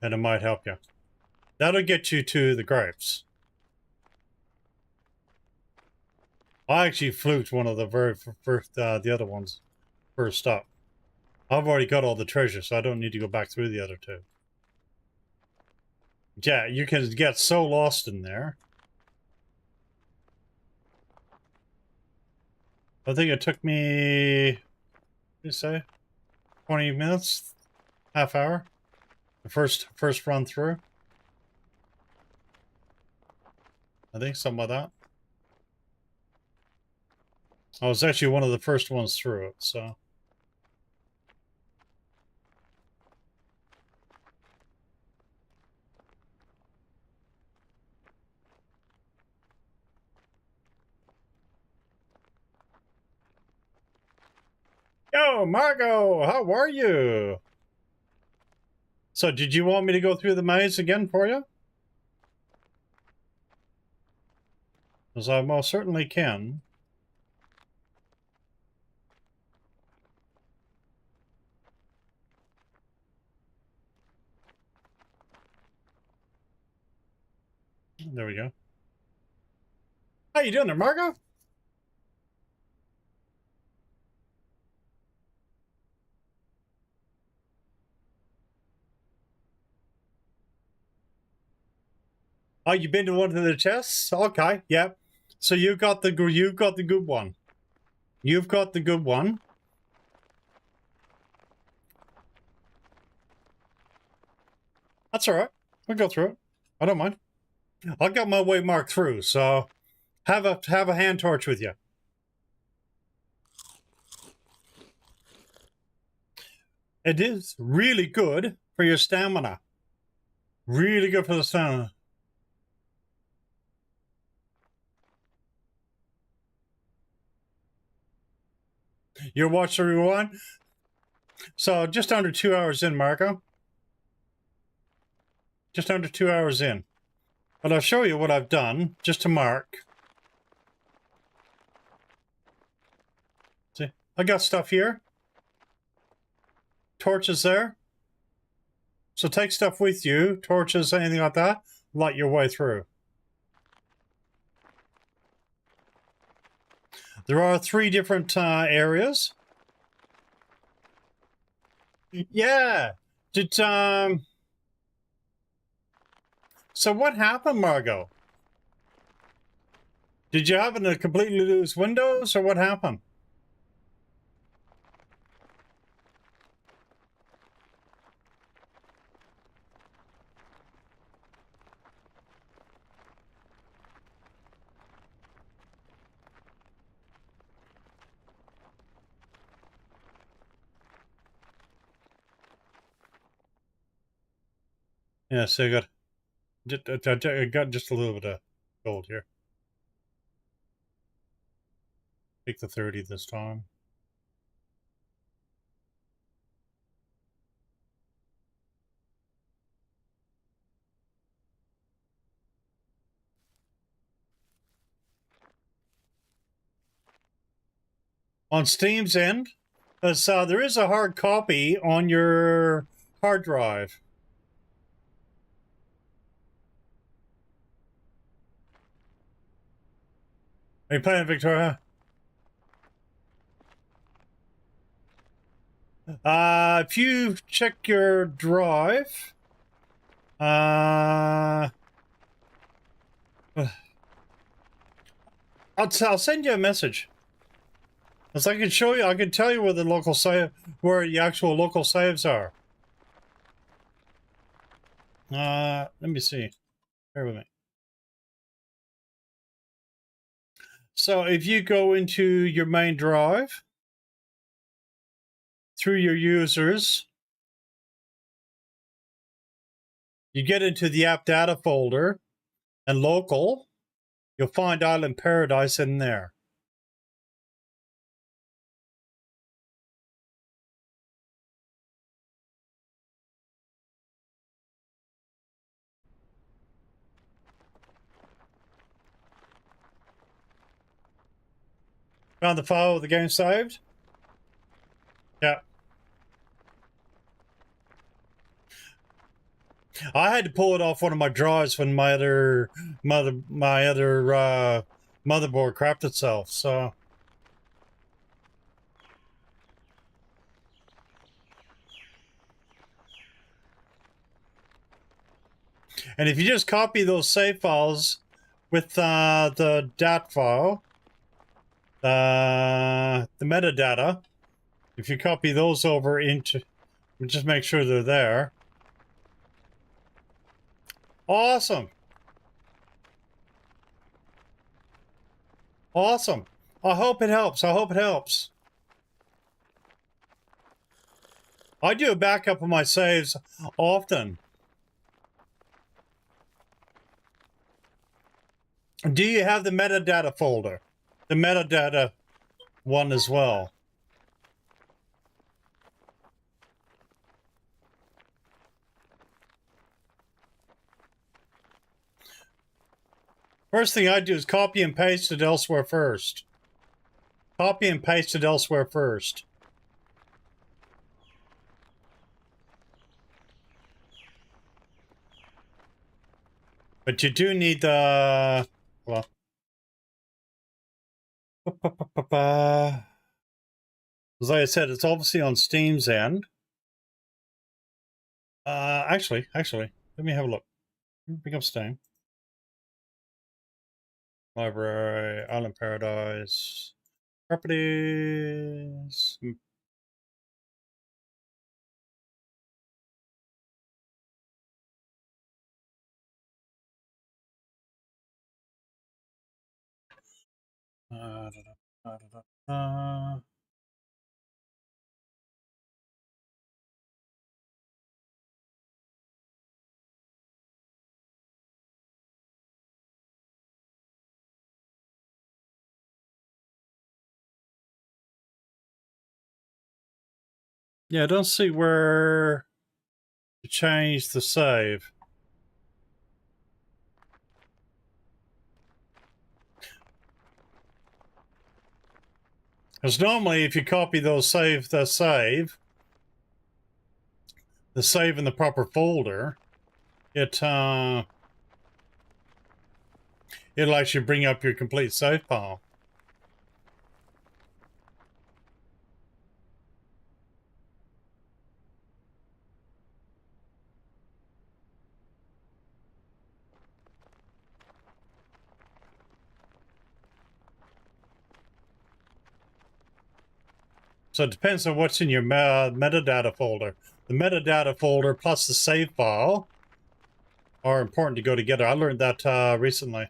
And it might help you. That'll get you to the grapes. I actually fluked one of the very first, the other ones first up. I've already got all the treasure, so I don't need to go back through the other two. Yeah, you can get so lost in there. I think it took me, what did you say, 20 minutes, half hour, the first run through. I think something like that. I was actually one of the first ones through it, so. Yo, Margot, how are you? So, did you want me to go through the maze again for you? Because I most certainly can. There we go. How you doing there, Margot? Oh, you've been to one of the chests? Okay, yep. So you've got the good one. You've got the good one. That's all right. We'll go through it. I don't mind. I got my way marked through, so have a hand torch with you. It is really good for your stamina. Really good for the stamina. Your watch the rewind. So just under 2 hours in, Marco. Just under 2 hours in. But I'll show you what I've done, just to mark. See, I got stuff here. Torches there. So take stuff with you, torches, anything like that, light your way through. There are 3 different areas. Yeah. Did So what happened, Margot? Did you happen to completely lose Windows, or what happened? Yeah, so I got just a little bit of gold here. Take the 30 this time. On Steam's end, there is a hard copy on your hard drive. Are you playing, Victoria? If you check your drive, I'll send you a message. As I can show you, I can tell you where the local save, where the actual local saves are. Let me see. Bear with me. So if you go into your main drive, through your users, you get into the app data folder and local, you'll find Island Paradise in there. Found the file with the game saved? Yeah. I had to pull it off one of my drives when my other motherboard crapped itself. So. And if you just copy those save files with the DAT file, the metadata, if you copy those over into, just make sure they're there. Awesome. Awesome. I hope it helps. I hope it helps. I do a backup of my saves often. Do you have the metadata folder? The metadata one as well? First thing I do is copy and paste it elsewhere first. Copy and paste it elsewhere first. But you do need the, well, as I said, it's obviously on Steam's end. Actually, let me have a look. Bring up Steam. Library, Island Paradise, properties. Da, da, da. Yeah, I don't see where to change the save. Because normally if you copy those the save in the proper folder, it'll actually bring up your complete save file. So it depends on what's in your metadata folder. The metadata folder plus the save file are important to go together. I learned that recently.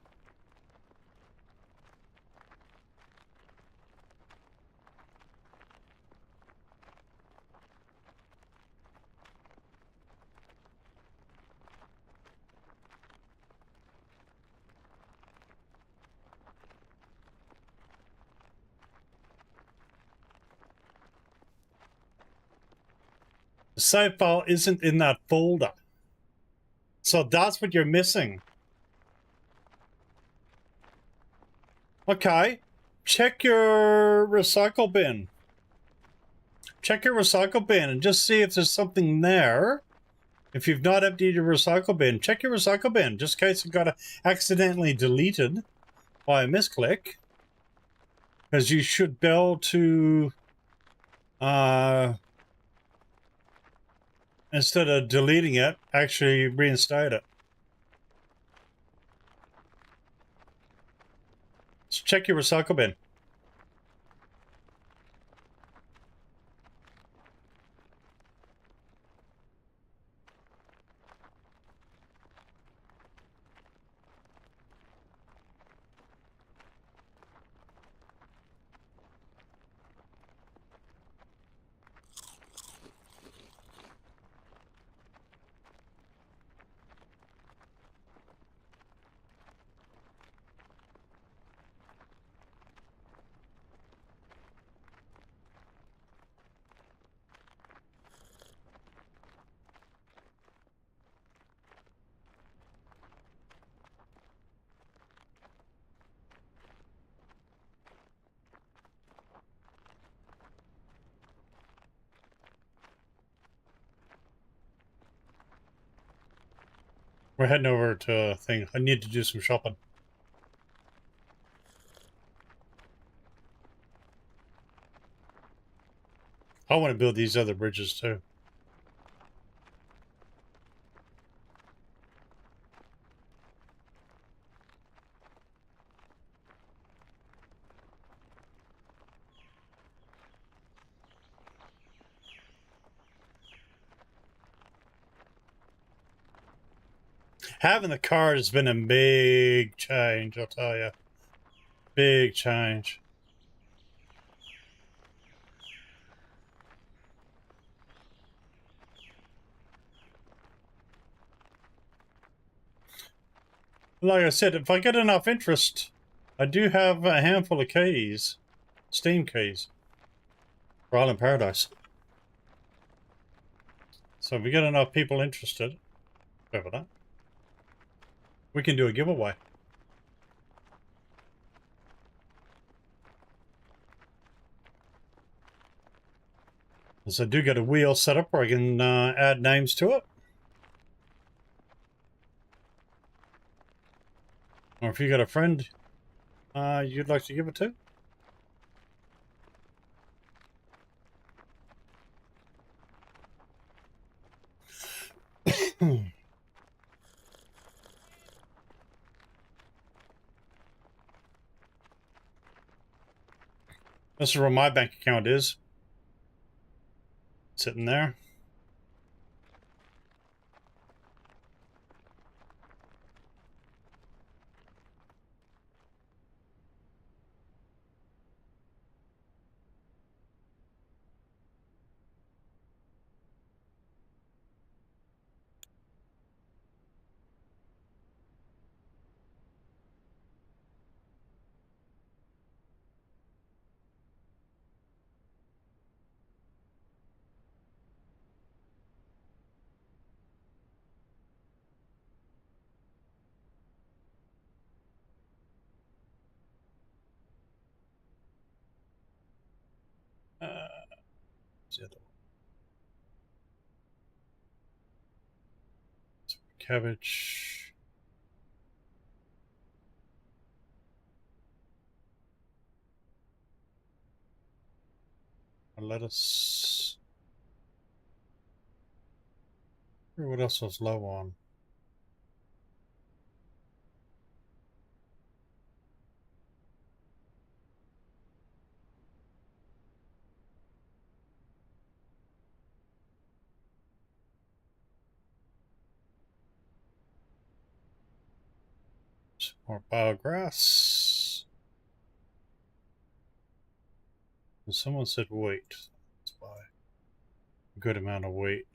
The save file isn't in that folder. So that's what you're missing. Okay, check your recycle bin. Check your recycle bin and just see if there's something there. If you've not emptied your recycle bin, check your recycle bin, just in case it got accidentally deleted by a misclick. Because you should be able to, instead of deleting it, actually reinstate it. So check your recycle bin. We're heading over to a thing. I need to do some shopping. I want to build these other bridges too. Having the car has been a big change, I'll tell you. Big change. Like I said, if I get enough interest, I do have a handful of keys, Steam keys, for Island Paradise. So if we get enough people interested, over that, we can do a giveaway. So I do get a wheel set up where I can add names to it. Or if you got a friend you'd like to give it to. This is where my bank account is. Sitting there. What's the other one? Cabbage. Lettuce. What else was low on? Some more biograss. And someone said wheat. Let's buy a good amount of wheat.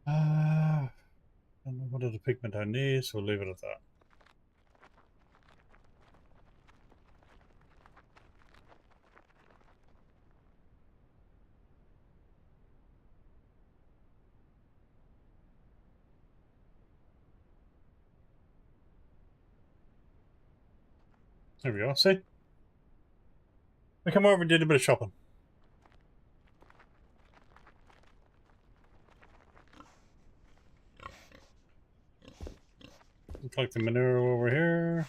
I don't know what other pigment I need, so we'll leave it at that. There we go. See? We come over and did a bit of shopping. Collect the manure over here.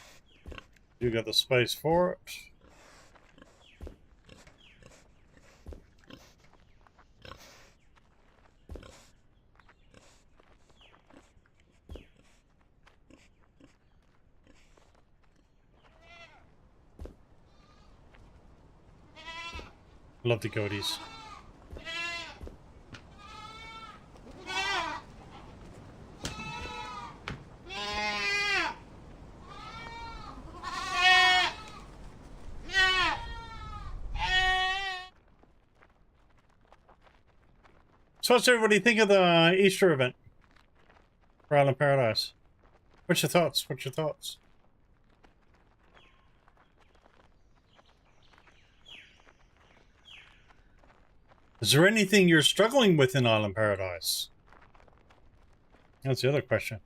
You got the space for it. Love the goatees. So what's everybody think of the Easter event for Island Paradise? What's your thoughts? What's your thoughts? Is there anything you're struggling with in Island Paradise? That's the other question.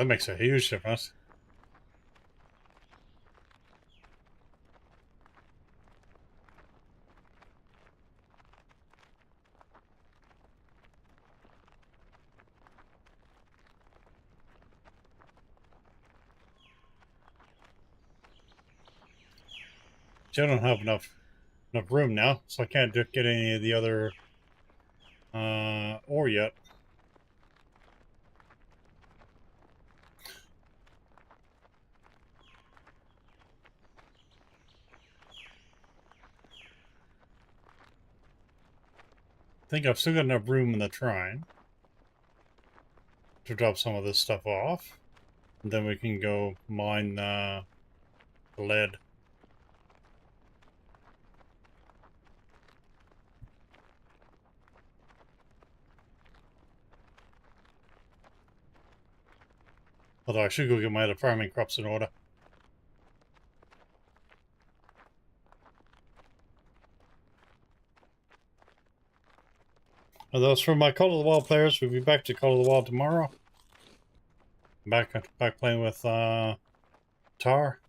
that makes a huge difference. I don't have enough room now, so I can't get any of the other ore yet. I think I've still got enough room in the trine to drop some of this stuff off, and then we can go mine lead. Although I should go get my other farming crops in order. And those for my Call of the Wild players. We'll be back to Call of the Wild tomorrow. Back playing with Tar.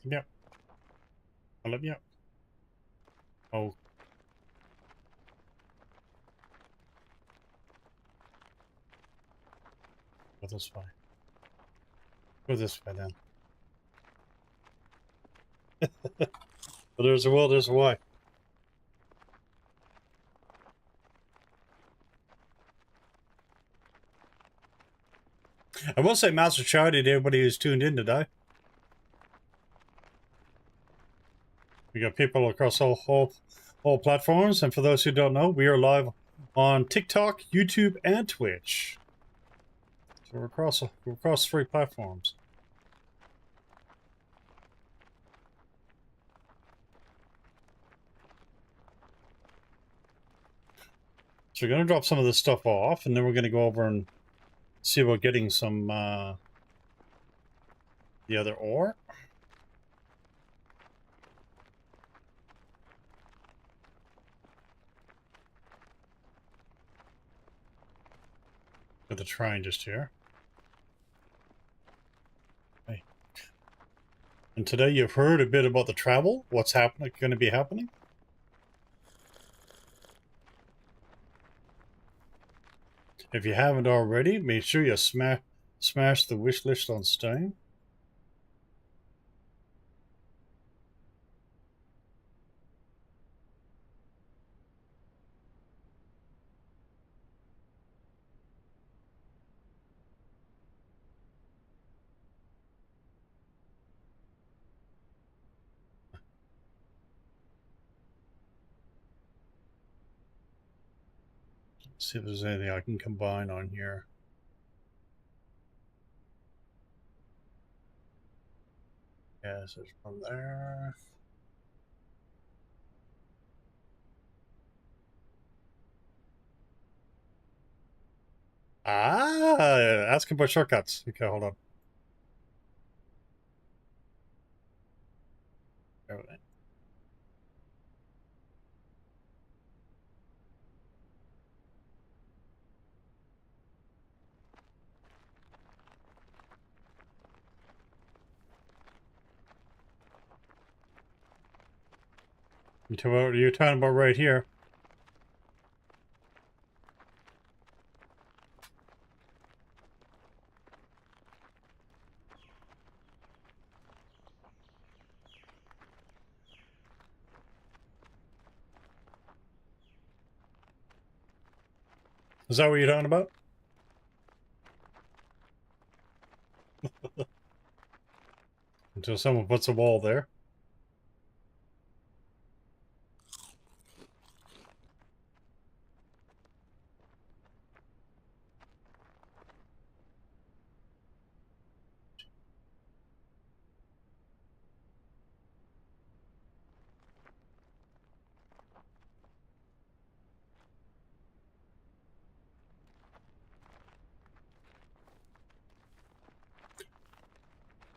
Yep. I love you. Oh. Go this way. Go this way then. But there's a will, there's a way. I will say massive shout out to everybody who's tuned in today. We got people across all platforms, and for those who don't know, we are live on TikTok, YouTube, and Twitch. So we're across 3 platforms. So we're going to drop some of this stuff off, and then we're going to go over and see about getting some the other ore. Got the trine just here. Okay. And today you've heard a bit about the travel, what's going to be happening. If you haven't already, make sure you smash the wish list on Steam. See if there's anything I can combine on here. Yes, there's from there. Asking for shortcuts. Okay, hold on. Everything. You're talking about right here. Is that what you're talking about? Until someone puts a wall there.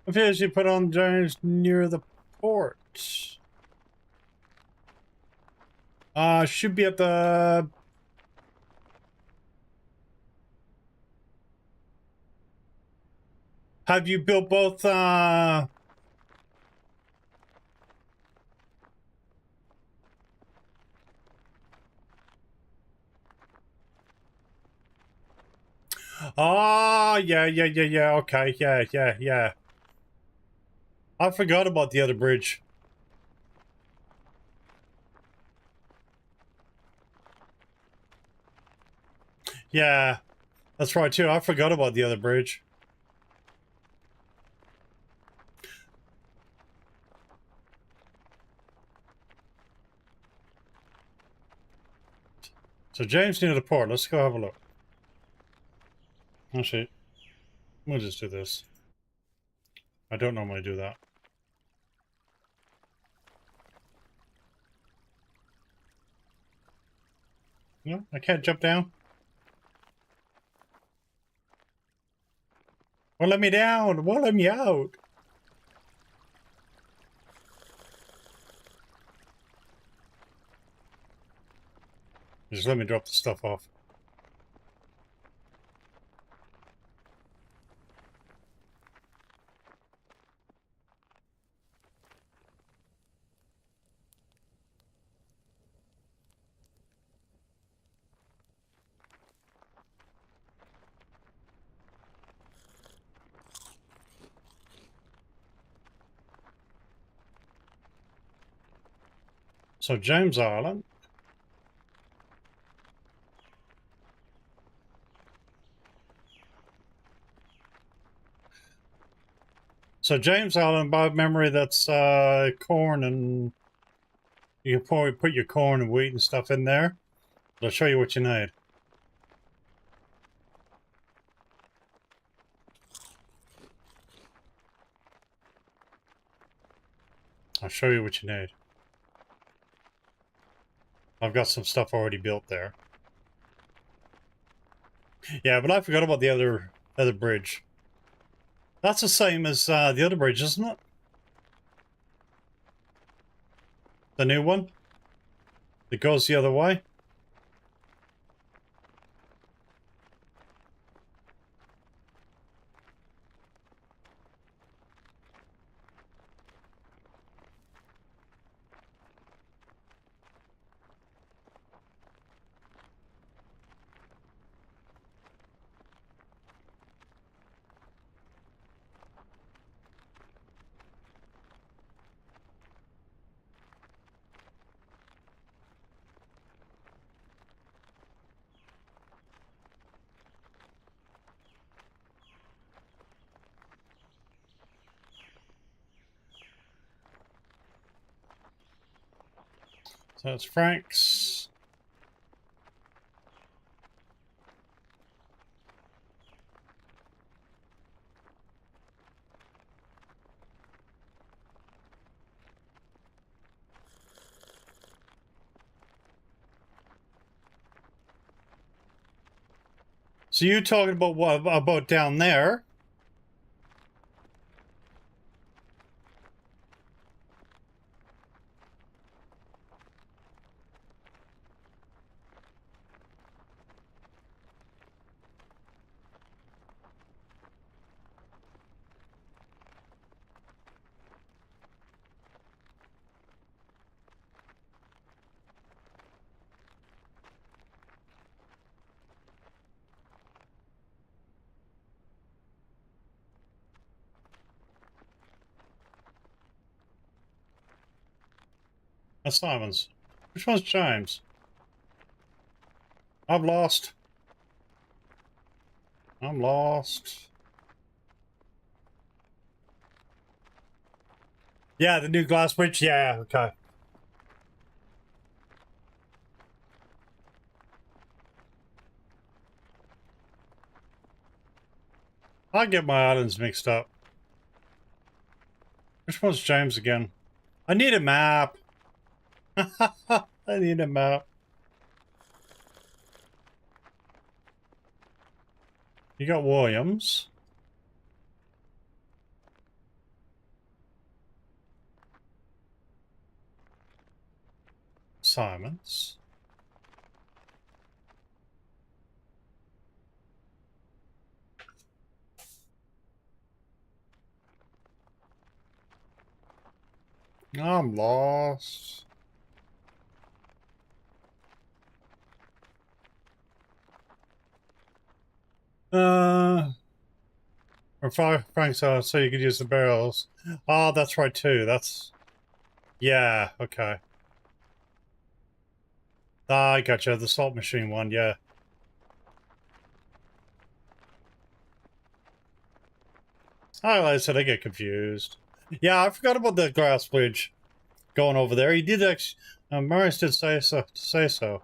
Appears you put on James near the port. Should be at the... Have you built both, Oh, yeah. Okay, yeah. I forgot about the other bridge. Yeah, that's right too. I forgot about the other bridge. So James near the port. Let's go have a look. Actually, we'll just do this. I don't normally do that. No, I can't jump down. Well, let me down. Well, let me out. Just let me drop the stuff off. So James Island. So James Island, by memory, that's corn, and you can probably put your corn and wheat and stuff in there. I'll show you what you need. I'll show you what you need. I've got some stuff already built there. Yeah, but I forgot about the other bridge. That's the same as the other bridge, isn't it? The new one? That goes the other way? So it's Frank's. So you're talking about what about down there? That's Simon's. Which one's James? I've lost. I'm lost. Yeah, the new glass bridge. Yeah, okay. I get my islands mixed up. Which one's James again? I need a map. I need a map. You got Williams. assignments. I'm lost. Or Frank saw so you could use the barrels. Oh, that's right too. That's yeah, okay. Ah, I gotcha. The salt machine one, yeah. Oh, like I said, I get confused. Yeah, I forgot about the glass bridge going over there. He did actually. Marius did say so.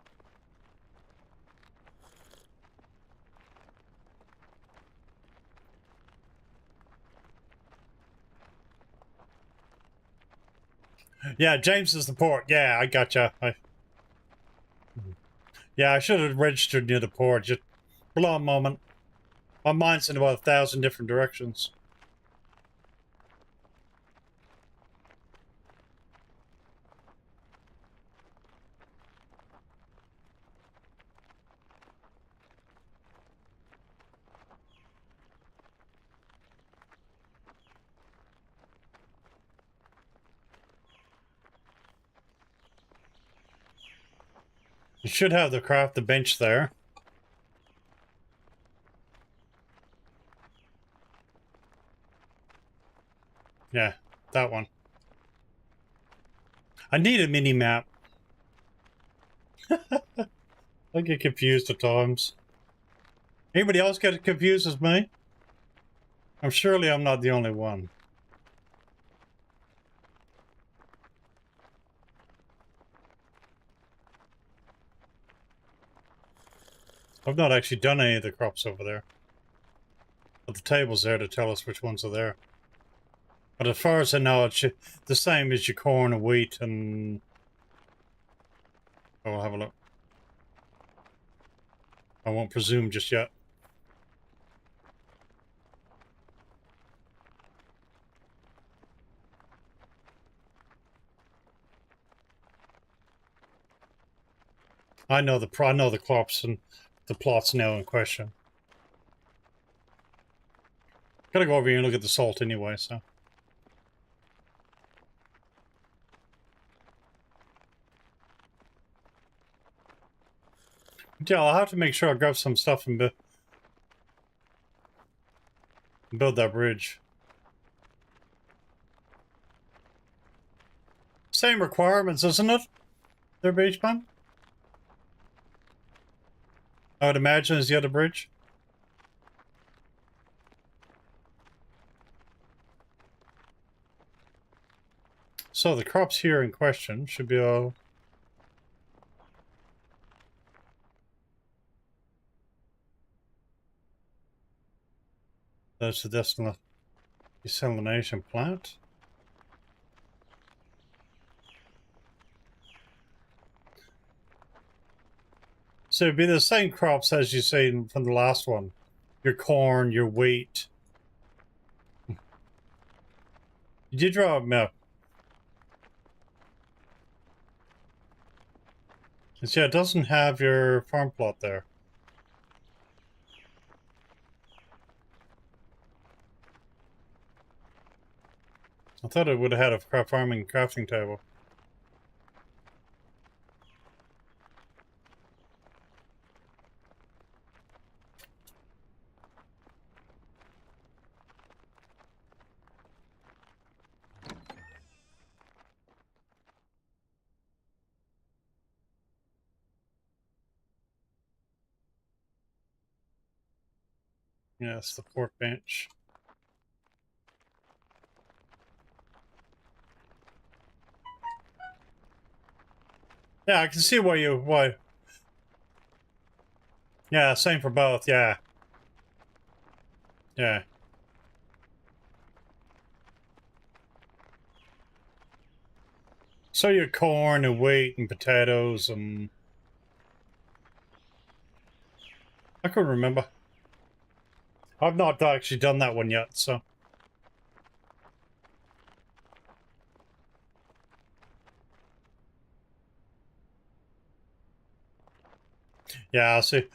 Yeah, James is the port. Yeah, I gotcha. Yeah, I should have registered near the port. Just for a moment. My mind's in about 1,000 different directions. You should have the bench there. Yeah, that one. I need a mini map. I get confused at times. Anybody else get confused as me? Surely I'm not the only one. I've not actually done any of the crops over there. But the table's there to tell us which ones are there. But as far as I know, it's the same as your corn and wheat and... Oh, I'll have a look. I won't presume just yet. I know the crops and the plots now in question. Gotta go over here and look at the salt anyway, so... Yeah, I'll have to make sure I grab some stuff and build that bridge. Same requirements, isn't it? Their beach pan? I would imagine as the other bridge. So the crops here in question should be all... That's the desalination plant. So it'd be the same crops as you seen from the last one. Your corn, your wheat. You did draw a map. Yeah, it doesn't have your farm plot there. I thought it would have had a crafting table. Yes, the port bench. Yeah, I can see why. Yeah, same for both, yeah. Yeah. So your corn and wheat and potatoes and... I couldn't remember. I've not actually done that one yet, so... Yeah, see,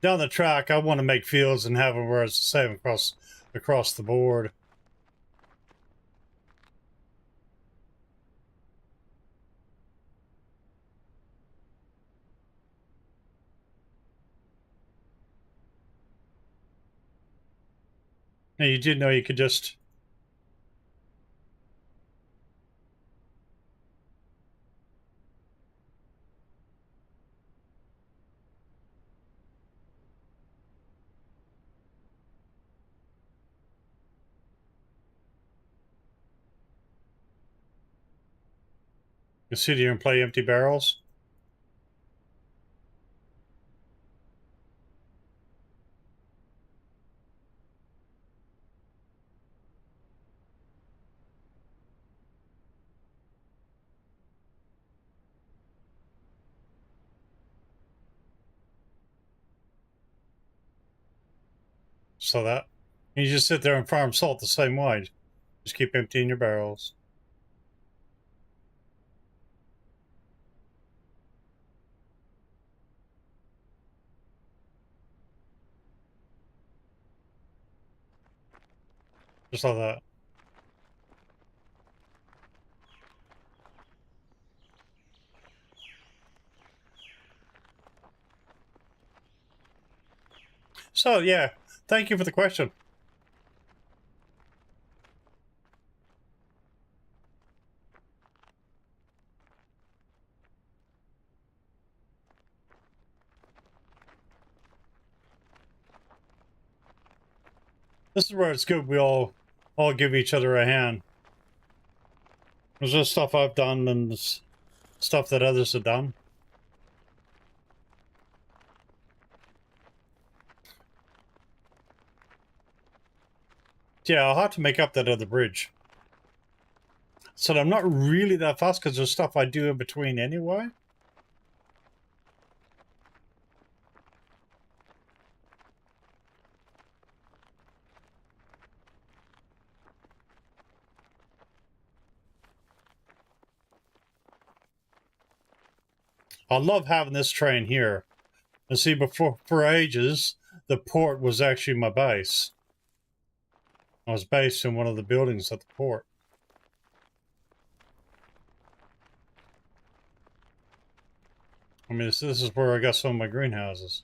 down the track, I want to make fields and have them where it's the same across the board. And you did know you could just. You sit here and play empty barrels. So that you just sit there and farm salt the same way. Just keep emptying your barrels. Just like that. So yeah, thank you for the question. This is where it's good we all give each other a hand. There's just stuff I've done and stuff that others have done. Yeah, I'll have to make up that other bridge. So I'm not really that fast because there's stuff I do in between anyway. I love having this train here. And see, before for ages, the port was actually my base. I was based in one of the buildings at the port. I mean, this is where I got some of my greenhouses.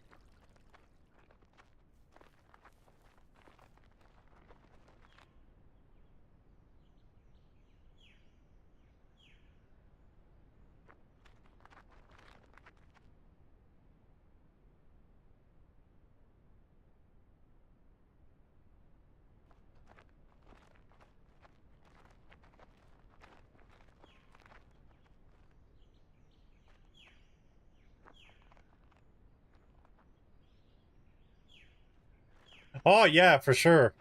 Oh yeah, for sure.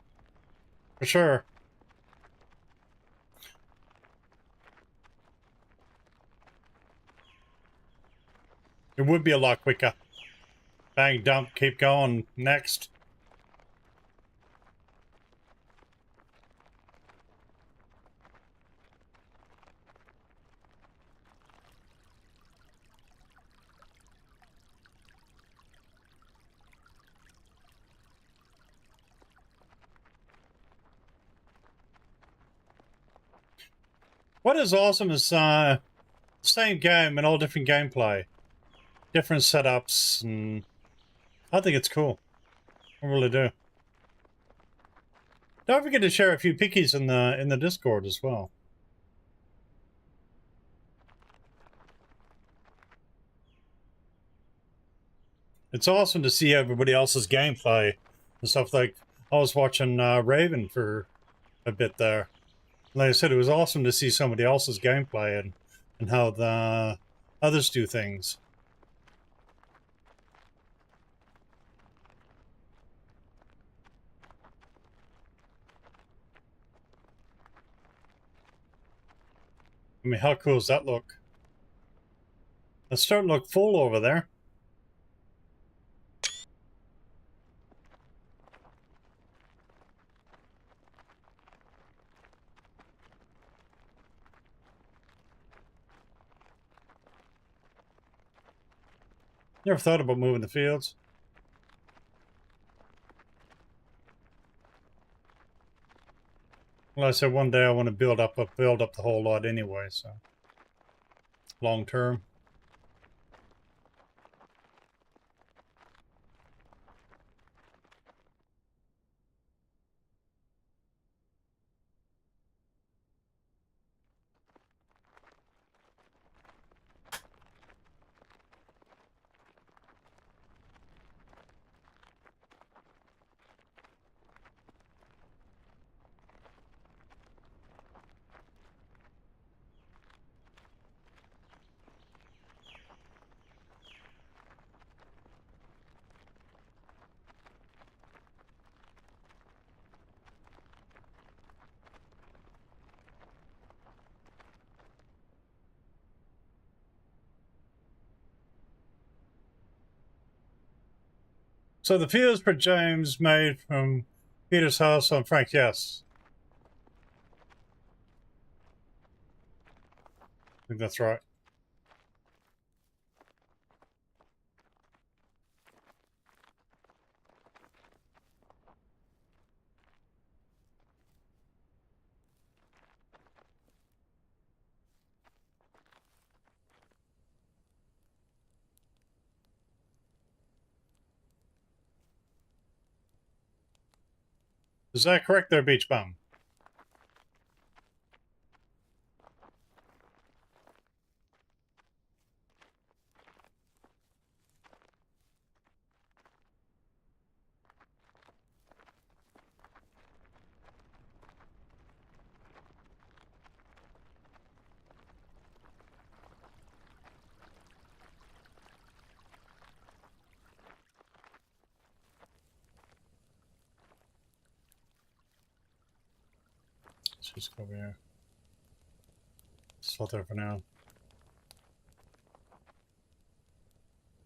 For sure. It would be a lot quicker. Bang, dump, keep going, next. What is awesome is same game and all different gameplay. Different setups, and I think it's cool. I really do. Don't forget to share a few pickies in the Discord as well. It's awesome to see everybody else's gameplay and stuff. Like I was watching Raven for a bit there. Like I said, it was awesome to see somebody else's gameplay and how the others do things. I mean, how cool does that look? It's starting to look full over there. You ever thought about moving the fields? Well, I said one day I want to build up the whole lot anyway, so long term. So the fields for James made from Peter's house on Frank, yes. I think that's right. Is that correct there, Beach Bum? Let's just go over here. Stop there for now.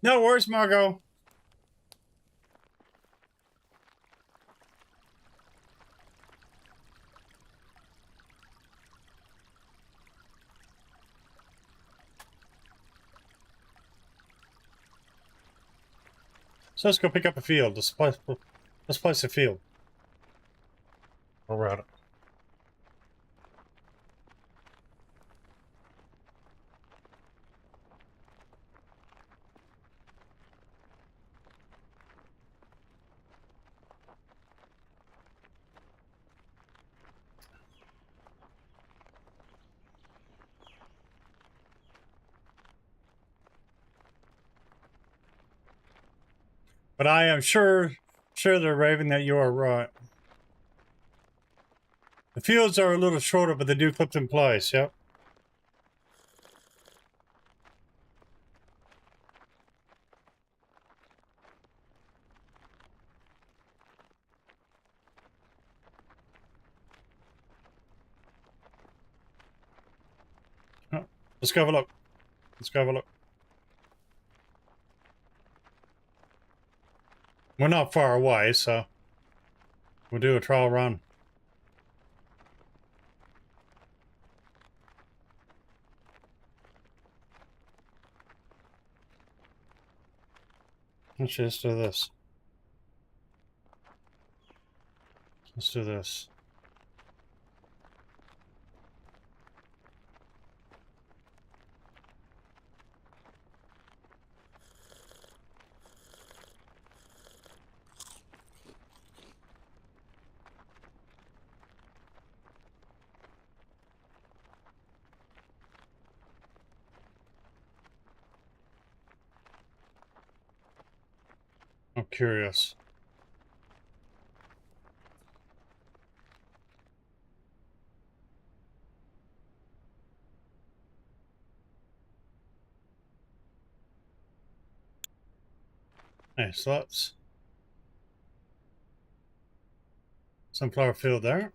No worries, Margot. So let's go pick up a field. Let's place a field. We'll route it. But I am sure there, Raven, that you are right. The fields are a little shorter, but they do clip in place, yep. Oh, let's go have a look. Let's go have a look. We're not far away, so we'll do a trial run. Let's just do this. Let's do this. I'm curious. Hey, so that's sunflower field there.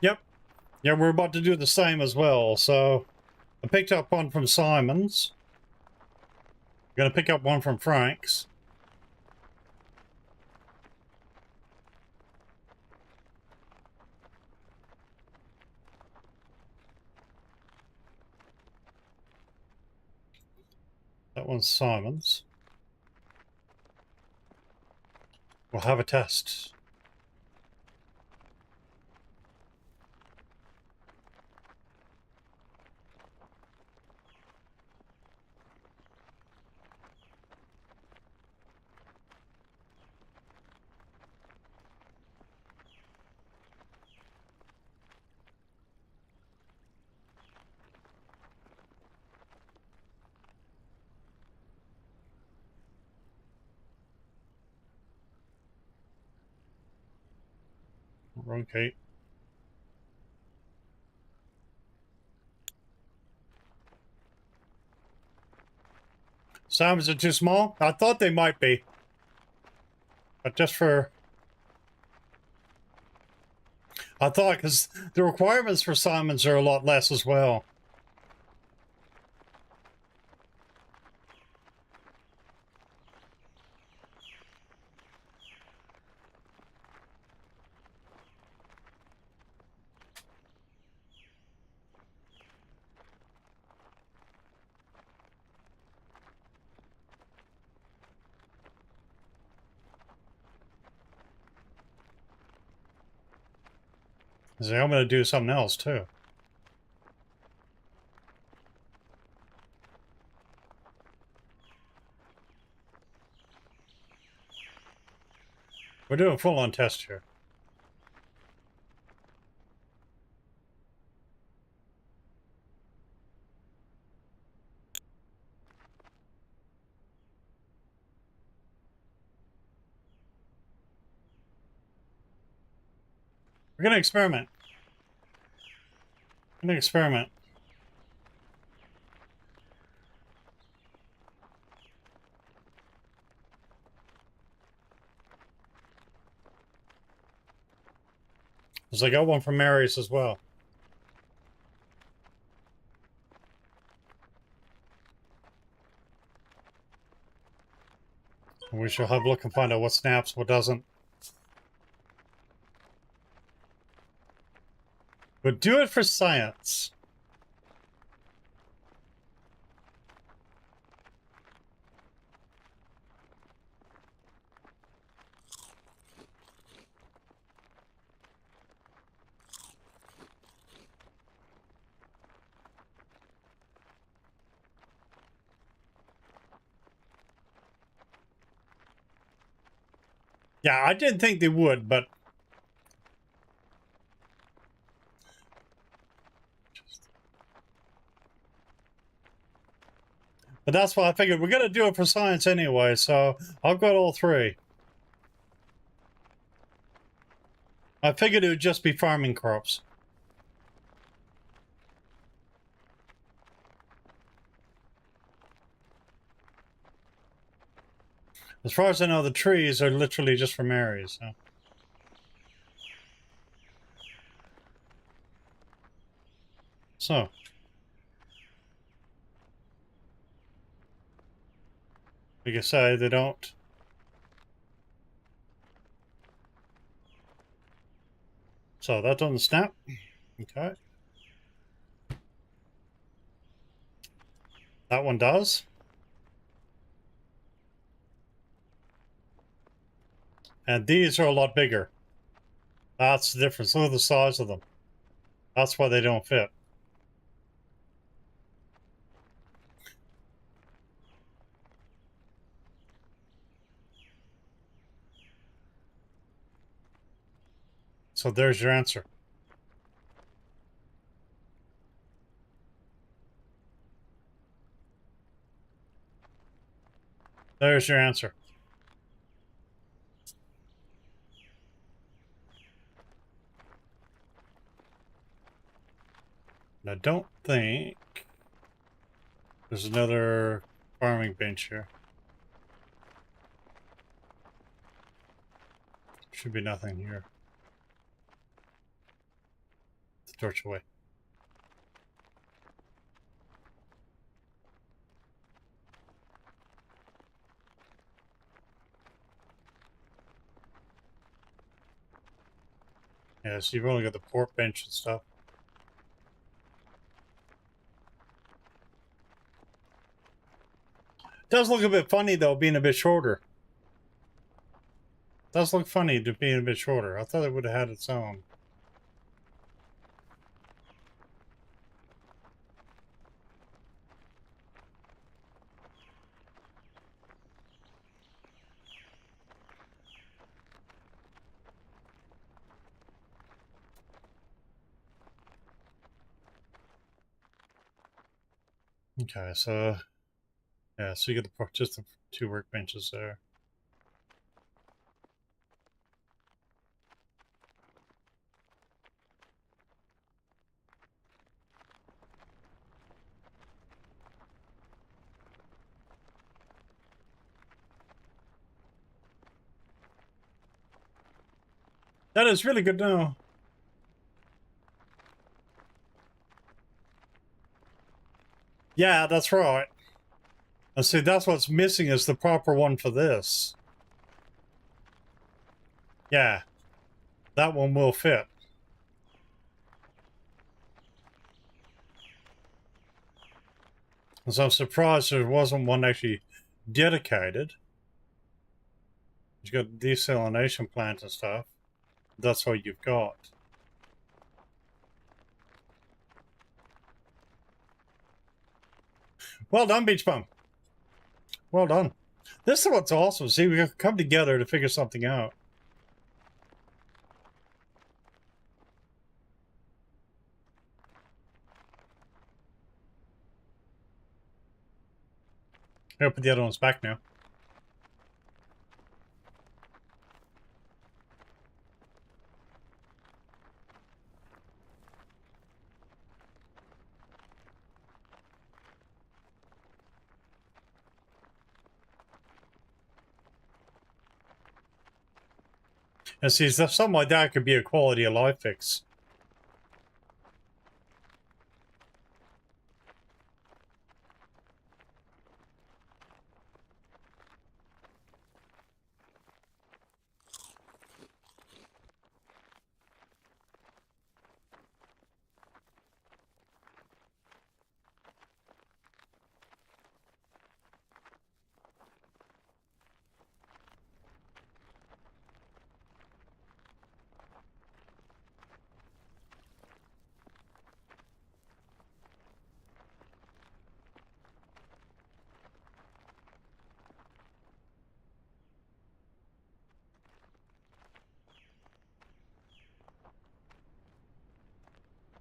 Yep. Yeah, we're about to do the same as well. So I picked up one from Simon's. I'm gonna pick up one from Frank's. That one's Simon's. We'll have a test. Wrong gate. Simons are too small? I thought they might be. But just for... I thought, because the requirements for Simons are a lot less as well. So I'm going to do something else too. We're doing a full-on test here. We're going to experiment. We're going to experiment. Because I got one from Mary's as well. We shall have a look and find out what snaps, what doesn't. But do it for science. Yeah, I didn't think they would, but... But that's why I figured we're going to do it for science anyway, so I've got all three. I figured it would just be farming crops. As far as I know, the trees are literally just for Mary's. So. Like I say, they don't. So that doesn't snap. Okay. That one does. And these are a lot bigger. That's the difference. Look at the size of them. That's why they don't fit. So there's your answer. There's your answer. And I don't think there's another farming bench here. Should be nothing here. The torch away. Yeah, so you've only got the port bench and stuff. Does look a bit funny though, being a bit shorter. Does look funny to being a bit shorter. I thought it would have had its own. Okay, so yeah, so you get just the 2 workbenches there. That is really good to know. Yeah, that's right. And see, that's what's missing is the proper one for this. Yeah, that one will fit. And so I'm surprised there wasn't one actually dedicated. You've got desalination plant and stuff. That's what you've got. Well done, Beach Bum. Well done. This is what's awesome. See, we have come together to figure something out. I'll put the other ones back now. And see, something like that could be a quality of life fix.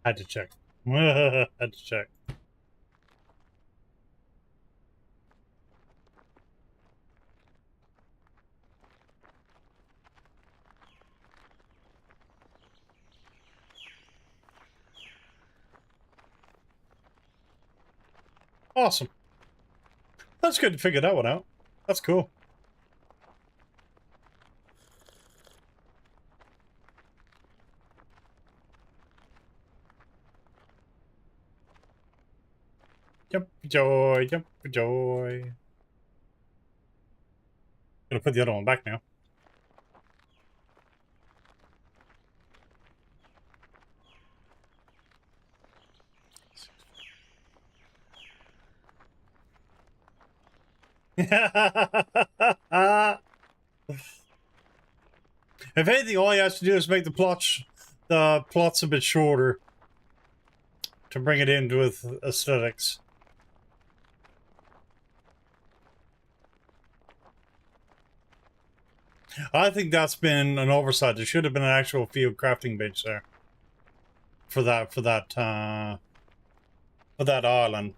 Had to check. Had to check. Awesome. That's good to figure that one out. That's cool. Jump for joy, jump for joy. Gonna put the other one back now. If anything, all you have to do is make the plots a bit shorter to bring it in with aesthetics. I think that's been an oversight. There should have been an actual field crafting bench there for that island.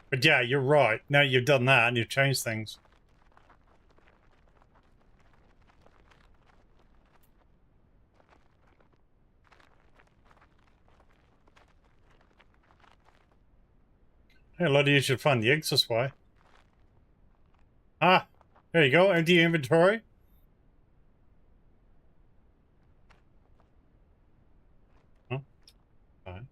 But yeah, you're right. Now you've done that and you've changed things. Hey, a lot of you should find the eggs this way. Ah, there you go. Empty inventory. Oh, fine.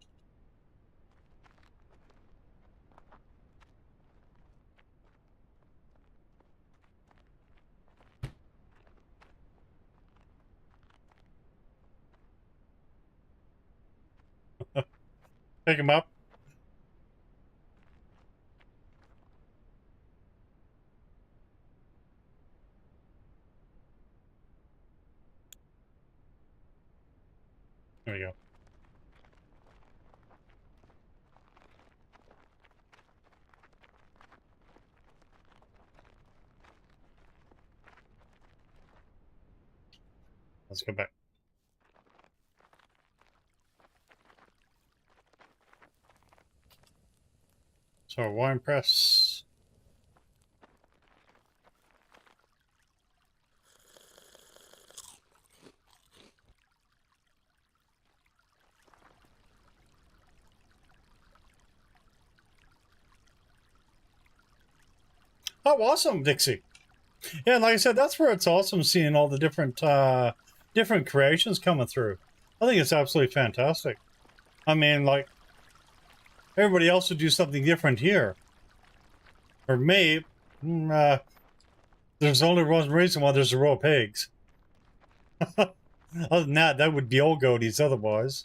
Pick him up. There we go. Let's go back. So wine press. Oh, awesome, Dixie. Yeah, like I said, that's where it's awesome seeing all the different creations coming through. I think it's absolutely fantastic. I mean, like, everybody else would do something different here. Or me, there's only one reason why there's a row of pigs. Other than that, that would be old goaties otherwise.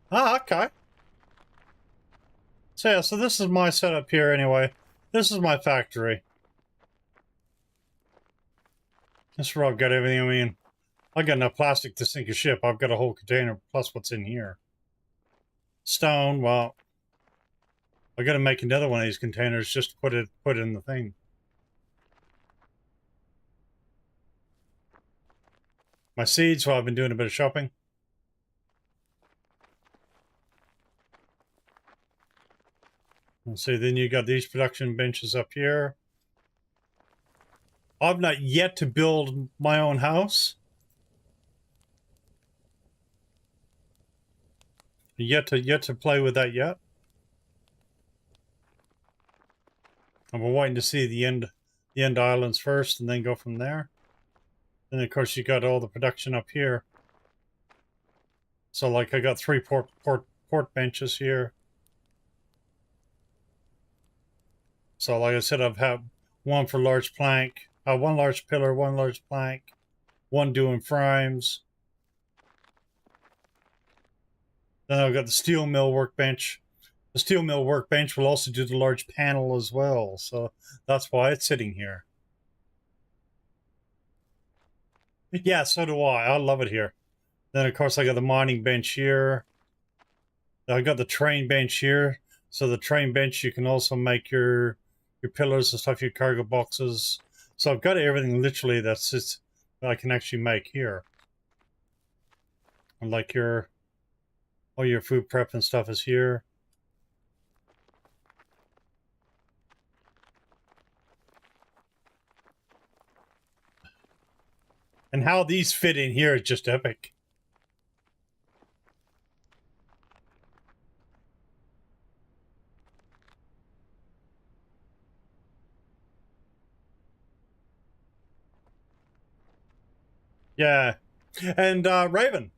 Ah, okay. So yeah, so this is my setup here anyway. This is my factory. This is where I've got everything. I mean, I got enough plastic to sink a ship. I've got a whole container plus what's in here. Stone, well, I got to make another one of these containers just to put in the thing. My seeds, well, I've been doing a bit of shopping. Let's see, then you got these production benches up here. I've not yet to build my own house. Yet to play with that yet. I'm waiting to see the end islands first and then go from there. And of course you got all the production up here. So like I got 3 port benches here. So like I said, I've had one for large plank, one large pillar, one large plank, one doing frames. Then I've got the steel mill workbench. The steel mill workbench will also do the large panel as well. So that's why it's sitting here. Yeah, so do I. I love it here. Then of course I got the mining bench here. I got the train bench here. So the train bench, you can also make your pillars and stuff, your cargo boxes. So I've got everything literally that I can actually make here. And like all your food prep and stuff is here. And how these fit in here is just epic. Yeah. And Raven,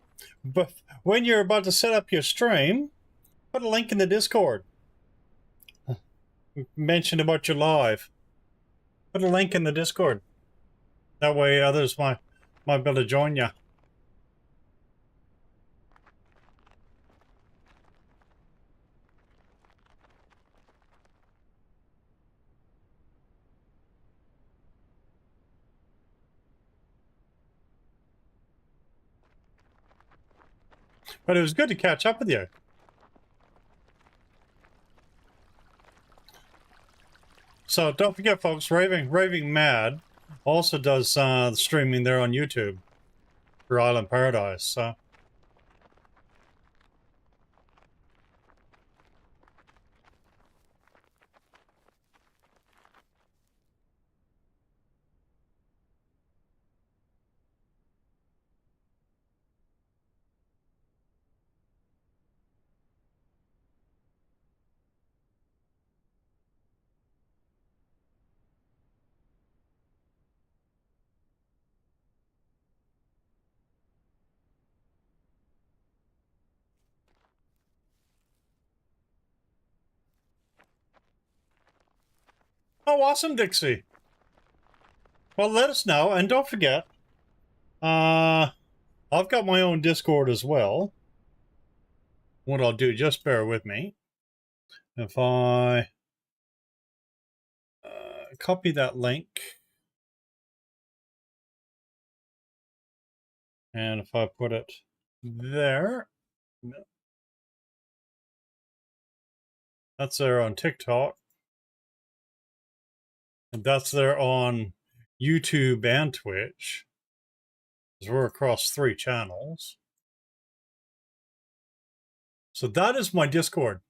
but when you're about to set up your stream, put a link in the Discord. Mention about your live. Put a link in the Discord. That way others might be able to join you. But it was good to catch up with you. So don't forget, folks, Raving Mad also does the streaming there on YouTube for Island Paradise. So. Oh, awesome, Dixie. Well, let us know, and don't forget, I've got my own Discord as well. What I'll do, just bear with me. If I copy that link, and if I put it there, that's there on TikTok, and that's there on YouTube and Twitch, because we're across 3 channels. So that is my Discord.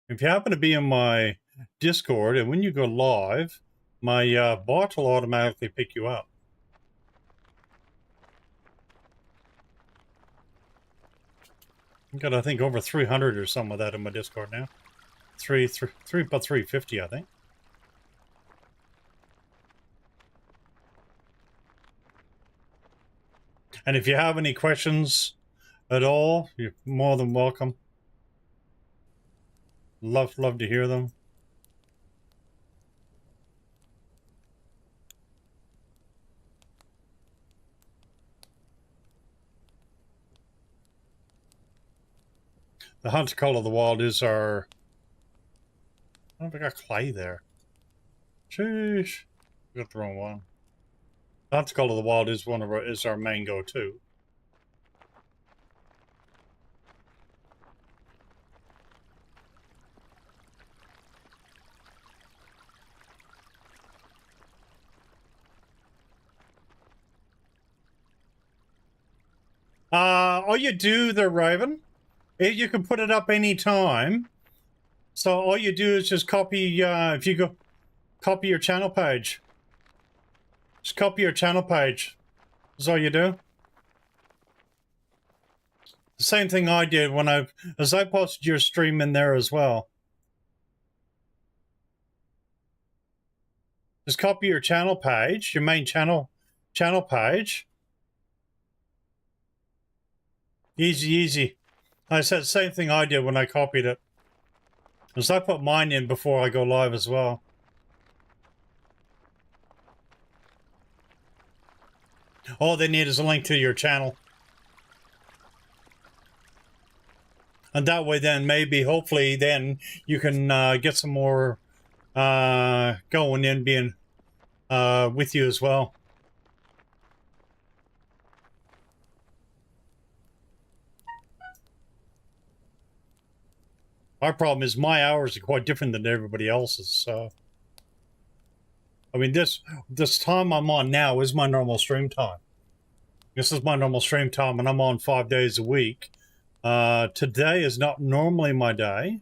If you happen to be in my Discord, and when you go live, my bot will automatically pick you up. I've got, I think, over 300 or something of that in my Discord now. About 350, I think. And if you have any questions at all, you're more than welcome. Love to hear them. The Hunt Call of the Wild is our... I don't think I got clay there. Sheesh. I got the wrong one. The Hunt Call of the Wild is our main go-to. All you do there, Raven, you can put it up anytime. So all you do is just copy, if you go, copy your channel page. Just copy your channel page. That's all you do. The same thing I did when I posted your stream in there as well. Just copy your channel page, your main channel page. Easy. I said the same thing I did when I copied it. As I put mine in before I go live as well. All they need is a link to your channel. And that way then maybe, hopefully, then you can get some more going in, being with you as well. My problem is my hours are quite different than everybody else's, so... I mean, this time I'm on now is my normal stream time. This is my normal stream time, and I'm on 5 days a week. Today is not normally my day.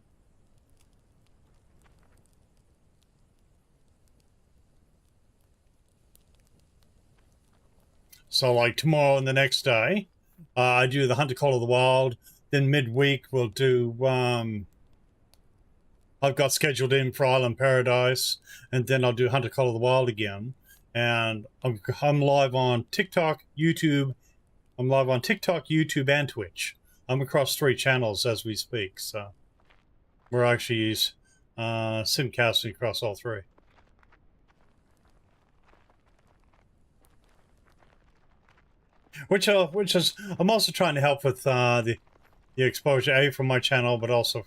So, like, tomorrow and the next day, I do the Hunt Call of the Wild. Then midweek, we'll do... I've got scheduled in for Island Paradise, and then I'll do Hunt Call of the Wild again. And I'm live on TikTok, YouTube. I'm live on TikTok, YouTube, and Twitch. I'm across 3 channels as we speak, so we're actually simcasting across all 3. Which is, I'm also trying to help with the exposure, from my channel, but also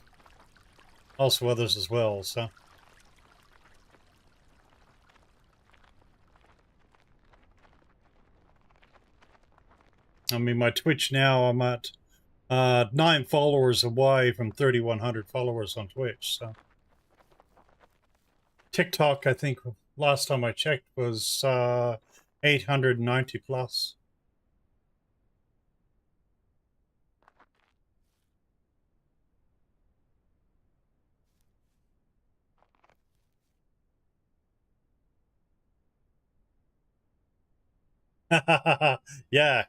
others as well, so. I mean, my Twitch now, I'm at 9 followers away from 3,100 followers on Twitch, so. TikTok, I think, last time I checked, was 890 plus. Yeah.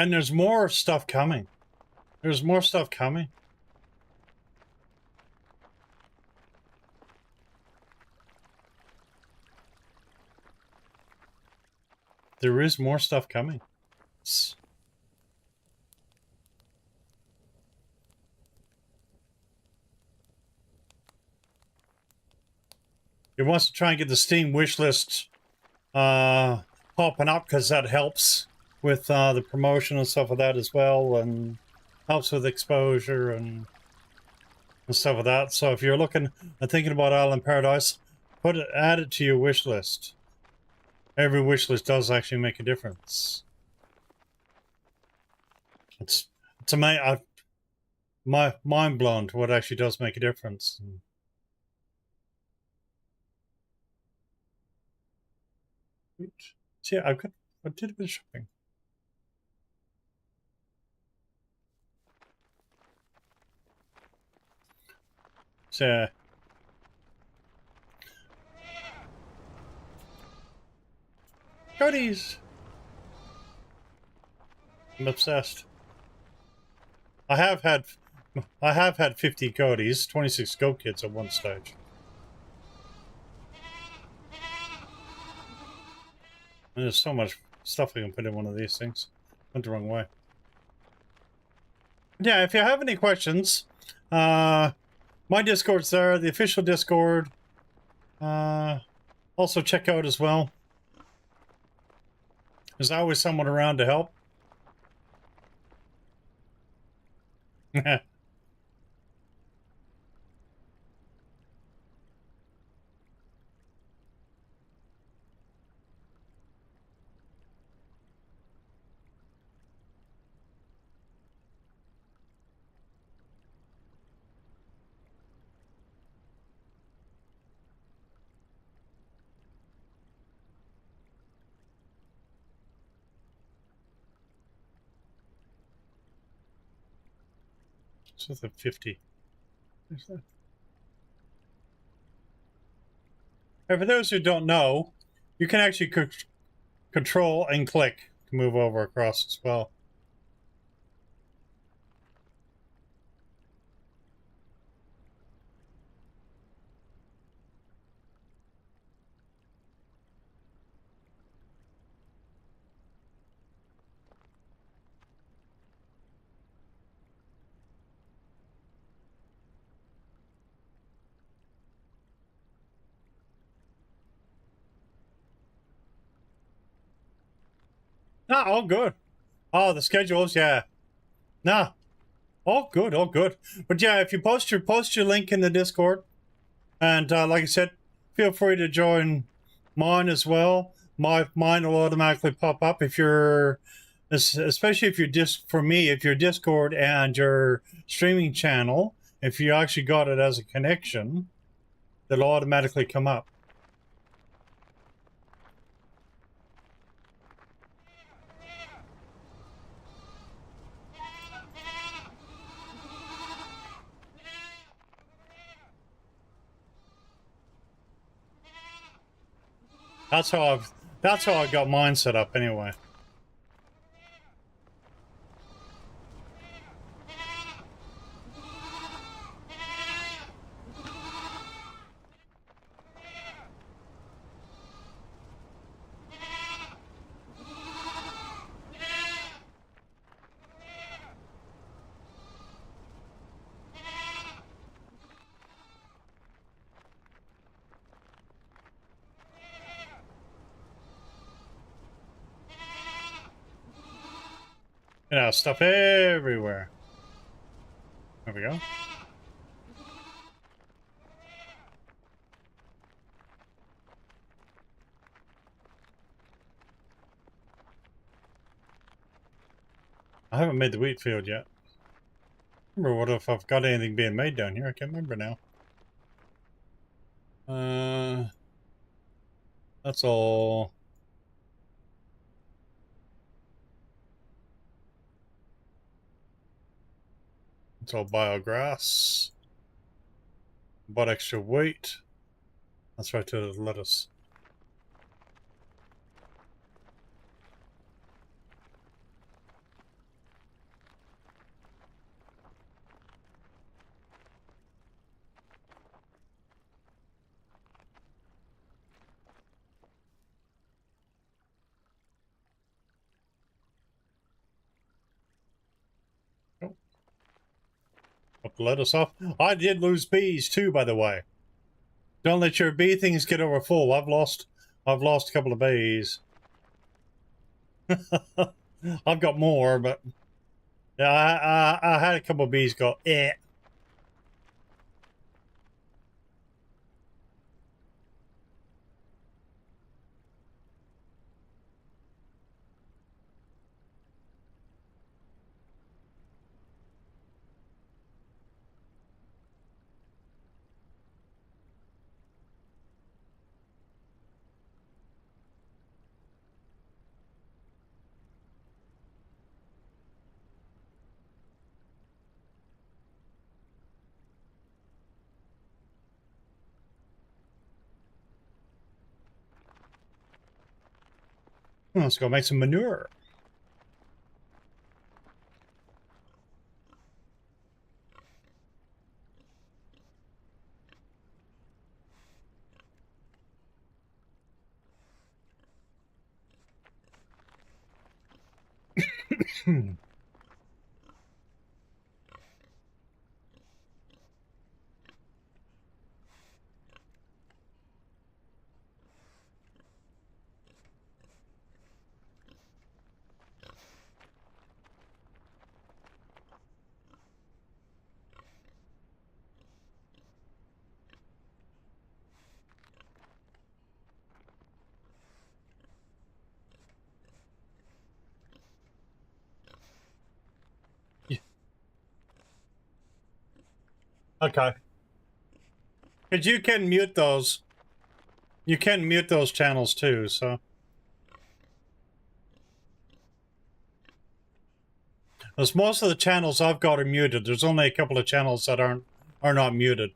And there's more stuff coming. There's more stuff coming. There is more stuff coming. He wants to try and get the Steam wish list popping up because that helps with the promotion and stuff like that as well, and helps with exposure and stuff like that. So if you're looking and thinking about Island Paradise, add it to your wish list. Every wish list does actually make a difference. It's amazing. My mind blown to what actually does make a difference. So yeah, I did a bit of shopping. So goodies. I'm obsessed. I have had 50 Codys, 26 Go Kids at one stage. And there's so much stuff I can put in one of these things. Went the wrong way. Yeah, if you have any questions, my Discord's there, the official Discord. Also check out as well. There's always someone around to help. So the 50. And for those who don't know, you can actually control and click to move over across as well. Nah, all good. Oh, the schedules, yeah. Nah, all good, all good. But yeah, if you post your link in the Discord, and like I said, feel free to join mine as well. Mine will automatically pop up if you're, especially if you're for me, if your Discord and your streaming channel, if you actually got it as a connection, it'll automatically come up. That's how I got mine set up anyway. You know, stuff everywhere. There we go. I haven't made the wheat field yet. Remember what if I've got anything being made down here? I can't remember now. That's all. It's all biograss. Bought extra weight. That's right, to lettuce. Up the lettuce off. I did lose bees too, by the way. Don't let your bee things get over full. I've lost a couple of bees. I've got more, but yeah, I had a couple of bees go eh. Let's go make some manure. Okay. Because you can mute those. You can mute those channels too, so. As most of the channels I've got are muted. There's only a couple of channels that are not muted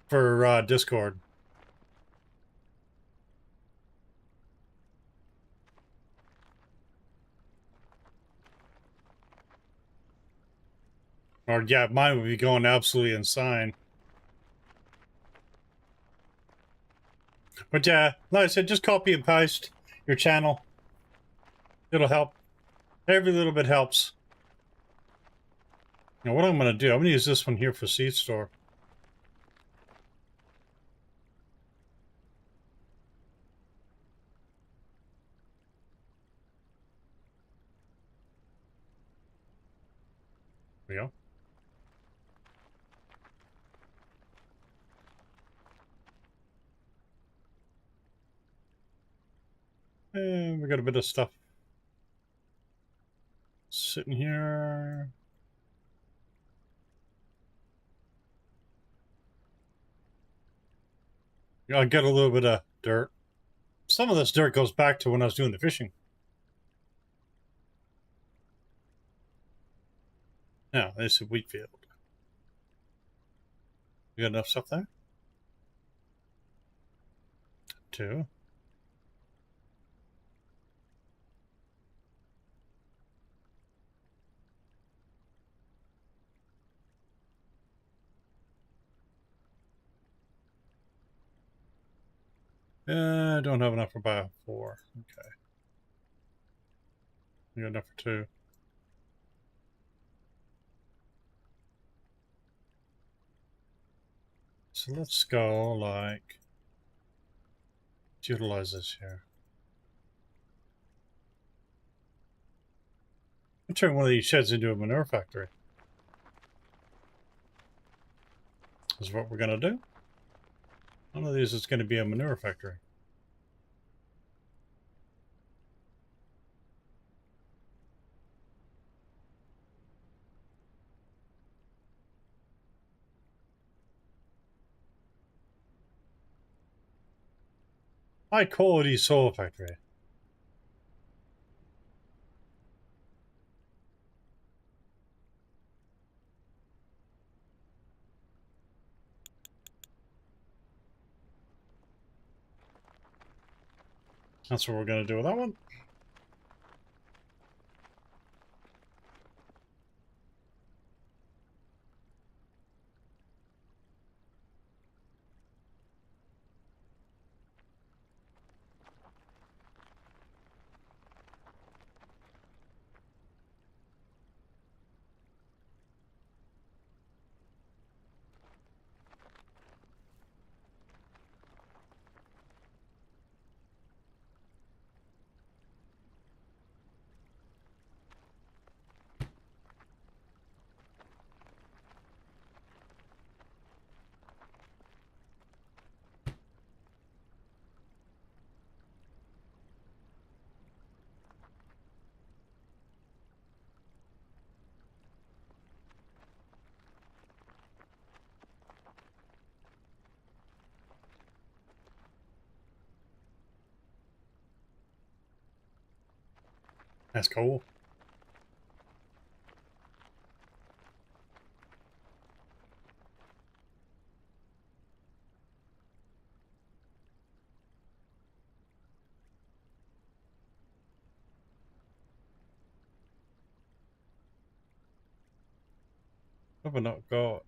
for Discord. Or yeah, mine would be going absolutely insane. But yeah, like I said, just copy and paste your channel. It'll help. Every little bit helps. Now what I'm going to do, I'm going to use this one here for seed store. There we go. And we got a bit of stuff sitting here. I got a little bit of dirt. Some of this dirt goes back to when I was doing the fishing. Now, this is wheat field. You got enough stuff there? 2. I don't have enough for bio 4. Okay. You got enough for 2. So let's go like, let's utilize this here. I'll turn one of these sheds into a manure factory. This is what we're going to do. One of these is going to be a manure factory. High quality soil factory. That's what we're going to do with that one. That's cool. Have I not got?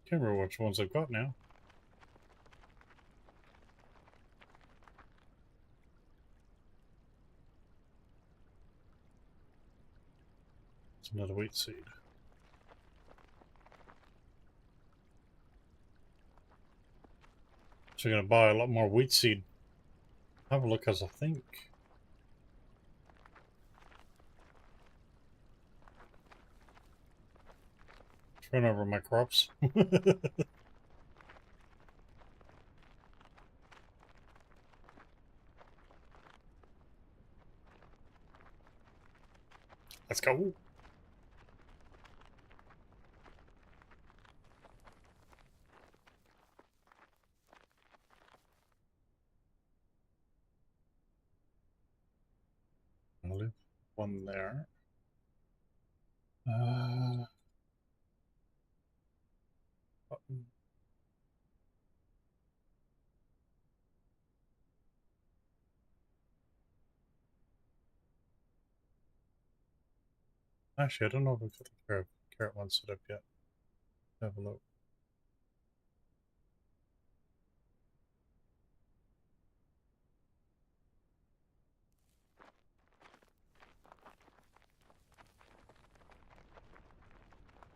Can't remember which ones I've got now. It's another wheat seed. So you're gonna buy a lot more wheat seed. Have a look, as I think. Run over my crops. Let's go. I'll leave one there. Button. Actually, I don't know if we've got the carrot one set up yet. Have a look.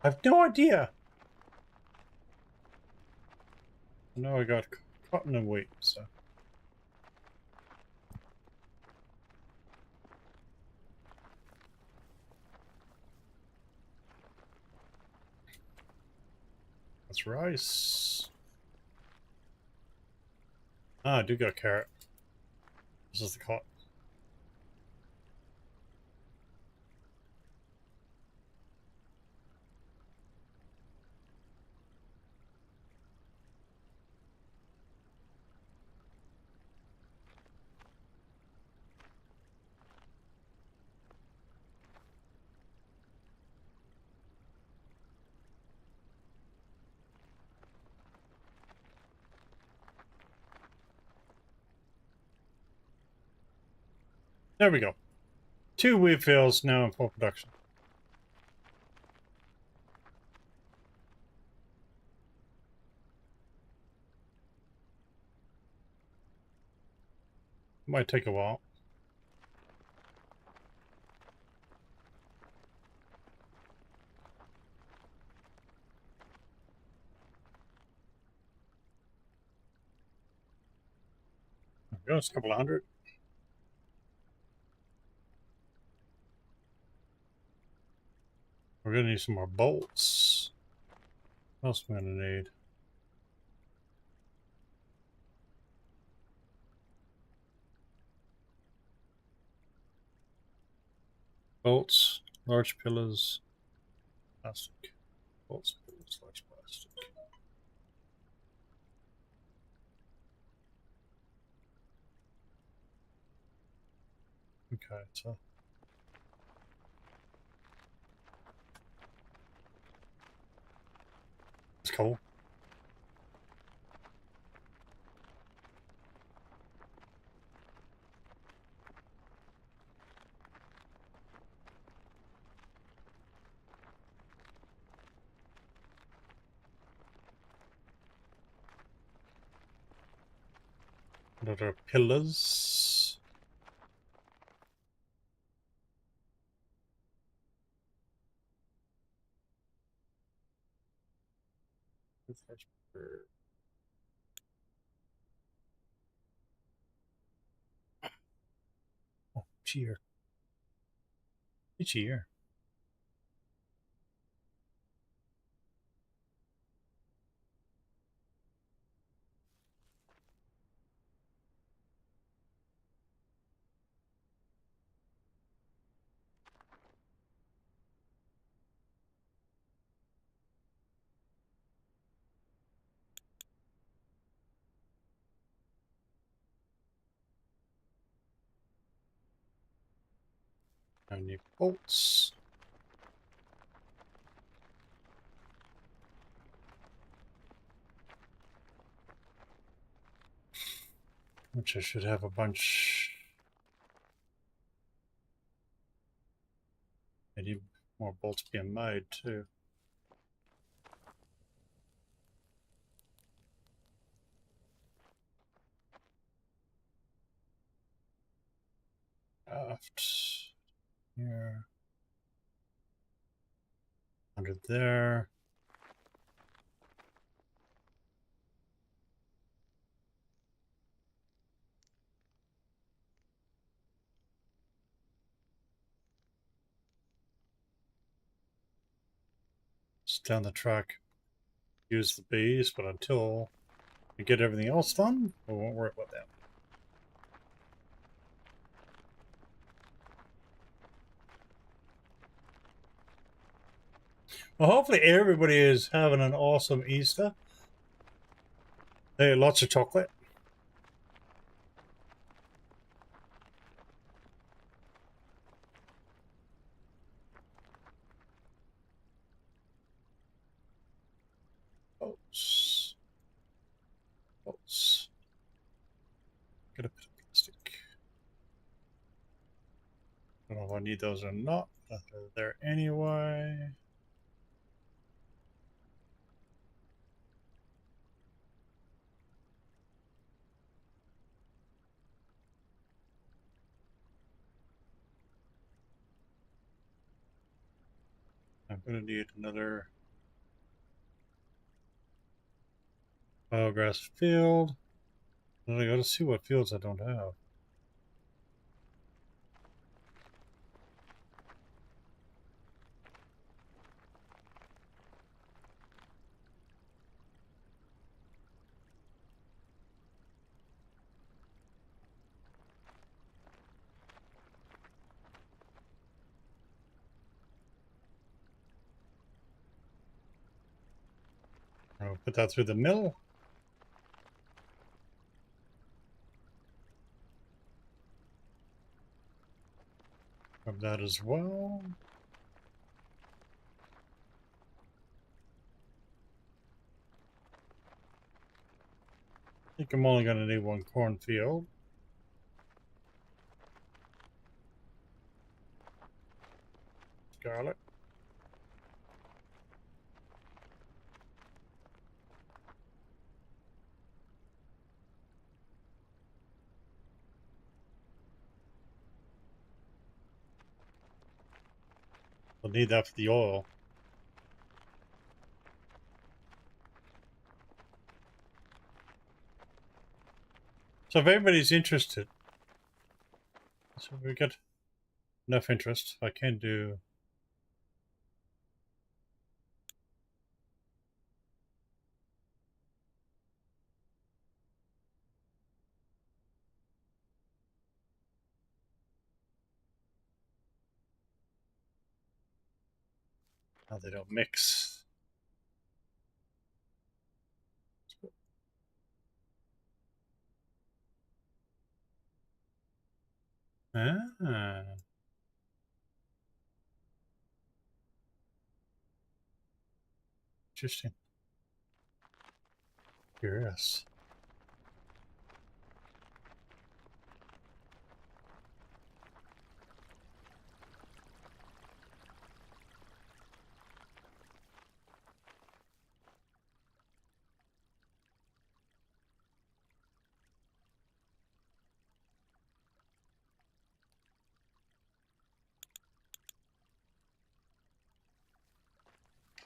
I have no idea. I know I got cotton and wheat, so. That's rice. Ah, I do got carrot. This is the cotton. There we go. 2 wheat fields now in full production. Might take a while. There we go, it's a couple of hundred. We're gonna need some more bolts. What else am I gonna need? Bolts, large pillars, plastic. Bolts, pillars, large plastic. Okay, so it's cool. What are pillars? Oh, cheer. Cheer. And your bolts. Which I should have a bunch. I need more bolts being made too. Aft here. 100 there. Just down the track. Use the bees, but until we get everything else done, we won't worry about that. Well, hopefully everybody is having an awesome Easter. Hey, lots of chocolate. Bolts. Bolts. Get a bit of plastic. I don't know if I need those or not, but they're there anyway. I'm going to need another biograss field. Then I got to see what fields I don't have. I'll put that through the mill. Grab that as well. I think I'm only going to need one cornfield. Scarlet. I'll need that for the oil. So if anybody's interested, so we got enough interest, I can do how they don't mix. Ah. Interesting. Curious.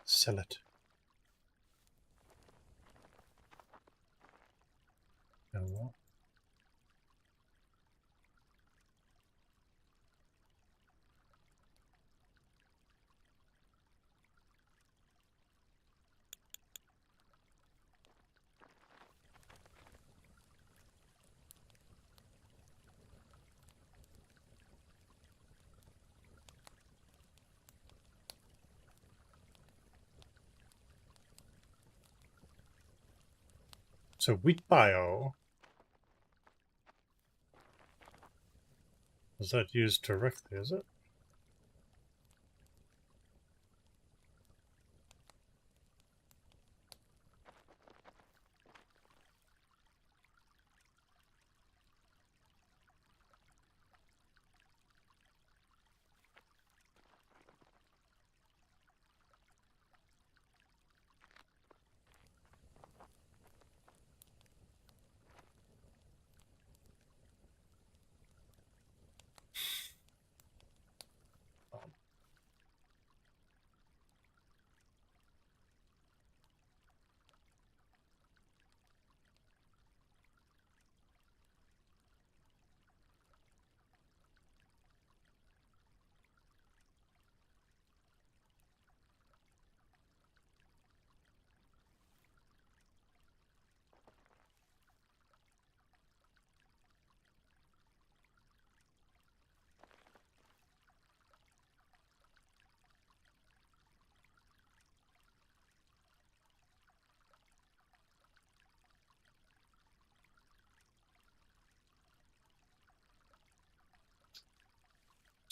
Sell it. And what? So wheat bio, is that used directly, is it?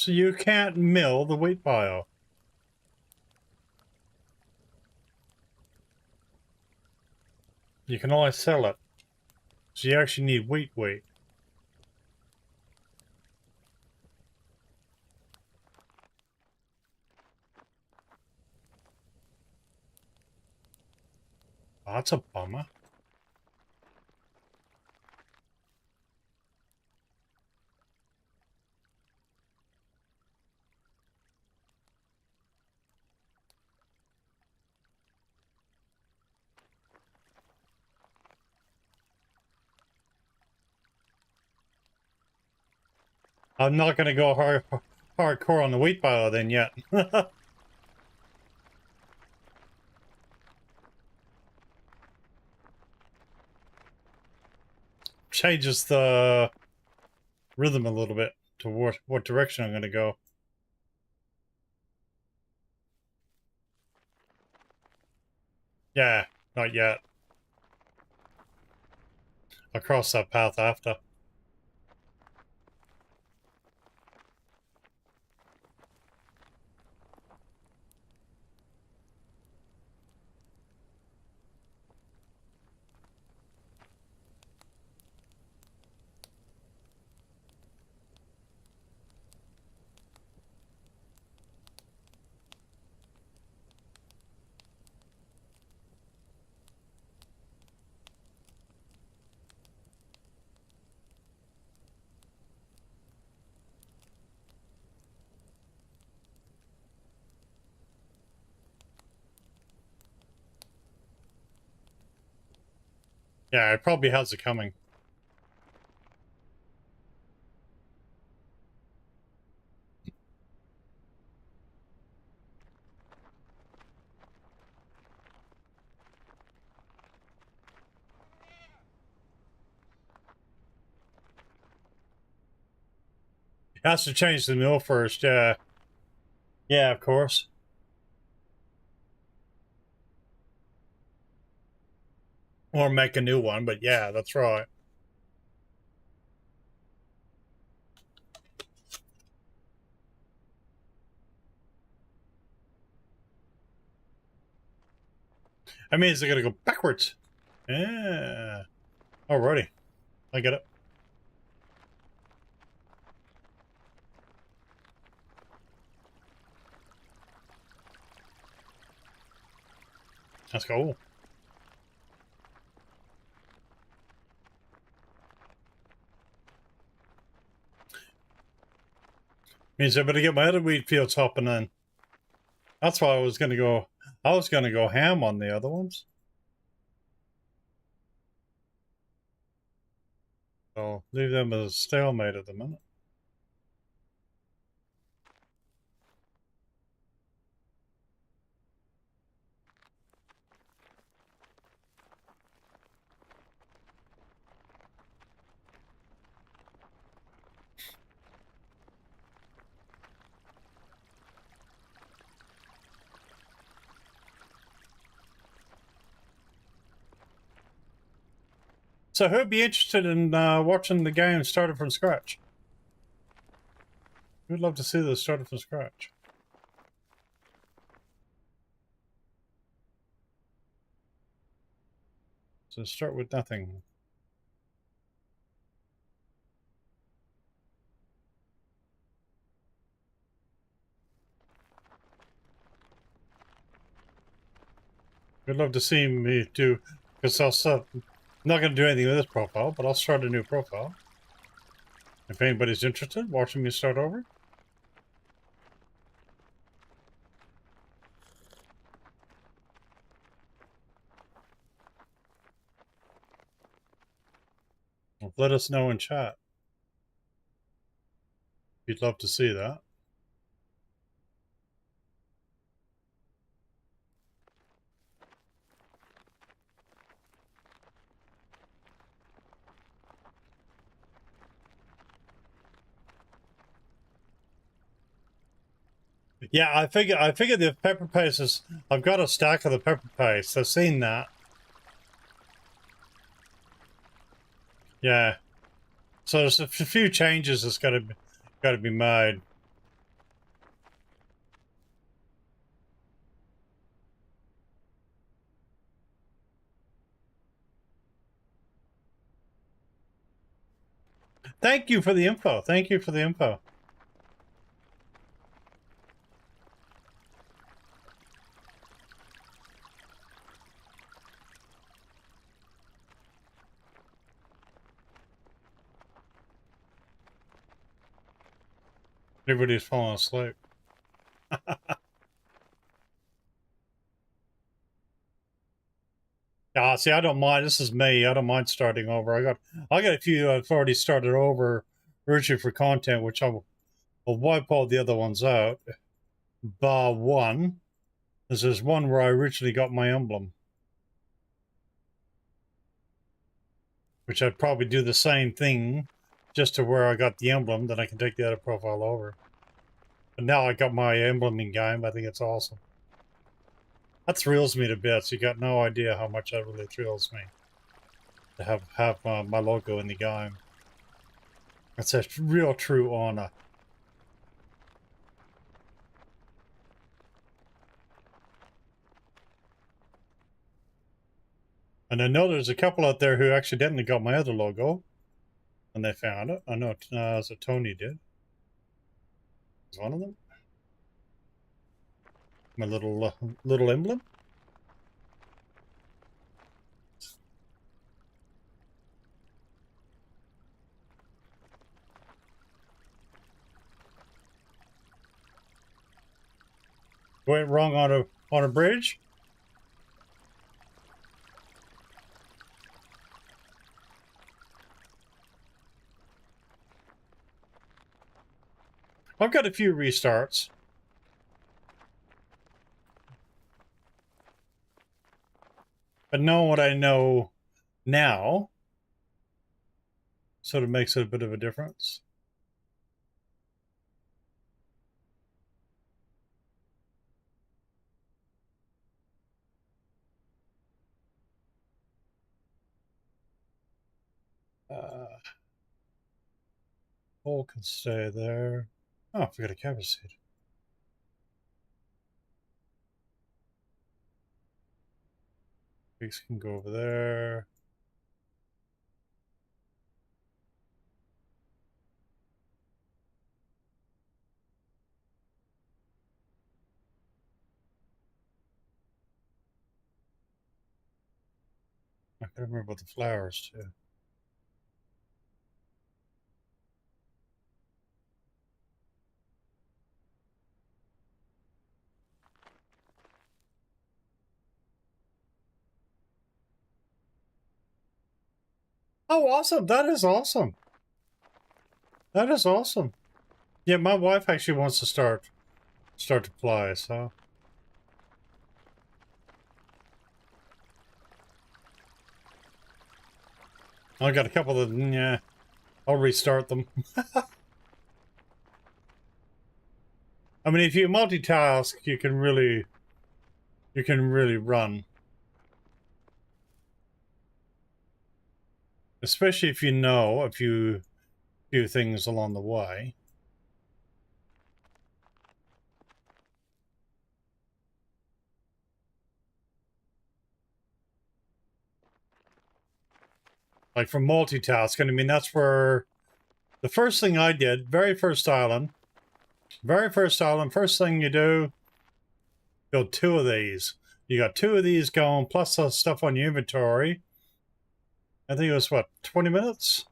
So you can't mill the wheat bio. You can only sell it. So you actually need wheat. Oh, that's a bummer. I'm not going to go hardcore on the wheat bio then yet. Changes the rhythm a little bit to what direction I'm going to go. Yeah, not yet. I'll cross that path after. Yeah, it probably has it coming. It has to change the mill first, yeah. Yeah, of course. Or make a new one, but yeah, that's right. That means they're going to go backwards. Yeah. Alrighty. I get it. Let's go. Means I better get my other wheat fields hopping in. That's why I was going to go ham on the other ones. So leave them as a stalemate at the minute. So who'd be interested in watching the game started from scratch? Who'd love to see this started from scratch? So start with nothing. I'd love to see me do, because I'm not going to do anything with this profile, but I'll start a new profile. If anybody's interested, watching me start over. Let us know in chat. You'd love to see that. Yeah, I figured the pepper paste is. I've got a stack of the pepper paste. I've seen that. Yeah. So there's a few changes that's got to be made. Thank you for the info. Thank you for the info. Everybody's falling asleep. Yeah, see, I don't mind. This is me. I don't mind starting over. I got a few I've already started over, originally for content, which I'll wipe all the other ones out. Bar one, there's one where I originally got my emblem, which I'd probably do the same thing, just to where I got the emblem. Then I can take the other profile over. But now I got my emblem in game. I think it's awesome. That thrills me to bits. You got no idea how much that really thrills me to have my logo in the game. It's a real true honor. And I know there's a couple out there who accidentally got my other logo when they found it. I know so Tony did. Was one of them. My little emblem. Went wrong on a bridge. I've got a few restarts. But knowing what I know now sort of makes it a bit of a difference. Hole can stay there. Oh, I forgot a cabbage seed. Pigs can go over there. I can remember about the flowers too. Oh, awesome! That is awesome. That is awesome. Yeah, my wife actually wants to start to play, so. I got a couple of, yeah, I'll restart them. I mean, if you multitask, you can really run. Especially if you know a few things along the way. Like for multitasking, I mean, that's where the first thing I did, very first island, first thing you do, build 2 of these. You got 2 of these going, plus the stuff on your inventory. I think it was, what, 20 minutes?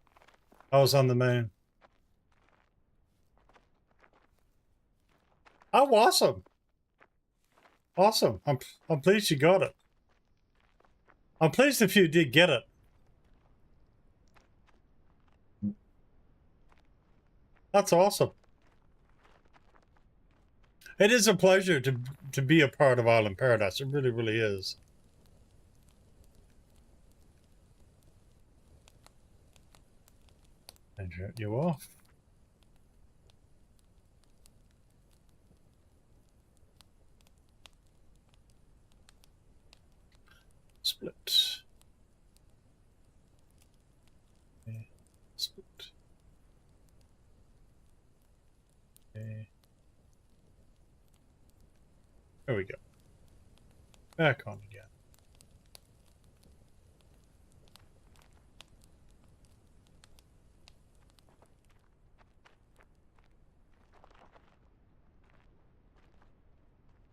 I was on the main. Oh, awesome. Awesome. I'm pleased you got it. I'm pleased if you did get it. That's awesome. It is a pleasure to be a part of Island Paradise. It really, really is. And you off. Split. Okay. Split. Okay. There we go. Back on again.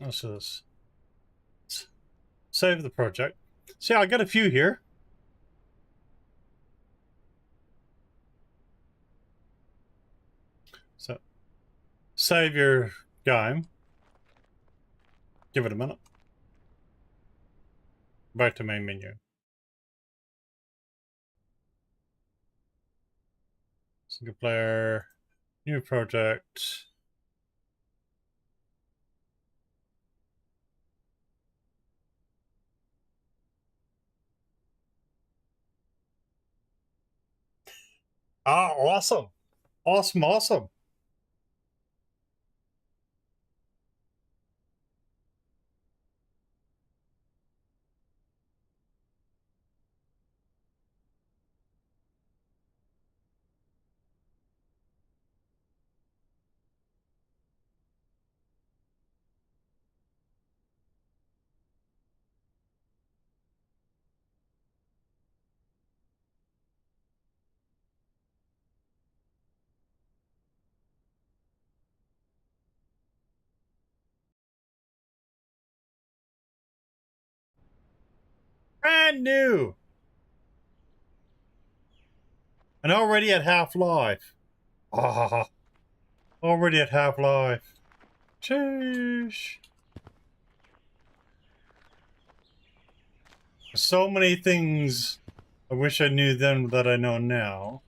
Let's just save the project. See, I got a few here. So, save your game. Give it a minute. Back to main menu. Single player, new project. Ah, awesome. Awesome, awesome. Brand new. And already at Half-Life. Ah, already at Half-Life. Sheesh. So many things I wish I knew then that I know now.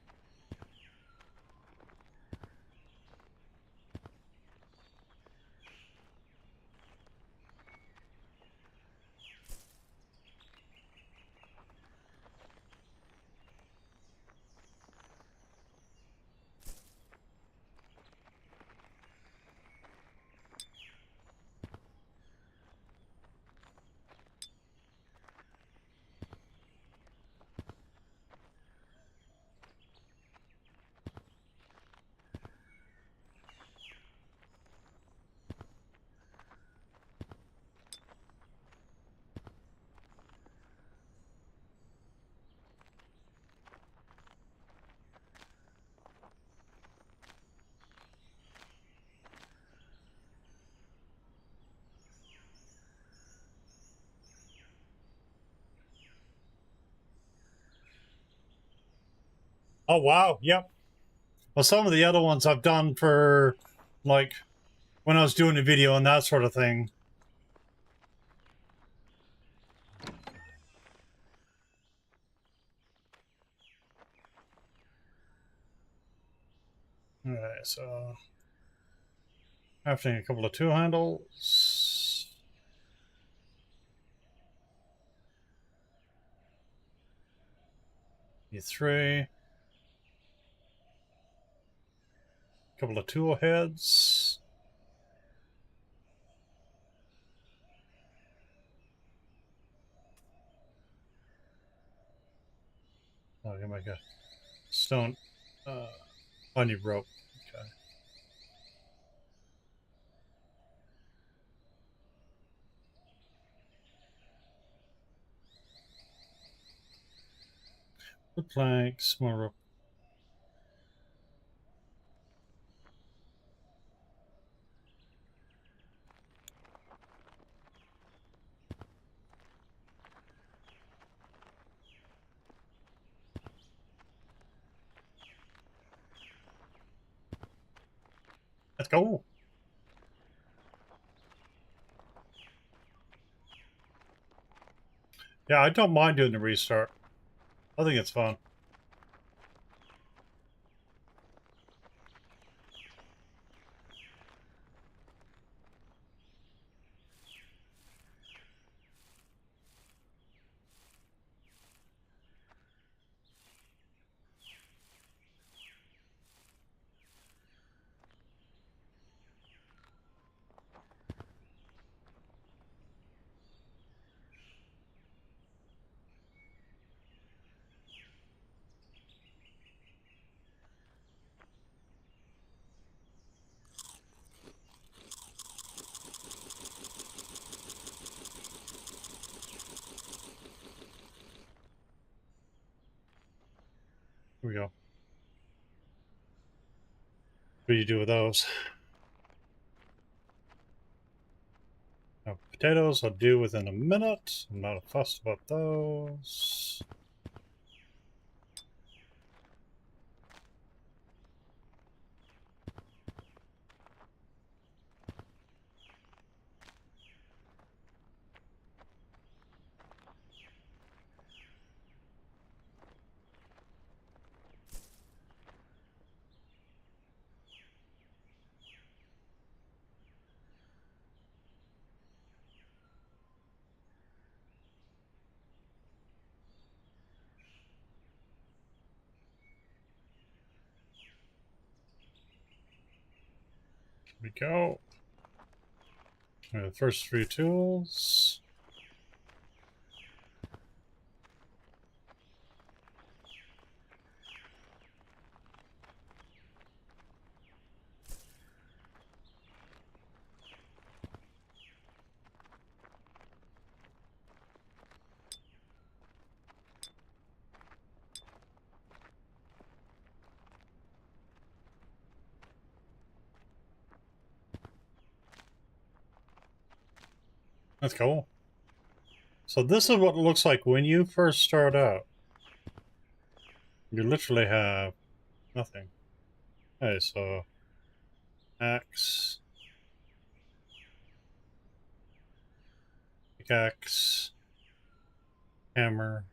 Oh, wow. Yep. Well, some of the other ones I've done for, like, when I was doing a video and that sort of thing. Alright, so crafting a couple of two handles. E3. Couple of tool heads. Oh, I can make a stone. I need rope. Okay. The planks, more rope. Let's go. Yeah, I don't mind doing the restart. I think it's fun. Here we go. What do you do with those? potatoes I'll deal with in a minute. I'm not fussed about those. Here we go. The first 3 tools. That's cool. So this is what it looks like when you first start out. You literally have nothing. Okay, so axe, pickaxe, hammer.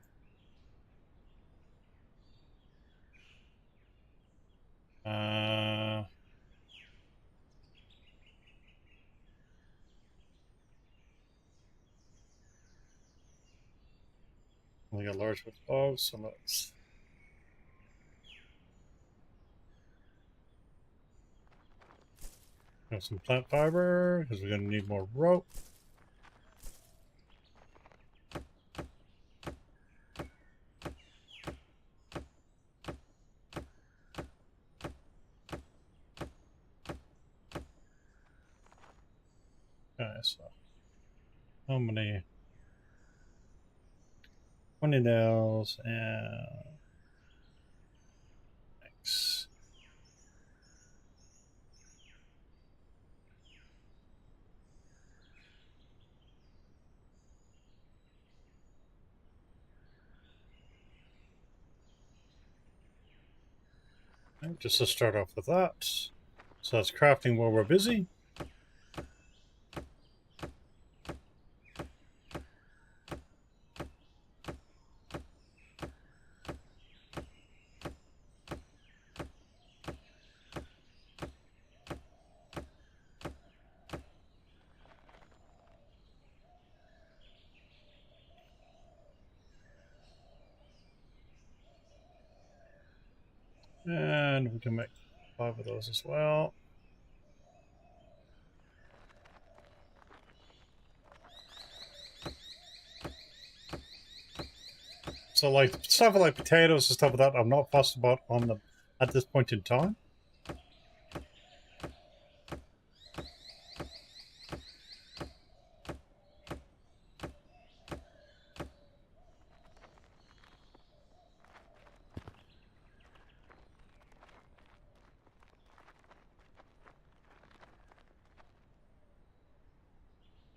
We got large wood logs, so let's have some plant fiber because we're gonna need more rope. Okay, so how many? 20 nails and X. Okay, just to start off with that. So that's crafting while we're busy. And we can make 5 of those as well. So like stuff like potatoes and stuff like that, I'm not fussed about on the at this point in time.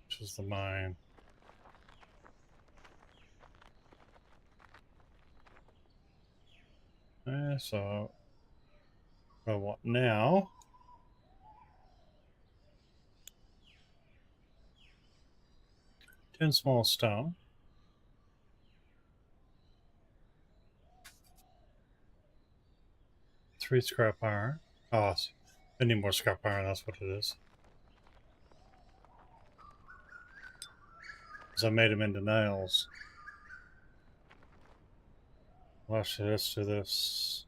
Which is the mine. So what I want now. Ten small stone. 3 scrap iron. Oh, I need more scrap iron, that's what it is. Because I made them into nails. Well, actually, let's do this.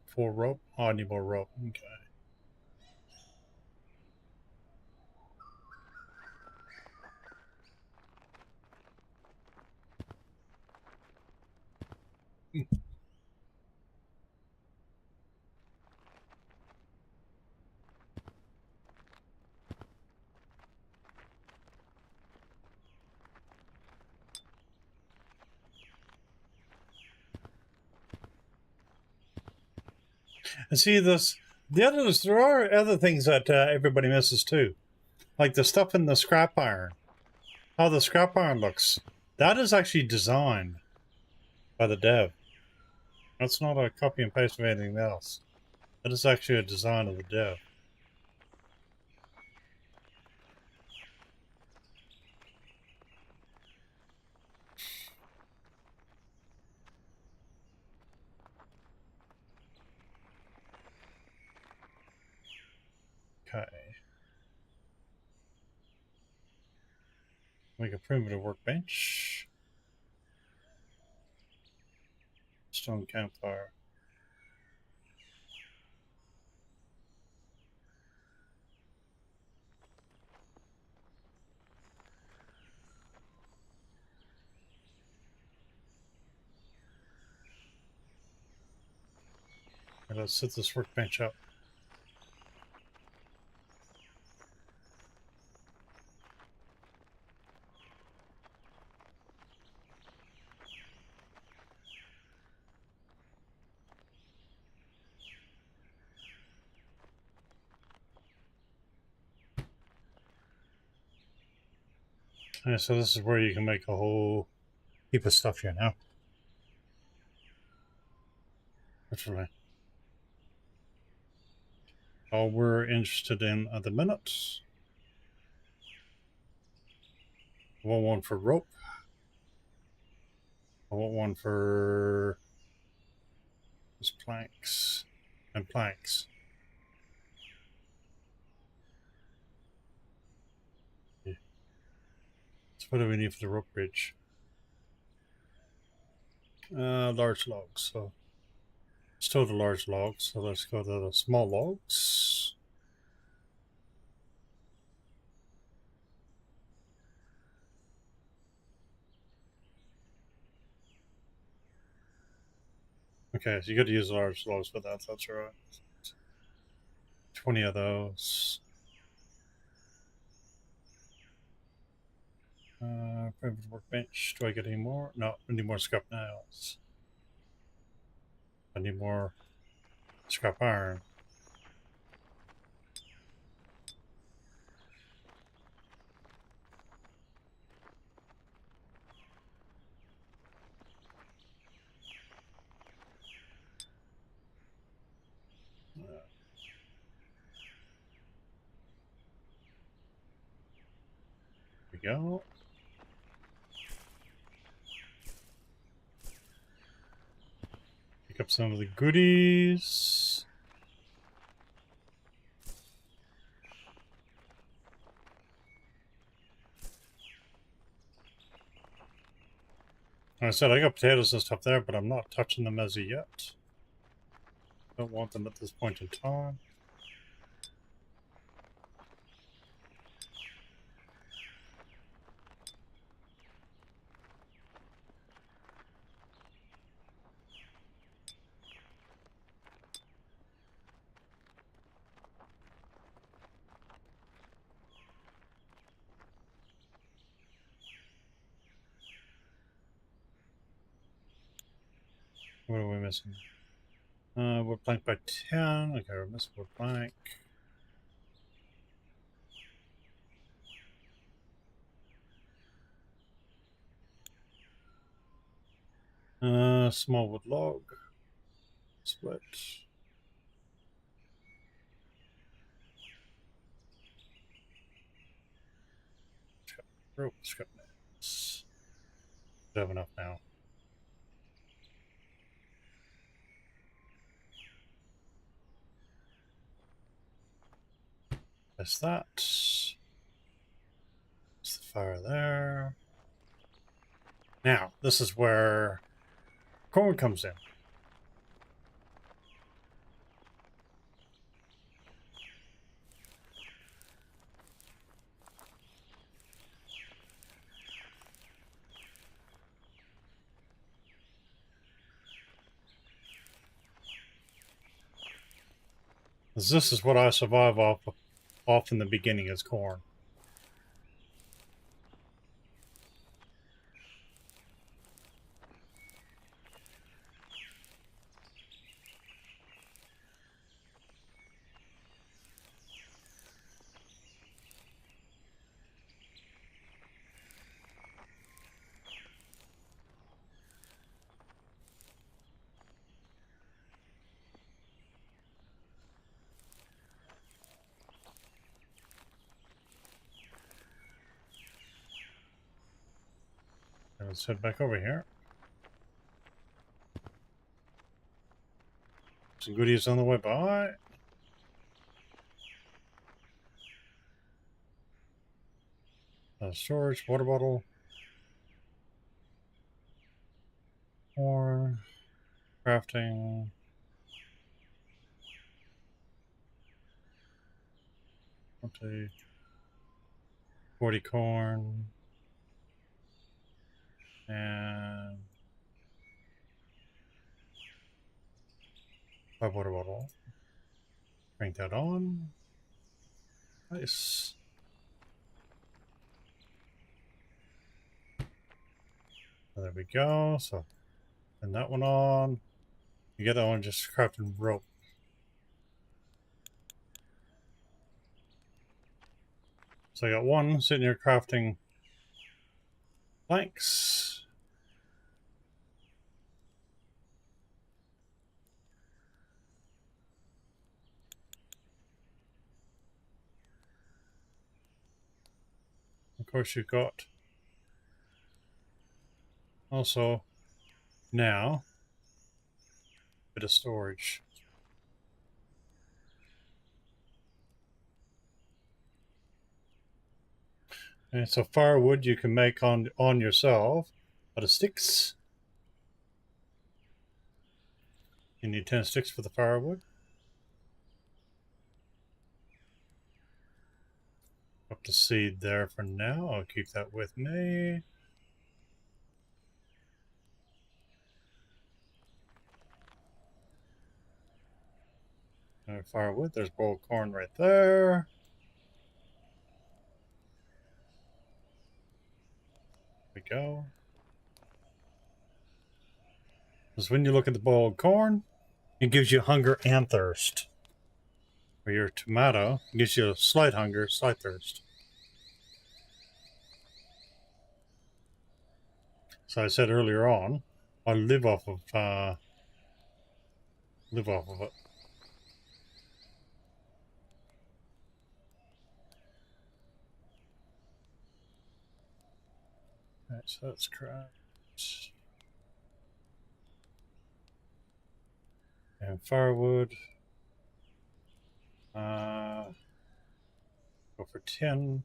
For rope? Oh, I need more rope. Okay. And see this. There are other things that everybody misses too, like the stuff in the scrap iron. How the scrap iron looks. That is actually designed by the dev. That's not a copy and paste of anything else. That is actually a design of the dev. Okay. Make a primitive workbench. Stone campfire. Okay, let's set this workbench up. Okay, so this is where you can make a whole heap of stuff here now. Literally. All we're interested in at the minute. I want one for rope. I want one for just planks and planks. Yeah. So what do we need for the rope bridge? Large logs. So still the large logs. So let's go to the small logs. Okay, so you got to use large logs for that. That's right. 20 of those. Primitive workbench. Do I get any more? No, I need more scrap nails. I need more scrap iron. There we go. Pick up some of the goodies. Like I said, I got potatoes and stuff there, but I'm not touching them as of yet. Don't want them at this point in time. What are we missing? Wood plank by 10. Okay, we're missing wood plank. Small wood log. Split. Rope, scrap nails. Should have enough now. That's that. That's the fire there. Now, this is where corn comes in. This is what I survive off in the beginning as corn. let's head back over here. Some goodies on the way by. Storage, water bottle. More. Crafting. Okay. 40 corn. And 5 water bottle. Crank that on. Nice. There we go. So, and that one on. You get that one just crafting rope. So I got one sitting here crafting planks. Of course, you've got also now a bit of storage. And so firewood you can make on yourself out of sticks. You need 10 sticks for the firewood. Up the seed there for now. I'll keep that with me. Firewood, there's boiled corn right there. There we go. Because when you look at the boiled corn, it gives you hunger and thirst. For your tomato, it gives you a slight hunger, slight thirst. So I said earlier on, I live off of it. Alright, so that's correct. And firewood. Go for 10.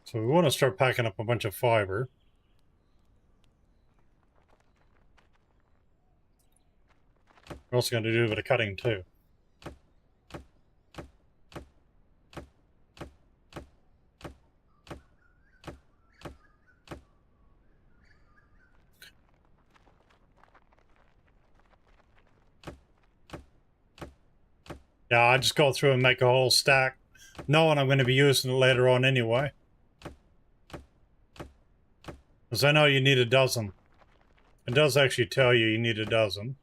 So we want to start packing up a bunch of fiber. We're also going to do a bit of cutting too. Yeah, I just go through and make a whole stack, knowing I'm going to be using it later on anyway. Because I know you need a dozen. It does actually tell you need a dozen.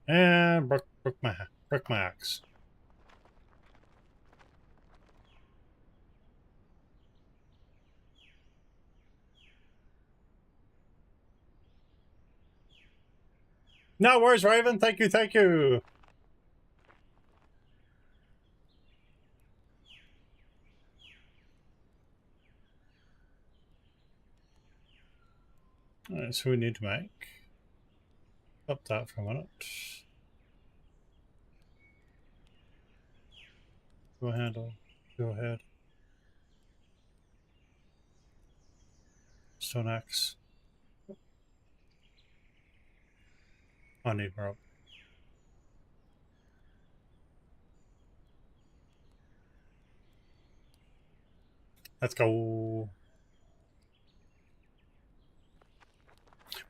And broke my axe. No worries, Raven. Thank you, thank you. Alright, so we need to make. Up that for a minute. Go handle. Go ahead. Stone axe. I need rope. Let's go.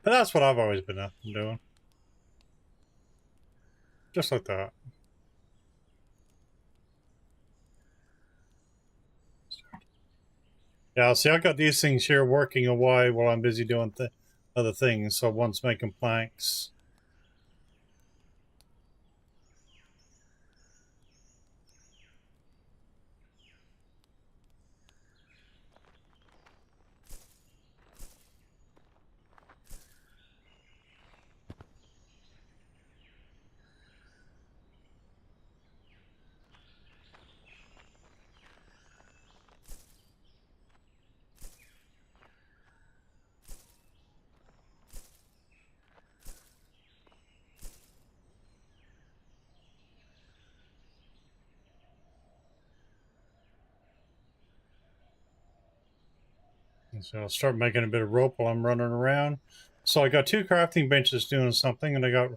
But that's what I've always been doing. Just like that. Yeah, see, I got these things here working away while I'm busy doing other things. So one's making planks. So I'll start making a bit of rope while I'm running around. So I got 2 crafting benches doing something, and I got...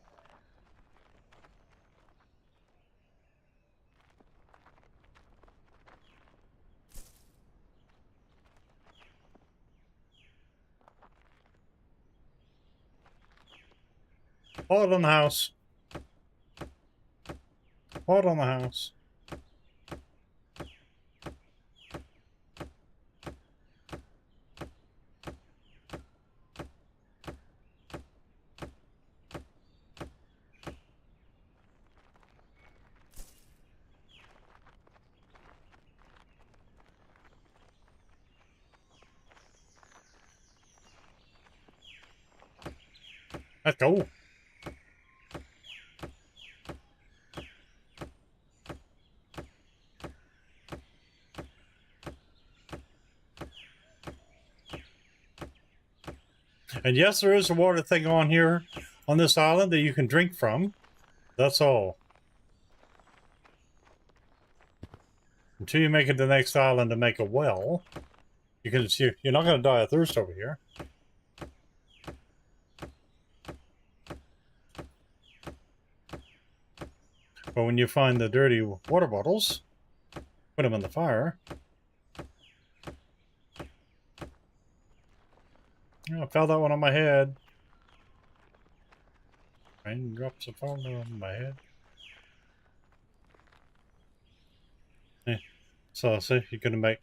Hold on the house. Hold on the house. Let's go. And yes, there is a water thing on here, on this island, that you can drink from. That's all. Until you make it to the next island to make a well, you're not going to die of thirst over here. But when you find the dirty water bottles, put them in the fire. Oh, I fell that one on my head. Raindrops have fallen on my head. Yeah. So, see, you're going to make...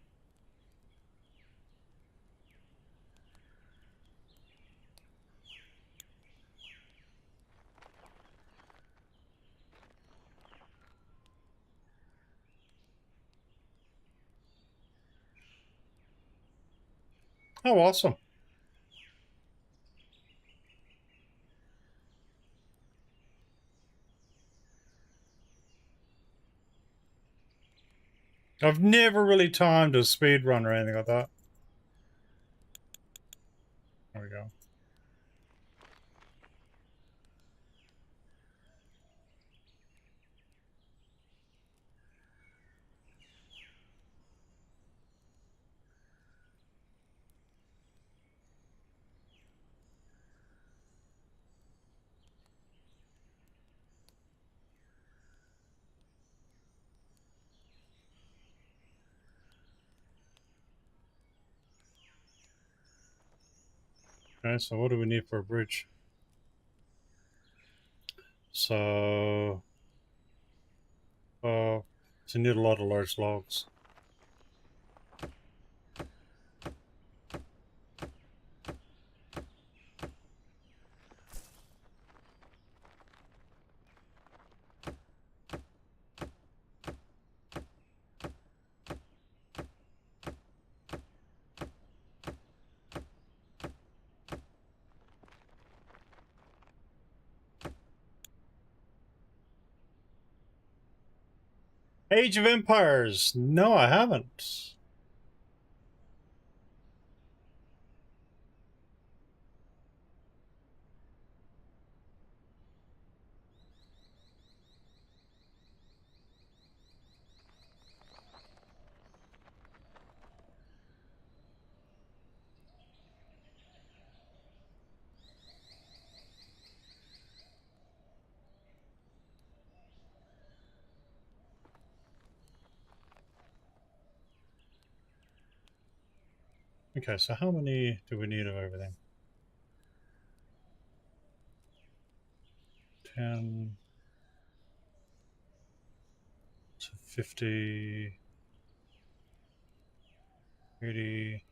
Oh, awesome. I've never really timed a speed run or anything like that. There we go. Okay, so what do we need for a bridge? So... so you need a lot of large logs. Age of Empires. No, I haven't. Okay, so how many do we need of everything? 10 to 50, 80.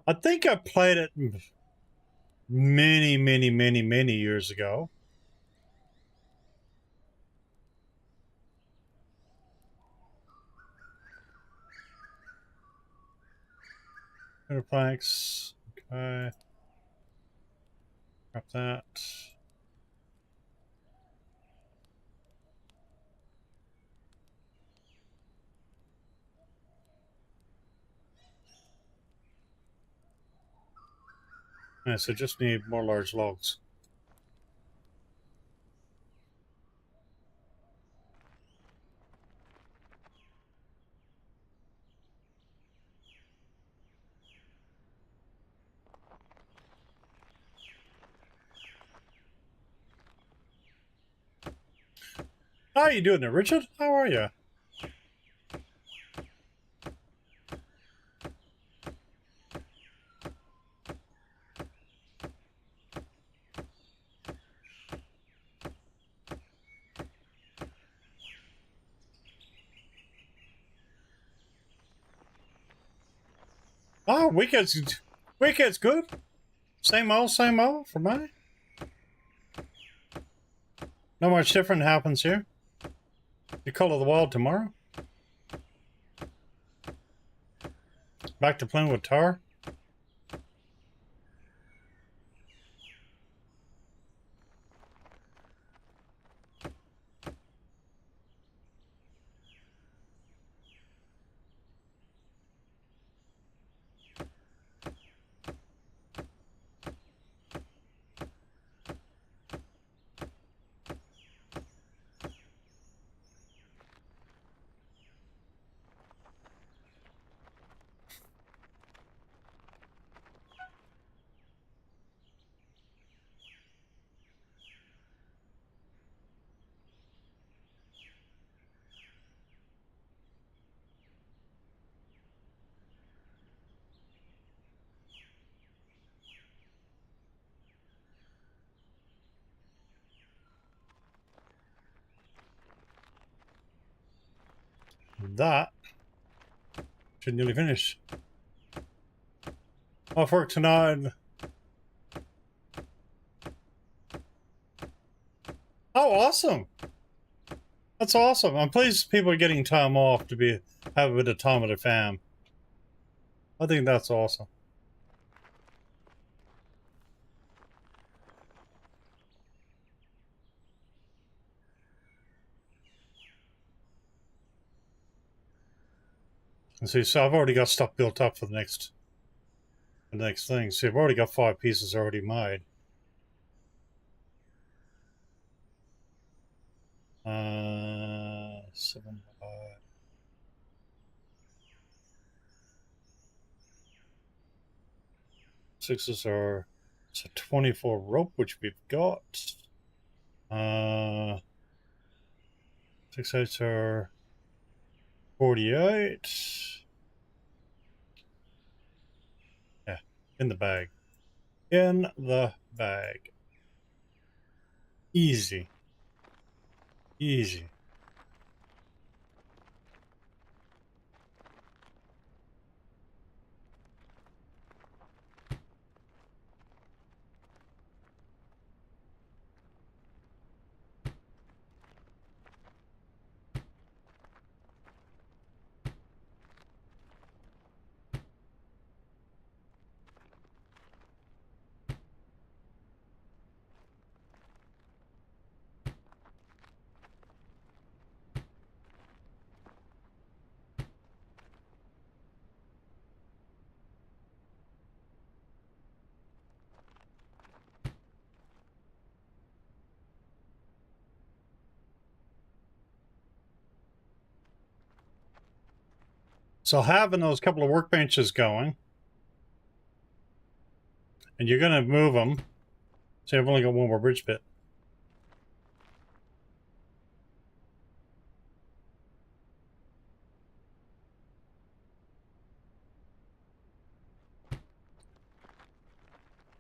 I think I played it many, many, many, many years ago. Planks. Okay. Grab that. Yeah, so just need more large logs. How are you doing there, Richard? How are you? Oh, weekend's good. Same old for me. Not much different happens here. You color the wild tomorrow. Back to playing with tar. That should nearly finish. Off work tonight. Oh, awesome! That's awesome. I'm pleased people are getting time off to have a bit of time with their fam. I think that's awesome. And see, so I've already got stuff built up for the next thing. See, I've already got 5 pieces already made. 7 5. Sixes are, it's a 24 rope, which we've got. 6 8s are 48. Yeah, in the bag. In the bag. Easy. Easy. So having those couple of workbenches going, and you're going to move them. See, I've only got one more bridge bit.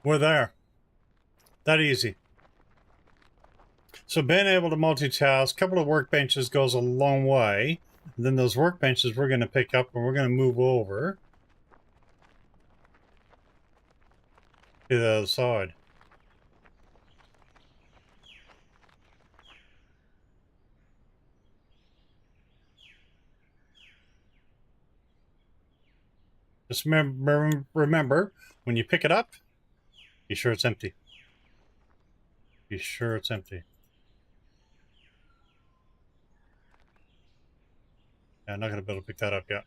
We're there. That easy. So being able to multitask, a couple of workbenches goes a long way. And then those workbenches we're going to pick up and we're going to move over to the other side. Just remember, when you pick it up, be sure it's empty. Be sure it's empty. Yeah, I'm not going to be able to pick that up yet.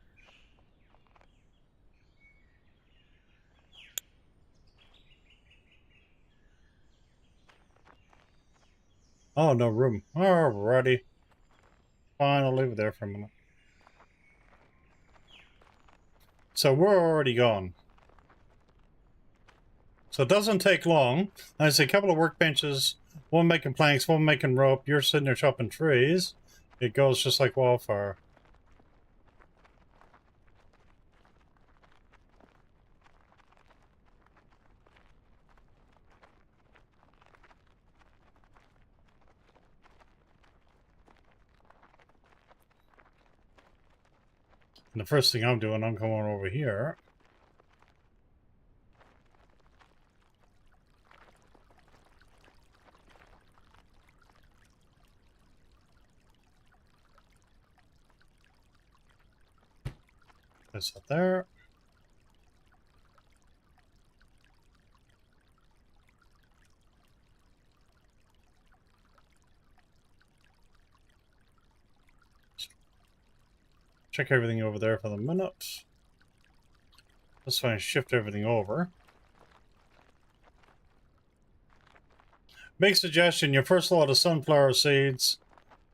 Oh, no room. Alrighty. Fine, I'll leave it there for a minute. So we're already gone. So it doesn't take long. There's a couple of workbenches one making planks, one making rope. You're sitting there chopping trees. It goes just like wildfire. And the first thing I'm doing, I'm coming over here. Place that there. Check everything over there for the minute. That's why I shift everything over. Big suggestion, your first lot of sunflower seeds,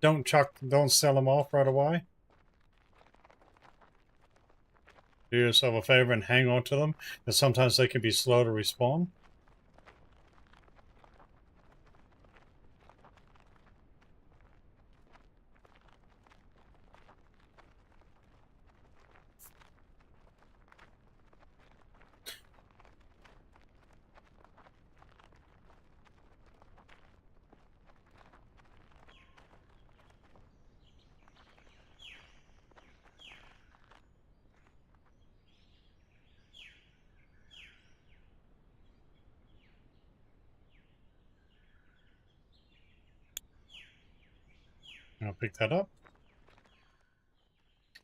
don't sell them off right away. Do yourself a favor and hang on to them, because sometimes they can be slow to respawn. I'll pick that up.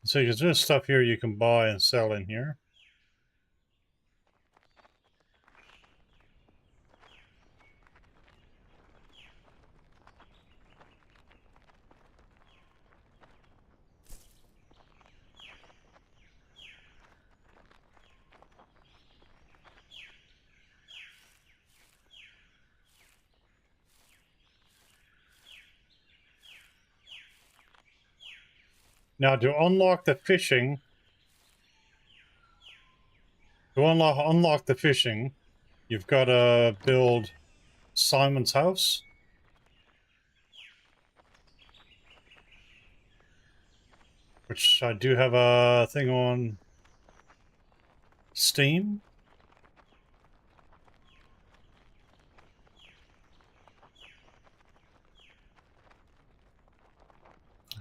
So there's stuff here you can buy and sell in here. Now to unlock the fishing, you've got to build Simon's house. Which I do have a thing on Steam.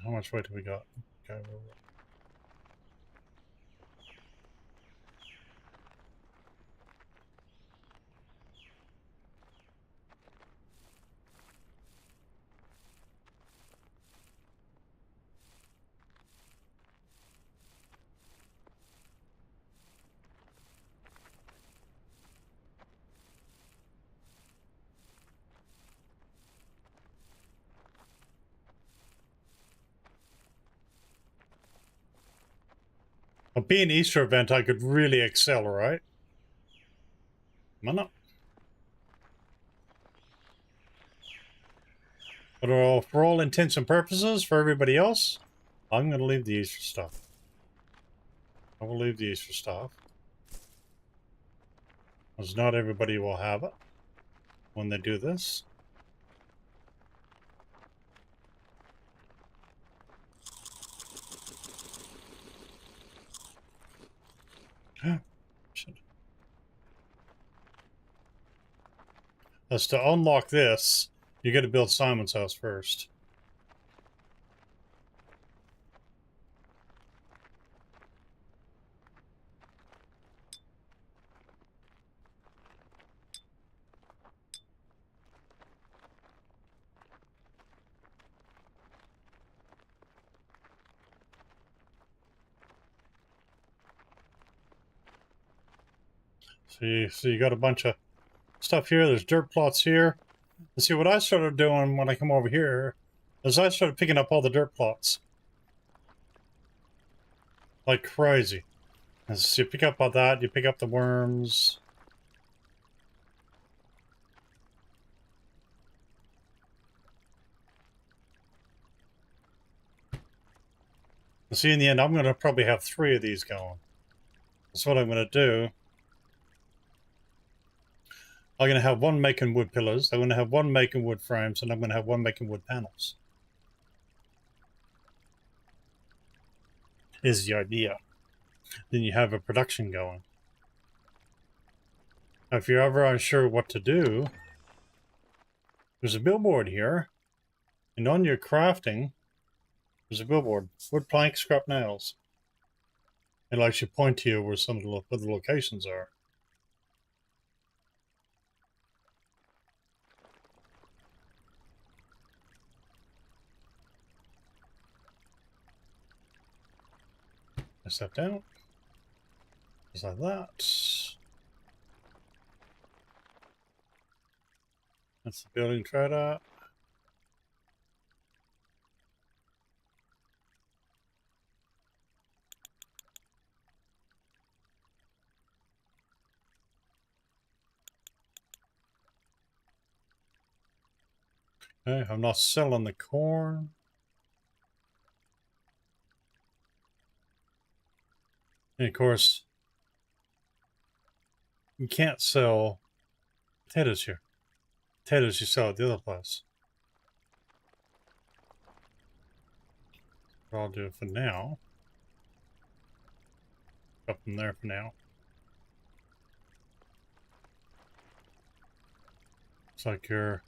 How much weight do we got? Okay, well, being Easter event, I could really accelerate. Minute. But for all intents and purposes, for everybody else, I'm going to leave the Easter stuff. I will leave the Easter stuff. Because not everybody will have it when they do this. Shit. As to unlock this, you got to build Simon's house first. So you got a bunch of stuff here. There's dirt plots here. And see, what I started doing when I come over here is I started picking up all the dirt plots. Like crazy. And so you pick up all that, you pick up the worms. And see, in the end, I'm going to probably have 3 of these going. That's what I'm going to do. I'm going to have one making wood pillars, I'm going to have one making wood frames, and I'm going to have one making wood panels. Is the idea. Then you have a production going. Now, if you're ever unsure what to do, there's a billboard here, and on your crafting, there's a billboard. Wood plank, scrap nails. It likes you point to you where some of the, where the locations are. I step down. Just like that. That's the building trader. Okay, I'm not selling the corn. And of course, you can't sell potatoes here. Potatoes you sell at the other place. What I'll do for now. Up in there for now. Looks like your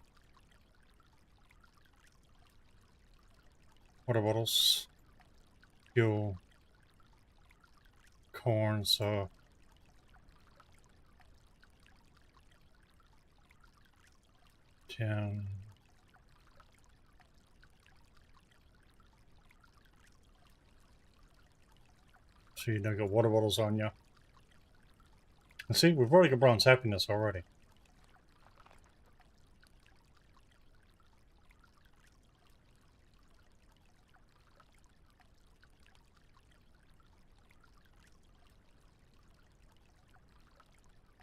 water bottles, fuel, corn, so $10. So you don't get water bottles on you. And see, we've already got bronze happiness already.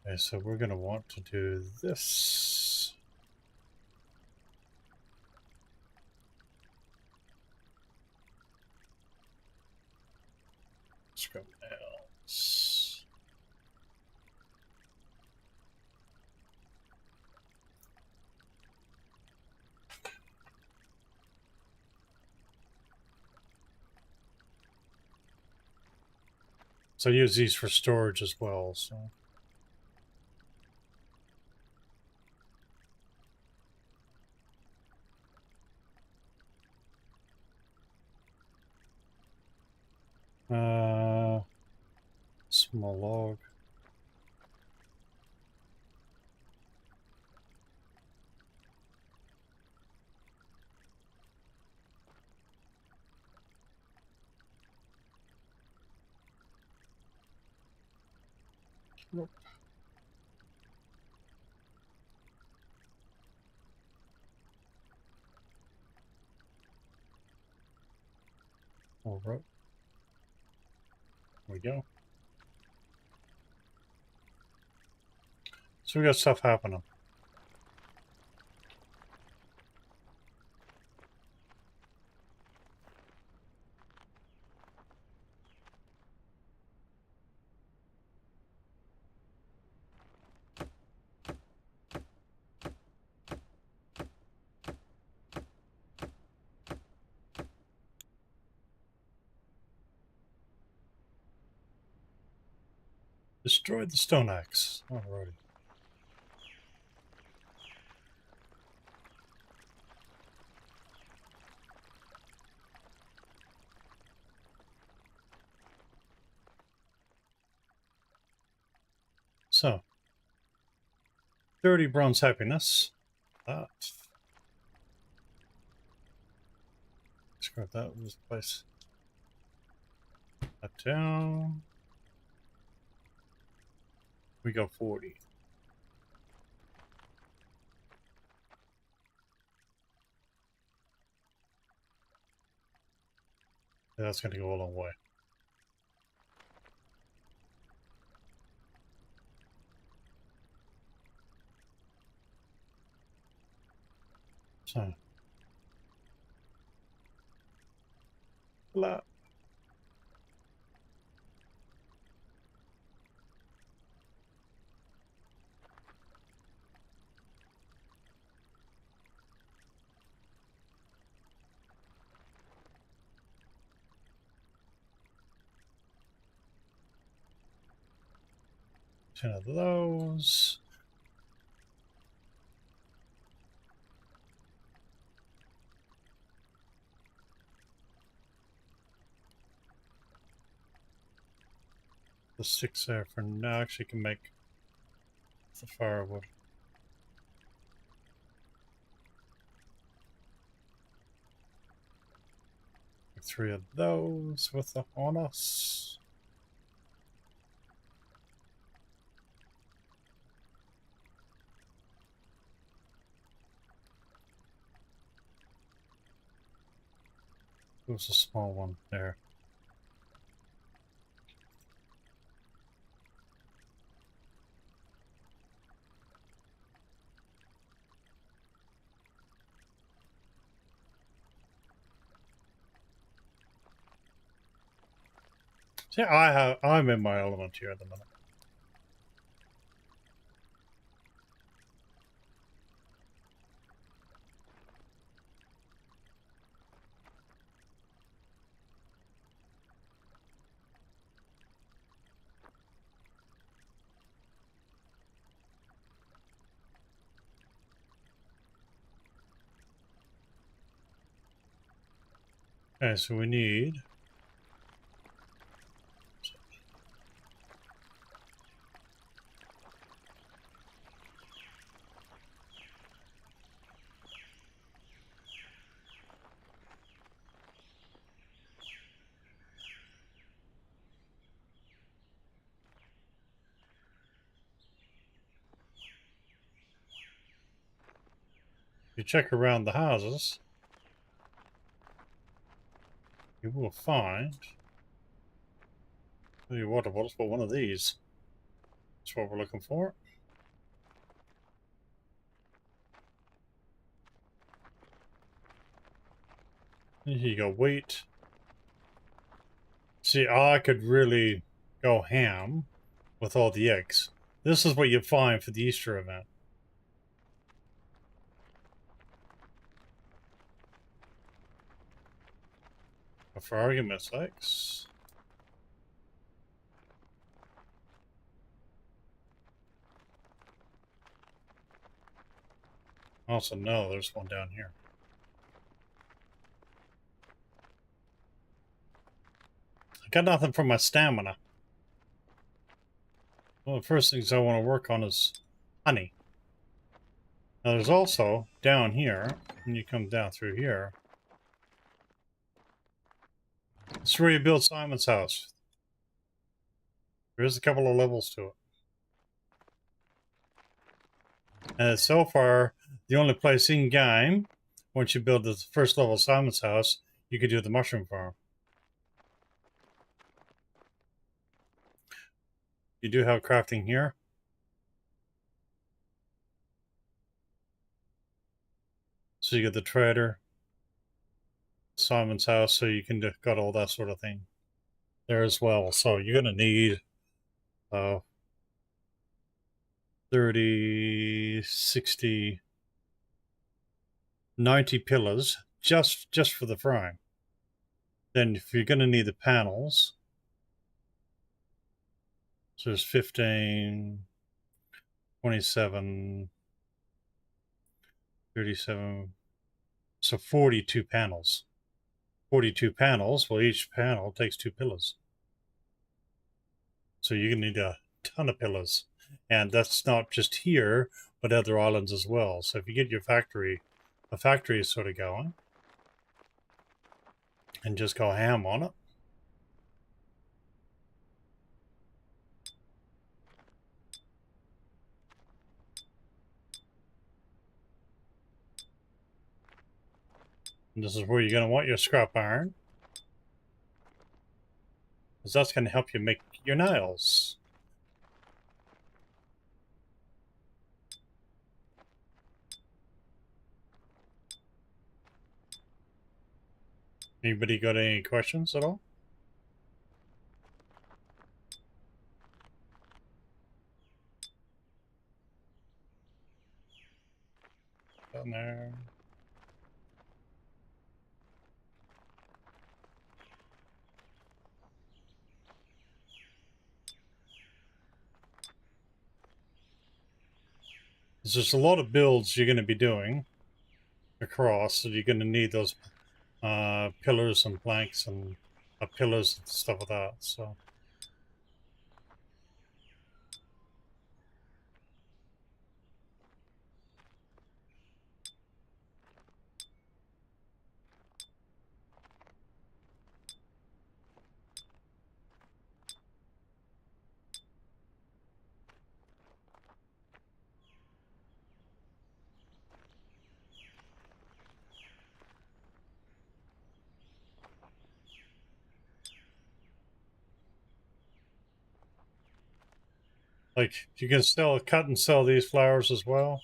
Okay, so we're going to want to do this. Scrap nails. So I use these for storage as well, so. Small log. Nope. All right. There we go. So we got stuff happening. Destroyed the stone axe. Alrighty. So, 30 bronze happiness. That. Scrap that in this place. That down. We go 40. Yeah, that's going to go a long way. So. Blah. 10 of those. The 6 there for now. Actually, can make the firewood. Make 3 of those with the harness. Who's a small one there? See, I'm in my element here at the minute. Okay, so we need you check around the houses, you will find the water bottles for one of these. That's what we're looking for. Here you go, wheat. See, I could really go ham with all the eggs. This is what you find for the Easter event. But for argument's sakes, also no, there's one down here. I got nothing for my stamina. One of the first things I want to work on is honey. Now there's also down here, when you come down through here, this is where you build Simon's house. There's a couple of levels to it. And so far, the only place in game, once you build the first level of Simon's house, you could do the mushroom farm. You do have crafting here. So you get the trader, Simon's house, so you can got all that sort of thing there as well. So you're going to need 30, 60, 90 pillars just for the frame. Then if you're going to need the panels, so there's 15, 27, 37, so 42 panels. 42 panels, well, each panel takes 2 pillars. So you're going to need a ton of pillars. And that's not just here, but other islands as well. So if you get your factory, a factory is sort of going, and just go ham on it. And this is where you're going to want your scrap iron, because that's going to help you make your nails. Anybody got any questions at all? Down there. There's just a lot of builds you're going to be doing across, so you're going to need those pillars and planks and pillars and stuff like that. So. Like, you can still cut and sell these flowers as well.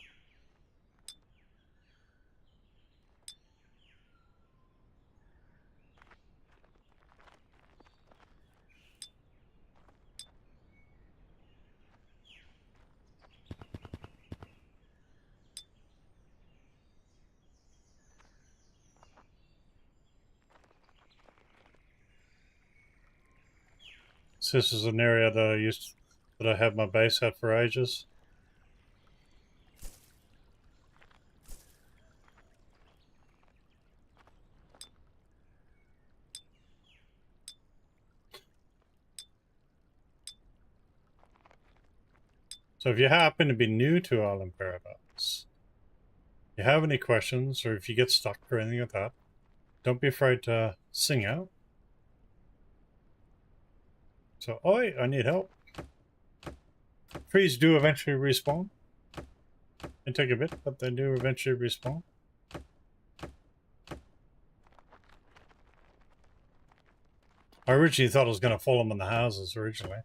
So this is an area that I have my base at for ages. So if you happen to be new to Island Paradise, if you have any questions, or if you get stuck or anything like that, don't be afraid to sing out. So, oi, I need help. Trees do eventually respawn. They take a bit, but they do eventually respawn. I originally thought I was going to fall them in the houses originally.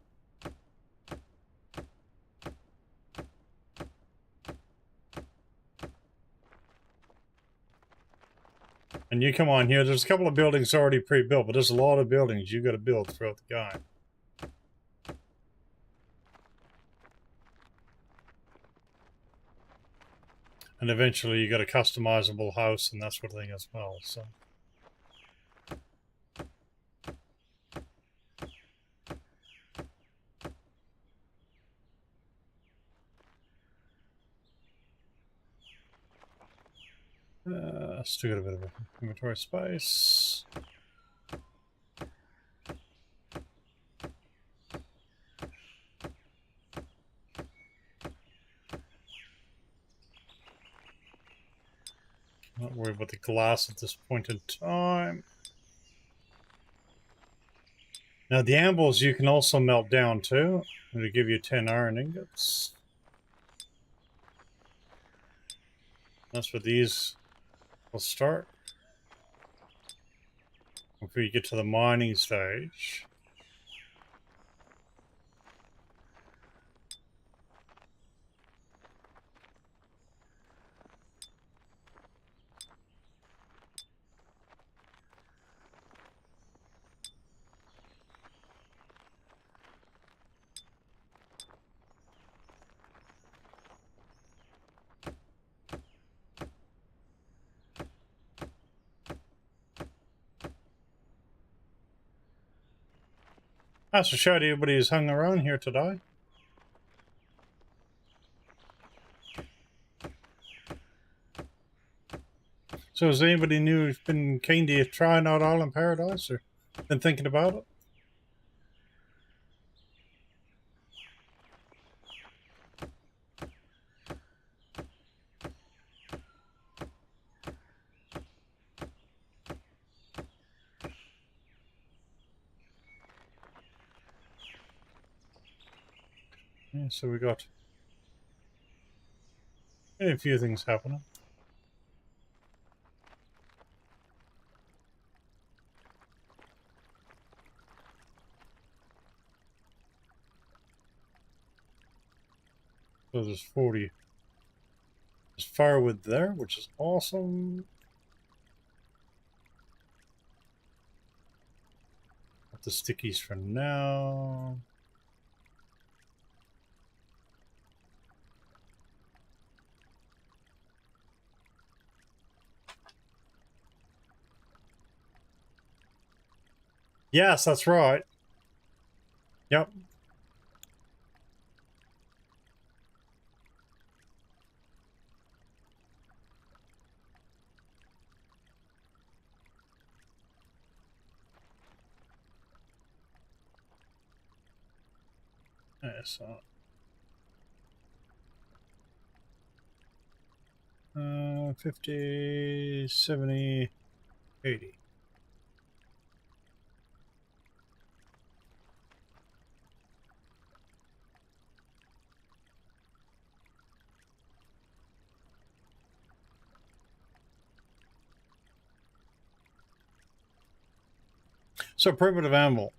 And you come on here, there's a couple of buildings already pre-built, but there's a lot of buildings you got to build throughout the game. And eventually you got a customizable house and that sort of thing as well, so. Still got a bit of inventory space. Not worried about the glass at this point in time. Now the anvils you can also melt down too. It'll give you 10 iron ingots. That's where these will start. Before you get to the mining stage. That's a shout to everybody who's hung around here today. So has anybody new who's been keen to try out Island Paradise or been thinking about it? Yeah, so we got a few things happening. So there's 40. There's firewood there, which is awesome. Got the stickies for now. Yes, that's right. Yep. so 50, 70, 80. So primitive animal.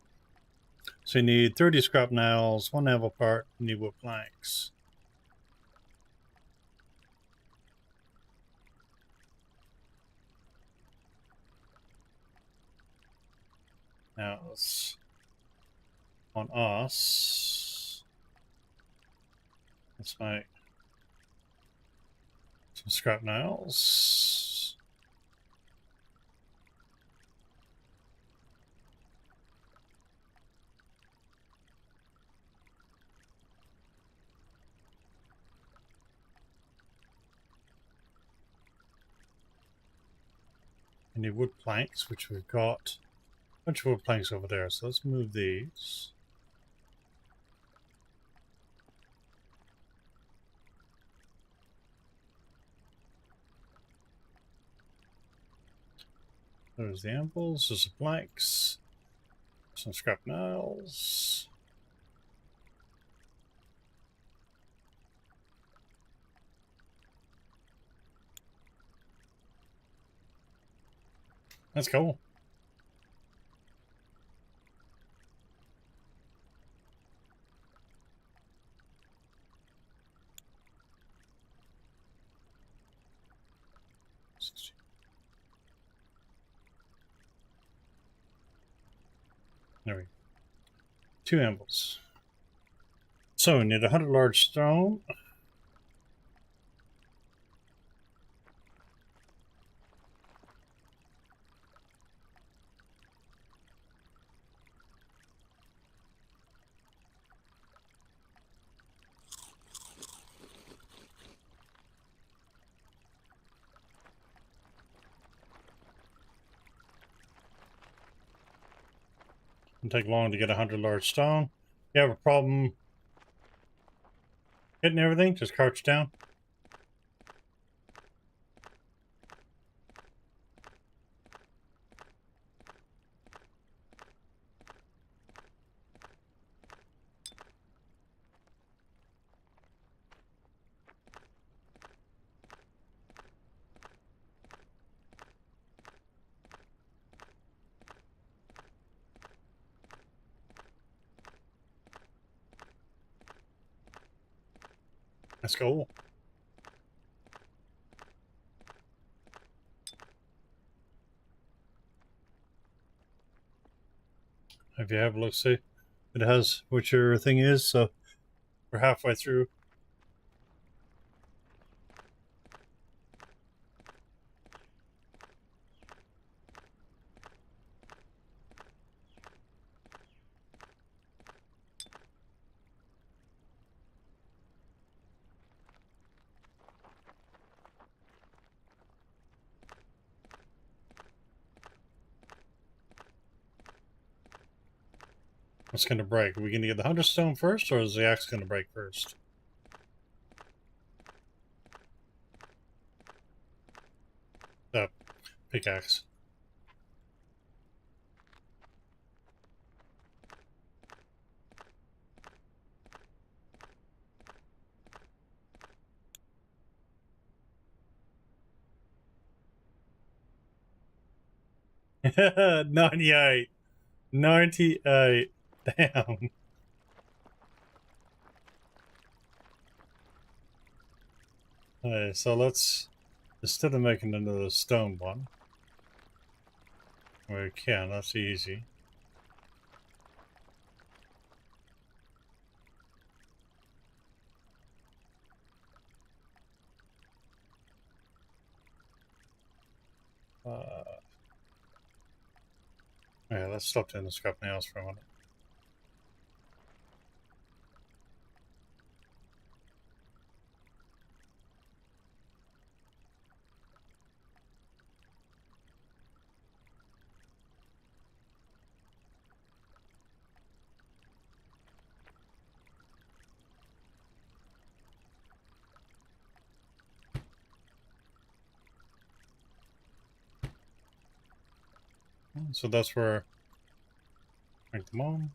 So you need 30 scrap nails, 1 anvil part, you need wood planks. Now it's on us. Let's make some scrap nails. You need wood planks, which we've got a bunch of wood planks over there. So let's move these. There's the anvils, there's the planks, some scrap nails. That's cool. There we go. 2 anvils. So we need 100 large stone. It'll take long to get 100 large stone. You have a problem hitting everything, just crouch down. That's cool. If you have a look, see, it has what your thing is, so we're halfway through. What's going to break? Are we going to get the 100 stone first, or is the axe going to break first? The pickaxe. $98. $98. Damn. Okay, so let's, instead of making another stone one, we can, that's easy. Yeah, let's stop doing the scrap nails for a minute. So that's where make them on.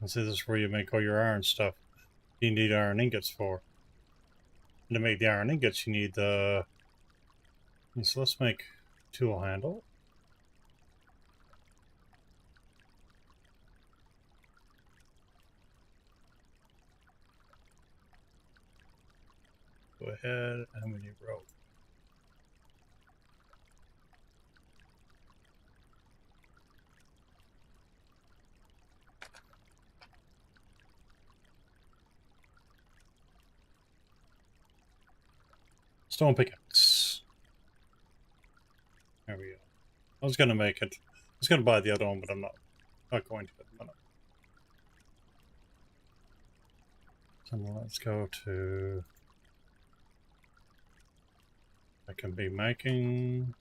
And see, this is where you make all your iron stuff. You need iron ingots for. And to make the iron ingots, you need the. So let's make tool handle. Go ahead, and we need rope. Stone pickaxe. There we go. I was gonna make it. I was gonna buy the other one, but I'm not going to at the minute. So let's go to. I can be making.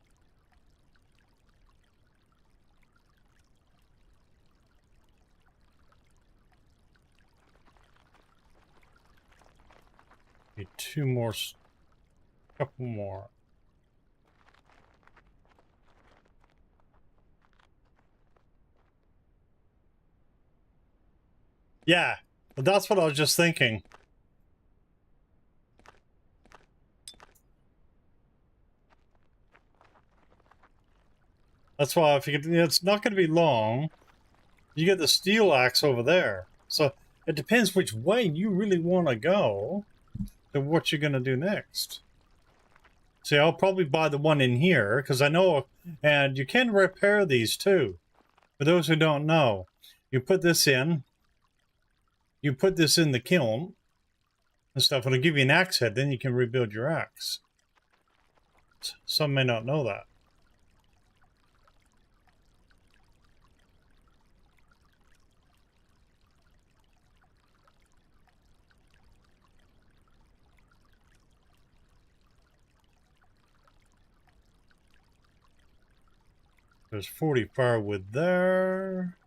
Need two more. Couple more. Yeah, that's what I was just thinking. That's why if you could, it's not going to be long. You get the steel axe over there, so it depends which way you really want to go, and what you're going to do next. See, I'll probably buy the one in here because I know, and you can repair these too. For those who don't know, you put this in. You put this in the kiln and stuff. It'll give you an axe head. Then you can rebuild your axe. Some may not know that. There's 40 firewood there.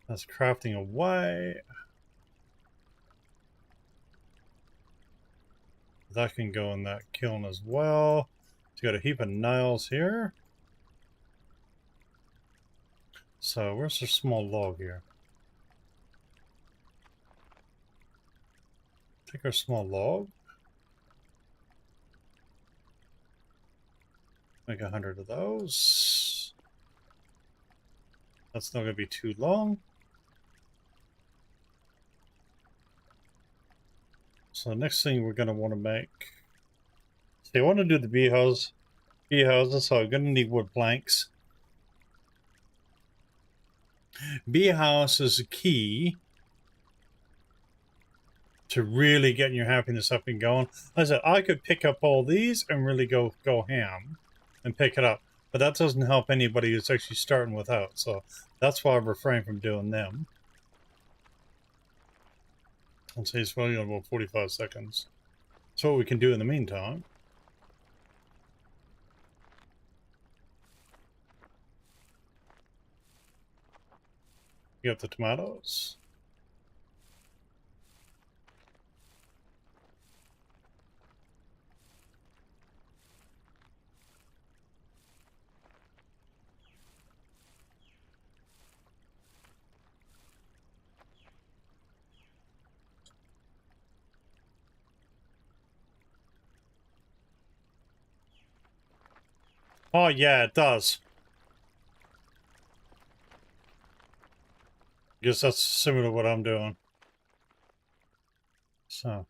That's crafting away. That can go in that kiln as well. It's got a heap of nails here. So where's the small log here? Take our small log. Make 100 of those. That's not going to be too long. So the next thing we're going to want to make. See, I want to do the bee houses, so I'm going to need wood planks. Bee house is a key to really getting your happiness up and going. Like I said, I could pick up all these and really go ham and pick it up, but that doesn't help anybody who's actually starting without. So that's why I refrain from doing them. Let's say it's probably about 45 seconds. So what we can do in the meantime. You got the tomatoes. Oh yeah, it does. Guess that's similar to what I'm doing. So.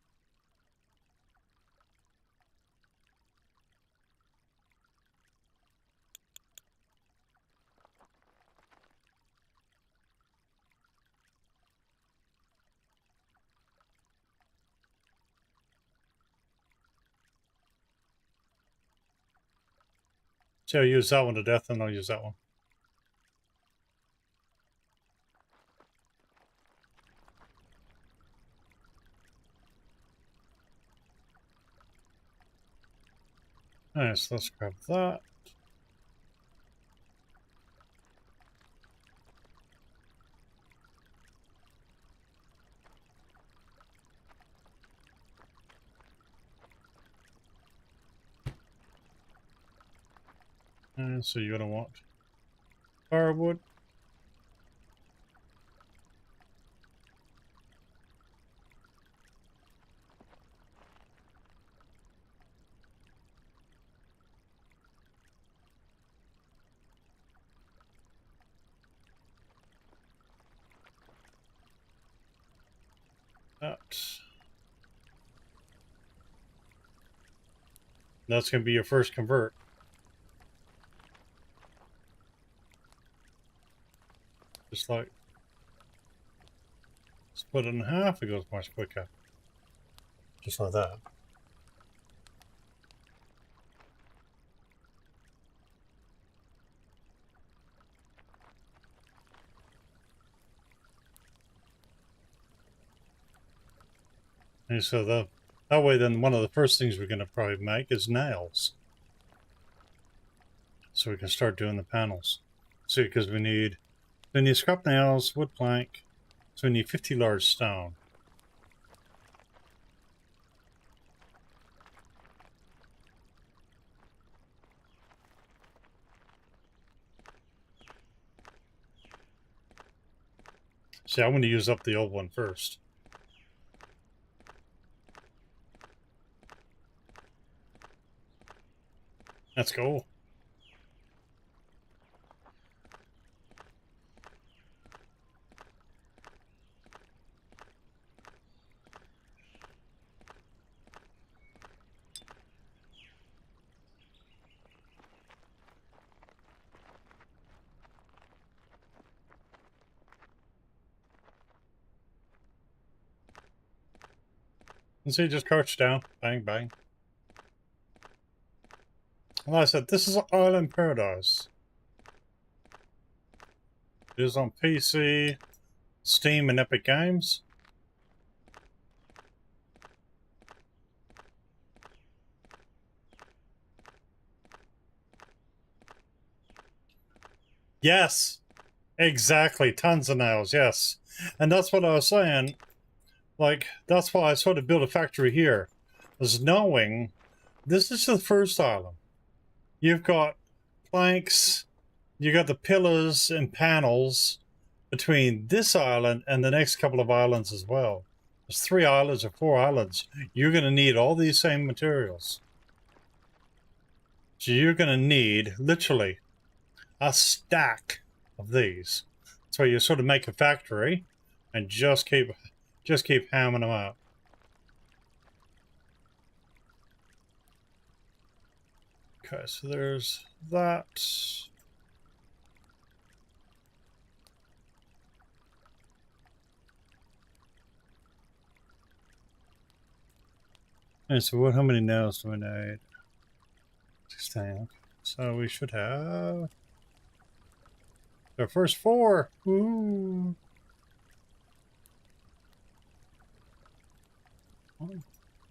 So I'll use that one to death, and I'll use that one. Nice, let's grab that. And so you're gonna want firewood. That's going to be your first convert. Just like split it in half, it goes much quicker. Just like that. And so that way, then one of the first things we're going to probably make is nails. So we can start doing the panels. See, because we need scrap nails, wood plank, so we need 50 large stone. See, I'm going to use up the old one first. Let's go. And see, just crouch down. Bang, bang. Like I said, this is Island Paradise. It is on PC, Steam, and Epic Games. Yes, exactly. Tons of nails, yes. And that's what I was saying. Like, that's why I sort of built a factory here. Was knowing this is the first island. You've got planks, you got the pillars and panels between this island and the next couple of islands as well. There's 3 islands or 4 islands. You're going to need all these same materials. So you're going to need, literally, a stack of these. So you sort of make a factory and just keep hammering them out. Okay, so there's that. And so how many nails do we need? 16. So we should have the first 4. Ooh.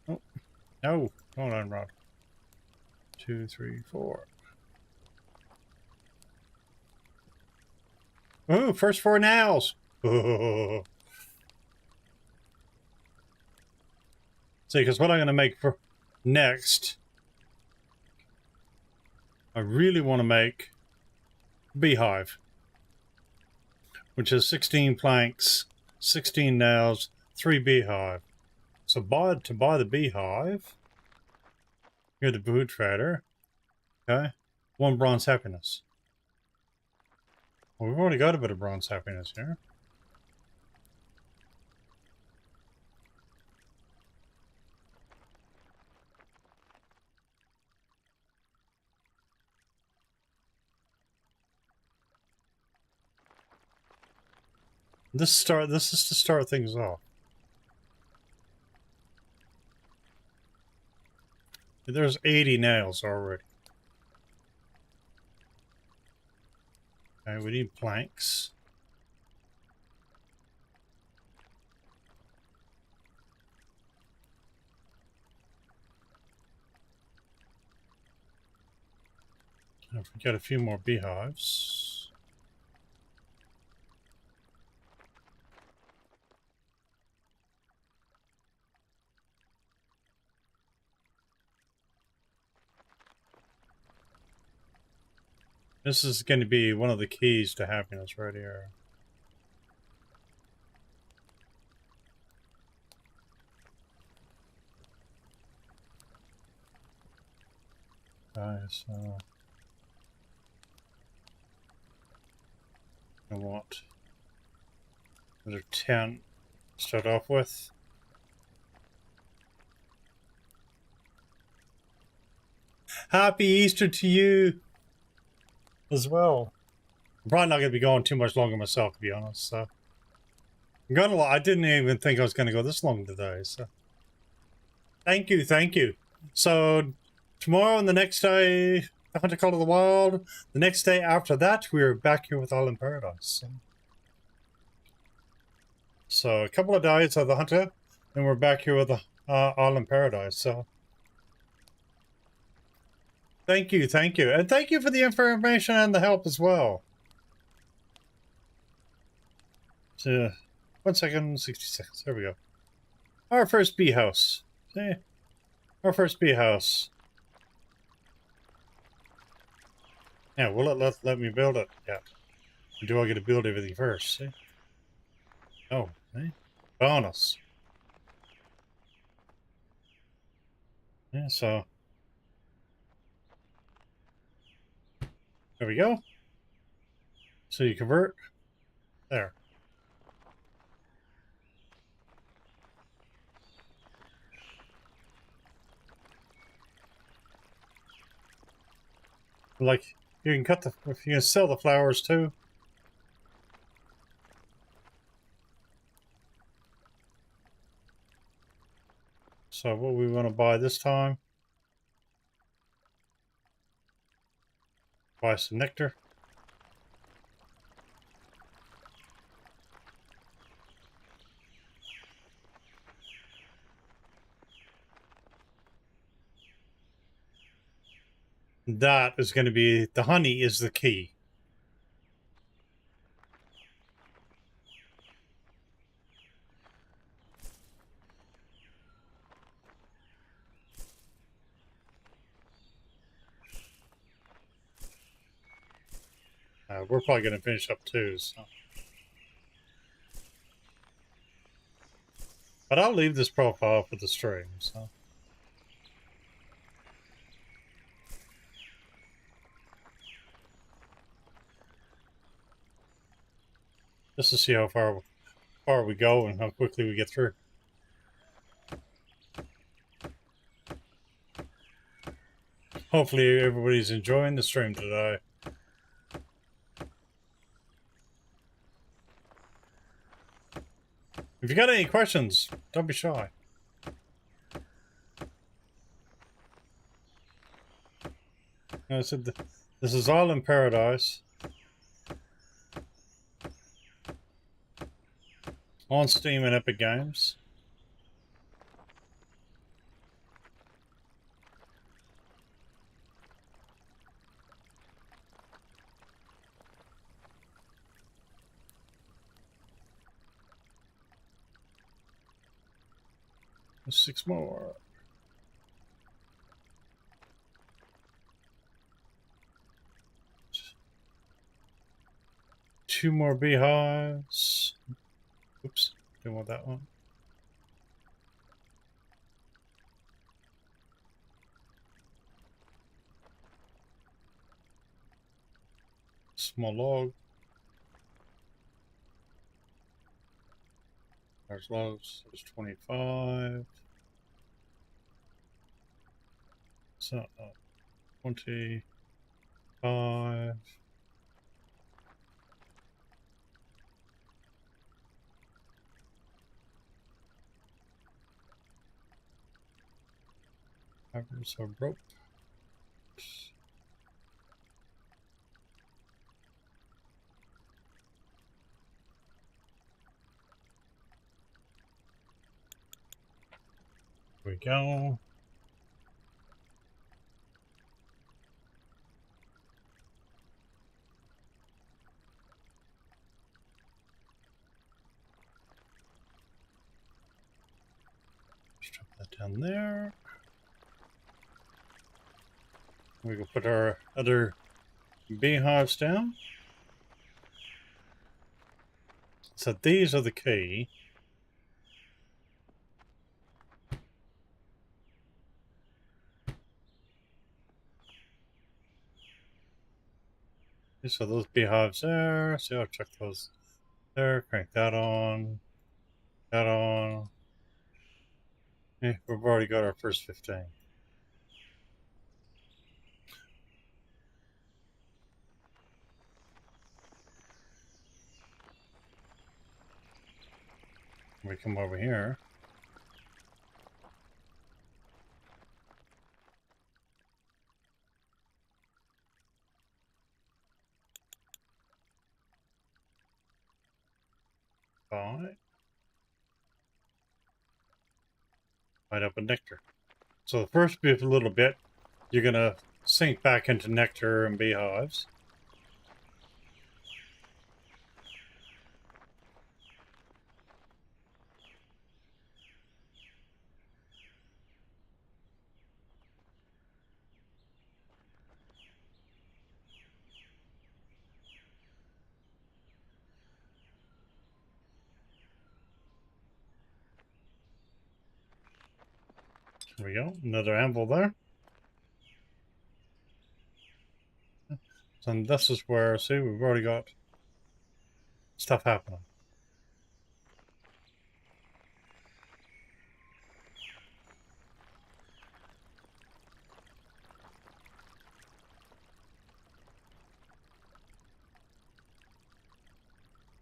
Oh, no. Hold on, Rod. 2, 3, 4. Ooh, first 4 nails. Oh. See, because what I'm going to make for next, I really want to make a beehive, which is 16 planks, 16 nails, 3 beehive. So to buy the beehive, go to Food Trader. Okay, 1 bronze happiness. Well, we've already got a bit of bronze happiness here. This is to start things off. There's 80 nails already. Okay, we need planks. If we get a few more beehives. This is going to be one of the keys to happiness right here. Guys, I want another 10 to start off with. Happy Easter to you as well. I'm probably not going to be going too much longer myself, to be honest. So I'm going to. I didn't even think I was going to go this long today. So thank you, thank you. So tomorrow and the next day, the Hunter Call of the Wild. The next day after that, we're back here with All in Paradise. So a couple of days of the Hunter, and we're back here with All in Paradise. So thank you, and thank you for the information and the help as well. So 1 second, 60 seconds. There we go. Our first bee house. See? Our first bee house. Yeah, will it let me build it? Yeah. Do I get to build everything first? See? Oh, hey. Bonus. Yeah, so there we go. So you convert. There. Like, you can cut you can sell the flowers too. So what we want to buy this time? Buy some nectar. That is going to be, the honey is the key. We're probably going to finish up too, so. But I'll leave this profile for the stream, so. Just to see how far we go and how quickly we get through. Hopefully everybody's enjoying the stream today. If you got any questions, don't be shy. I said this is All in Paradise. On Steam and Epic Games. There's 6 more. Two more beehives. Oops, didn't want that one. Small log. There's logs. There's 25. So 25. Fibers of rope. There we go. Just drop that down there. We can put our other beehives down. So these are the key. So those beehives there. So I'll check those there. Crank that on. That on. Yeah, we've already got our first 15. We come over here. Fine. Light up a nectar. So the first little bit, you're gonna sink back into nectar and beehives. There we go. Another anvil there. And this is where, see, we've already got stuff happening.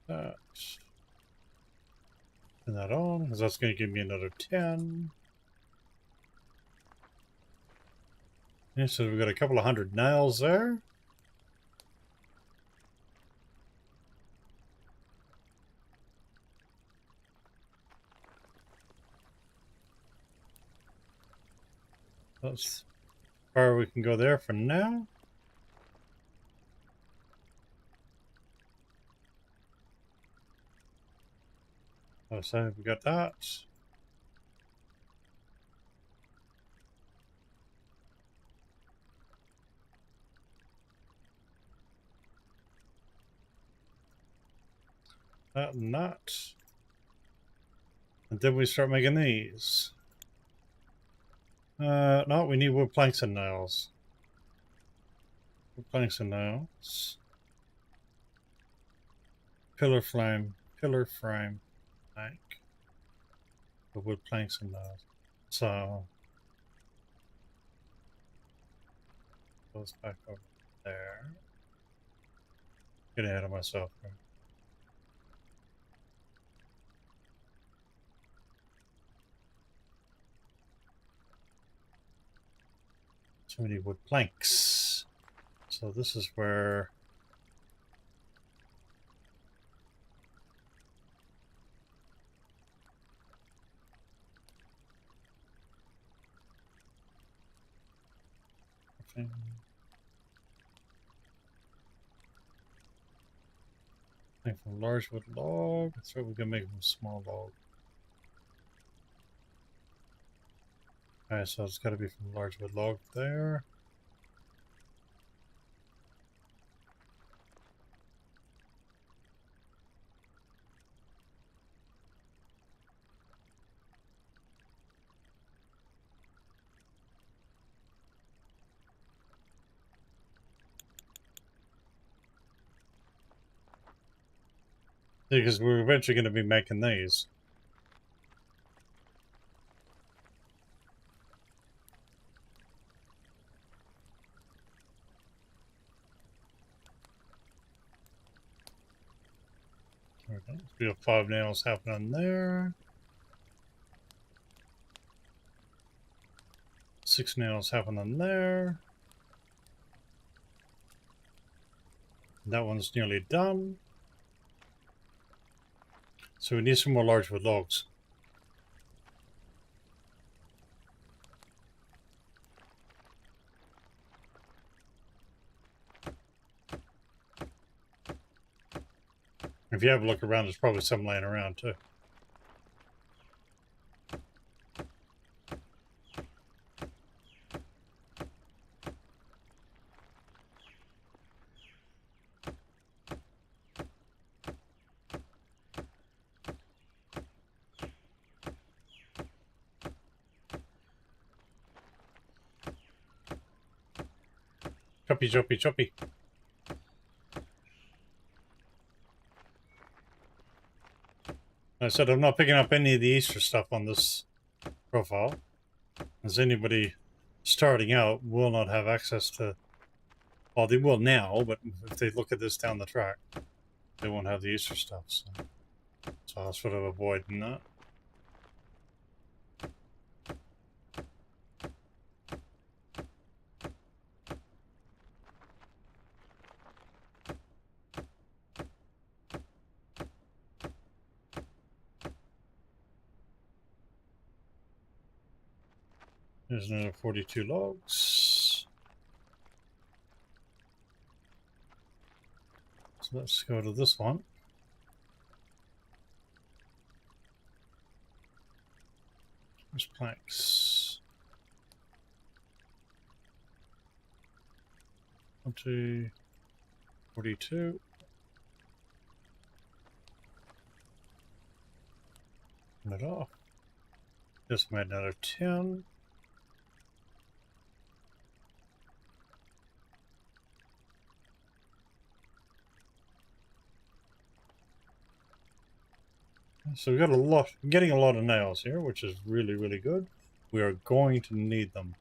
Turn that on, because that's going to give me another 10. Yeah, so we've got a couple of 100 nails there. That's far we can go there for now. Oh, so we got that. That and that. And then we start making these. No, we need wood planks and nails. Wood planks and nails. Pillar frame, plank. The wood planks and nails. So goes back over there. Get ahead of myself here. So we need wood planks. So this is where make from large wood log. That's what we can make from small log. Alright, so it's got to be from large wood log there. Because we're eventually going to be making these. Okay, we have 5 nails happening there. 6 nails happening there. That one's nearly done. So we need some more large wood logs. If you have a look around, there's probably some laying around too. Choppy, choppy, choppy. I said I'm not picking up any of the Easter stuff on this profile, as anybody starting out will not have access to. Well, they will now, but if they look at this down the track, they won't have the Easter stuff. So I'll sort of avoiding that. There's another 42 logs. So let's go to this one. There's planks. 20, 42. Turn it off. Just made another 10. So we got a lot, getting a lot of nails here, which is really, really good. We are going to need them.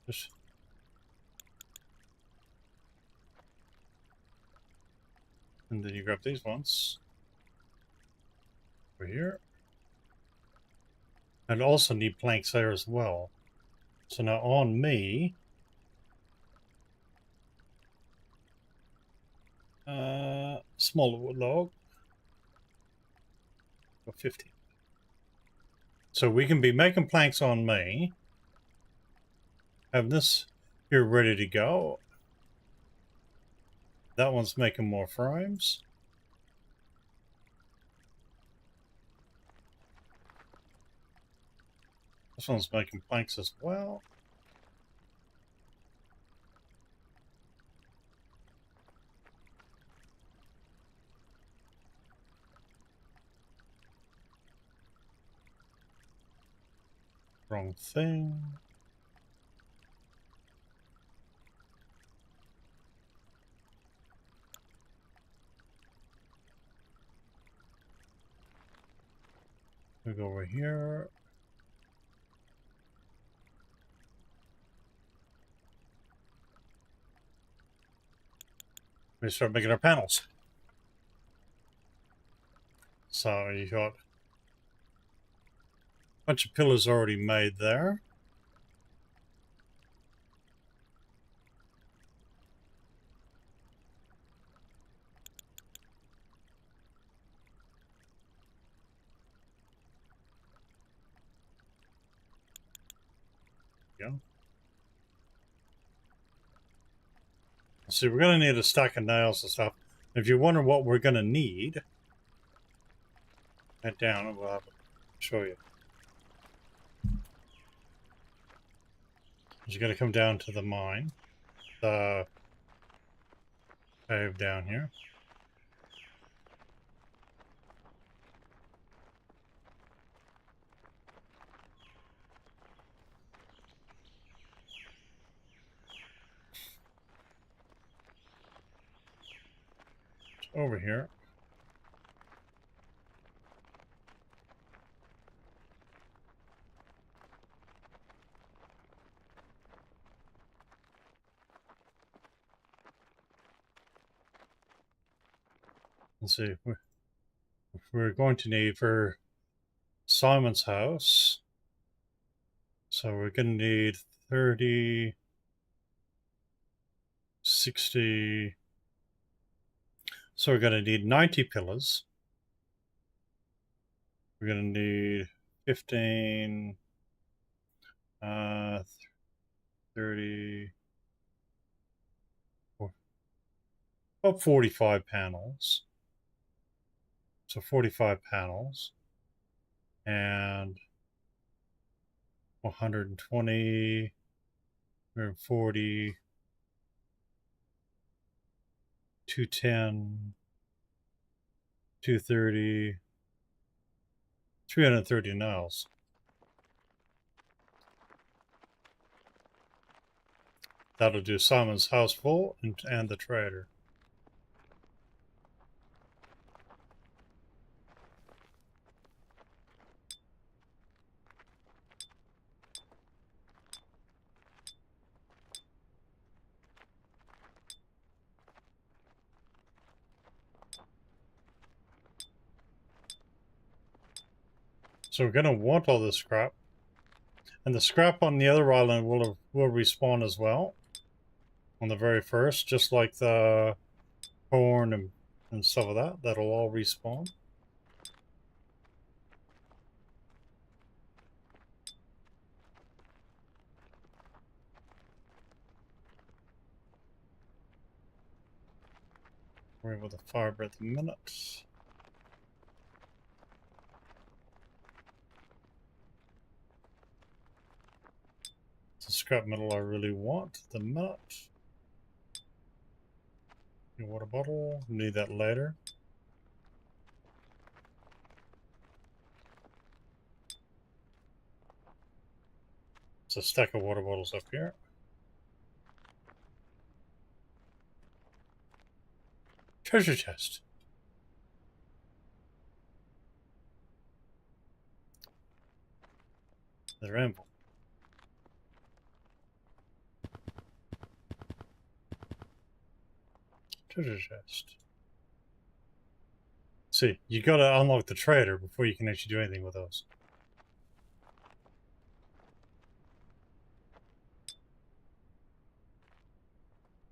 Just and then you grab these ones over here. And also need planks there as well. So now on me, smaller wood log, 50. So we can be making planks on me. Have this here ready to go. That one's making more frames. This one's making planks as well. Wrong thing. We go over here. We start making our panels. So you got a bunch of pillars already made there. Yeah. See, we're going to need a stack of nails and stuff. If you wonder what we're going to need, head down and we'll show you. You got to come down to the mine, the cave down here. Over here. Let's see, we're going to need for Simon's house. So we're going to need 30, 60. So we're going to need 90 pillars. We're going to need 15, 30, about 45 panels. So 45 panels. And 120, 140, 210, 230, 330 nails. That'll do Simon's house full and the trader. So we're going to want all this scrap. And the scrap on the other island will respawn as well. On the very first, just like the corn and stuff of that. That'll all respawn. We're with the fiber at the minute. The scrap metal I really want at the minute. Your water bottle, need that later. There's a stack of water bottles up here. Treasure chest. The ramble. Treasure chest. See, you gotta unlock the trader before you can actually do anything with those.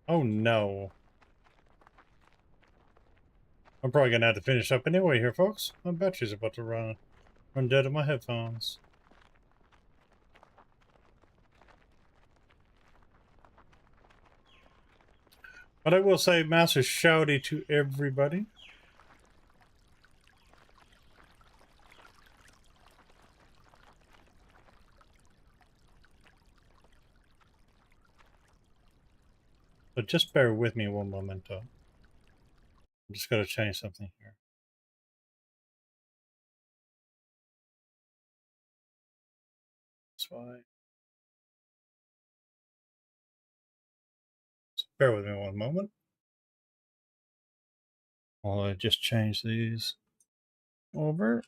Oh no. I'm probably gonna have to finish up anyway here, folks. My battery's about to run dead in my headphones. But I will say massive shouty to everybody. But just bear with me one momento. I'm just going to change something here. That's why. So bear with me one moment. While I just change these over.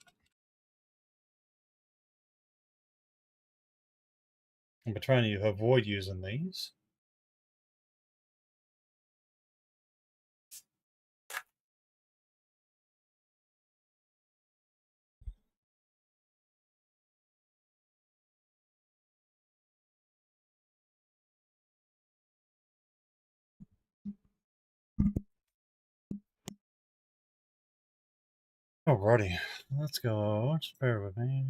I'm trying to avoid using these. Alrighty, let's go. Just bear with me.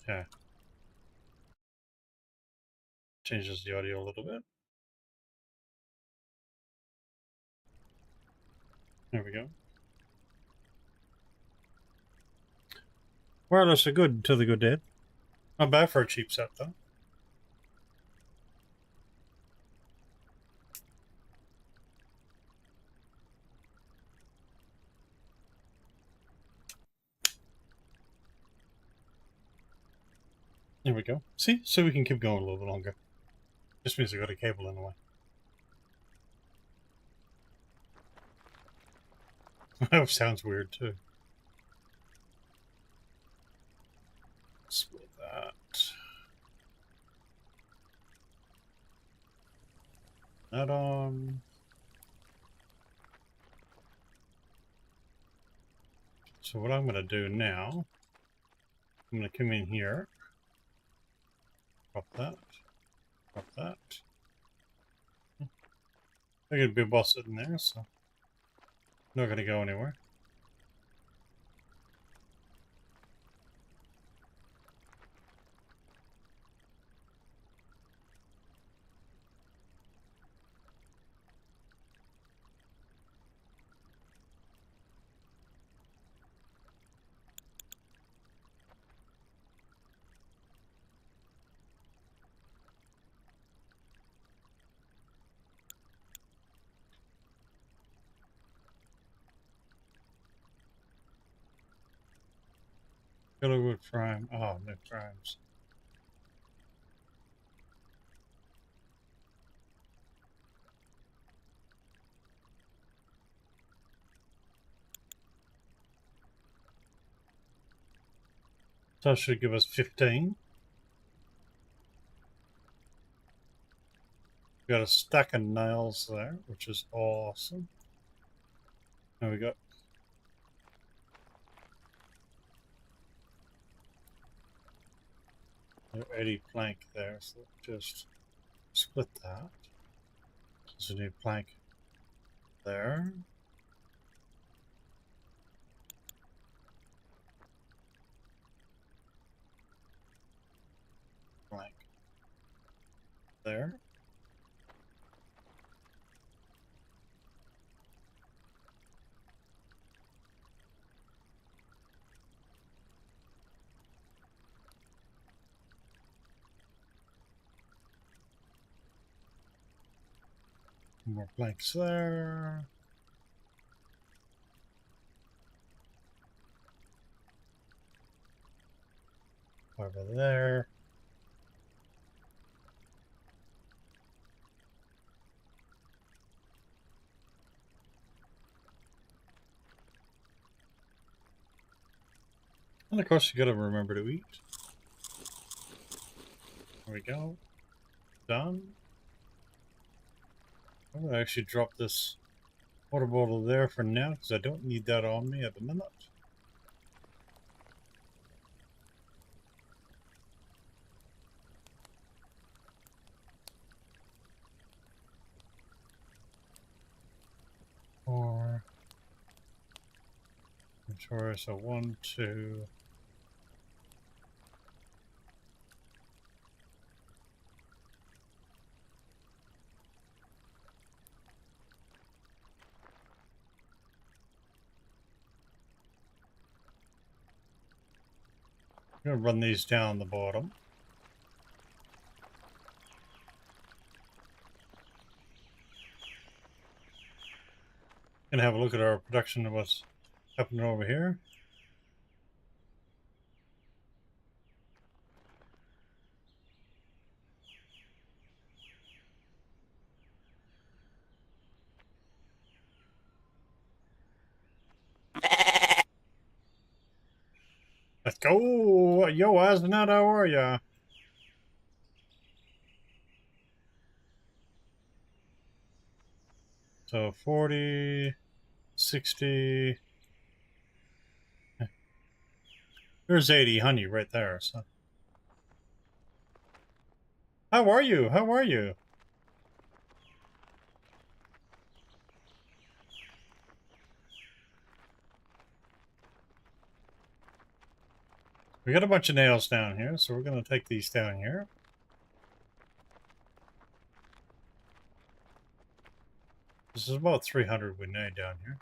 Okay. Changes the audio a little bit. There we go. Wireless are good until they go dead. Not bad for a cheap set, though. There we go. See? So we can keep going a little bit longer. Just means I got a cable in the way. That sounds weird, too. Split that. That on. So what I'm going to do now, I'm going to come in here. Drop that. Drop that. I got a big boss sitting there, so not going to go anywhere. Killerwood Prime. Oh, no primes. So that should give us 15. Got a stack of nails there, which is awesome. There we go. There 80 plank there, so just split that. There's a new plank there. Plank there. More planks there. Over there. And of course, you gotta remember to eat. There we go. Done. I'm gonna actually drop this water bottle there for now because I don't need that on me at the minute. Or inventory, so 1, 2. I'm gonna run these down the bottom. Gonna have a look at our production of what's happening over here. Let's go! Yo, Asnat, how are ya? So 40, 60. There's 80 honey right there. So, how are you? How are you? We got a bunch of nails down here, so we're gonna take these down here. This is about 300 we need down here.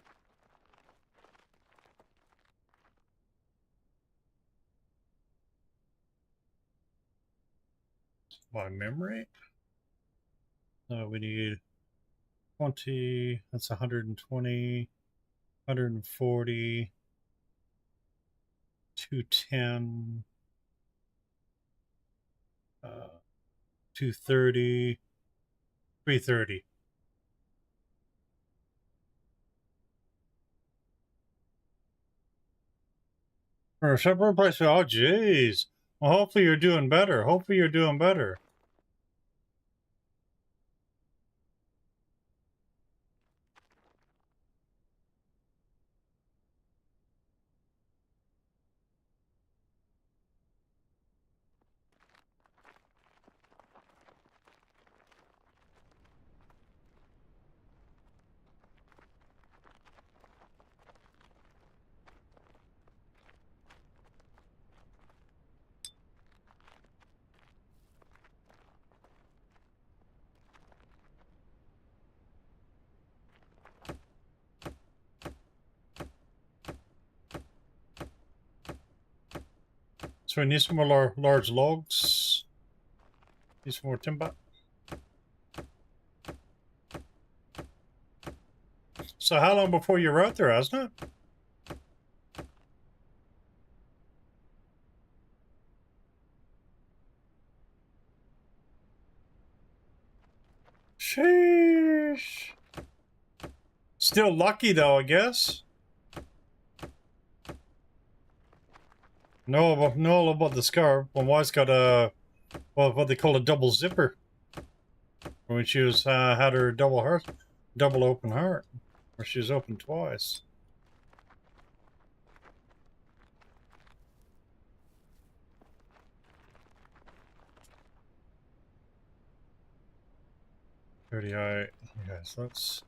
By memory. So we need 20, that's 120, 140, 210, 230, 330. For a separate price, oh jeez. Well, hopefully you're doing better. Hopefully you're doing better. So we need some more large logs. Need some more timber. So how long before you're out there, hasn't it? Sheesh. Still lucky though, I guess. Know about the scarf. My wife's got a what they call a double zipper. When she was had her double open heart, where she was open twice. .38. Yes, that's.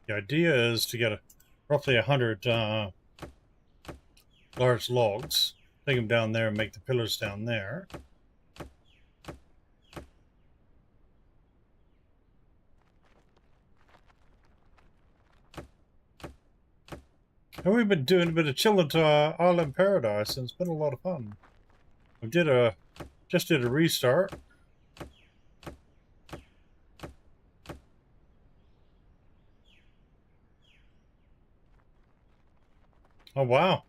The idea is to get roughly 100 large logs, take them down there and make the pillars down there. And we've been doing a bit of chilling to Island Paradise, and it's been a lot of fun. We just did a restart. Oh wow.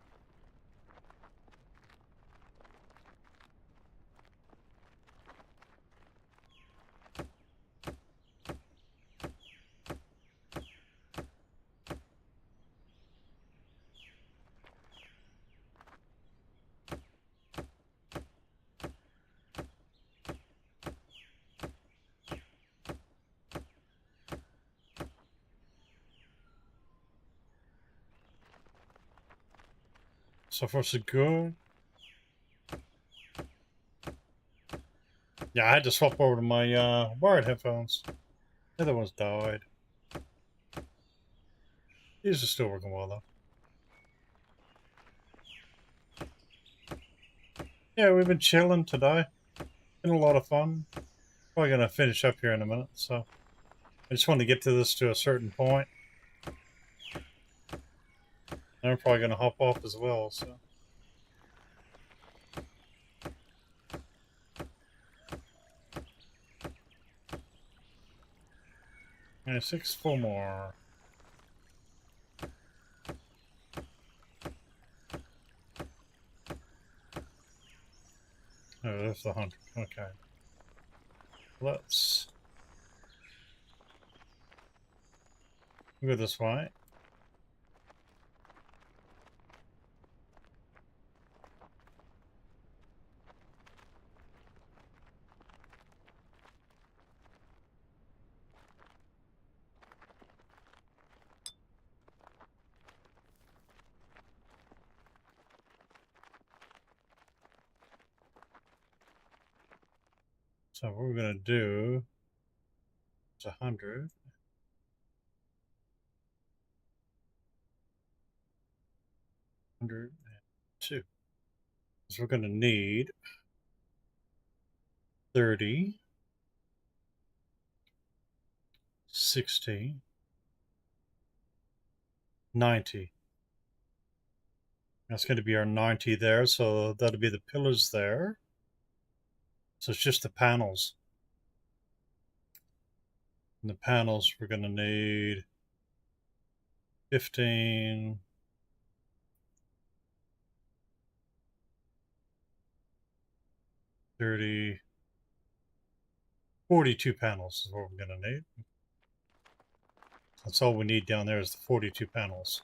So far so good. Yeah, I had to swap over to my wired headphones. The other ones died. These are still working well though. Yeah, we've been chilling today. Been a lot of fun. Probably gonna finish up here in a minute, so I just want to get to this to a certain point. And I'm probably gonna hop off as well, so. Yeah, 4 more. Oh, that's the 100. Okay. Let's go this way. So what we're gonna do is 100. 102. So we're gonna need 30, 60, 90. That's going to be our 90 there, so that'll be the pillars there. So it's just the panels. And the panels we're going to need 15, 30, 42 panels is what we're going to need. That's all we need down there is the 42 panels.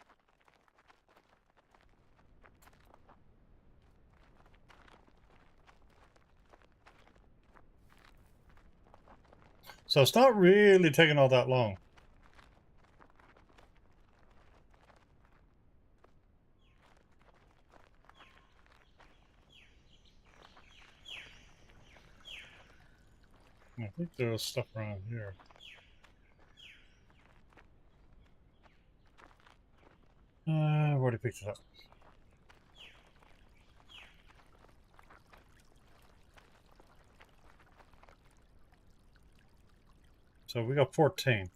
So it's not really taking all that long. I think there's stuff around here. I've already picked it up. So we got 14.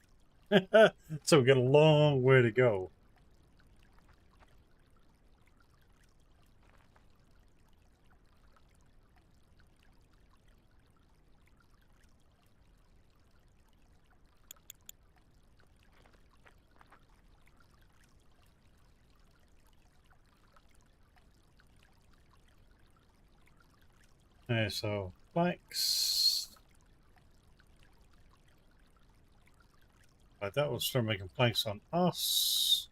So we got a long way to go. Okay, so planks. Right, that will start making planks on us.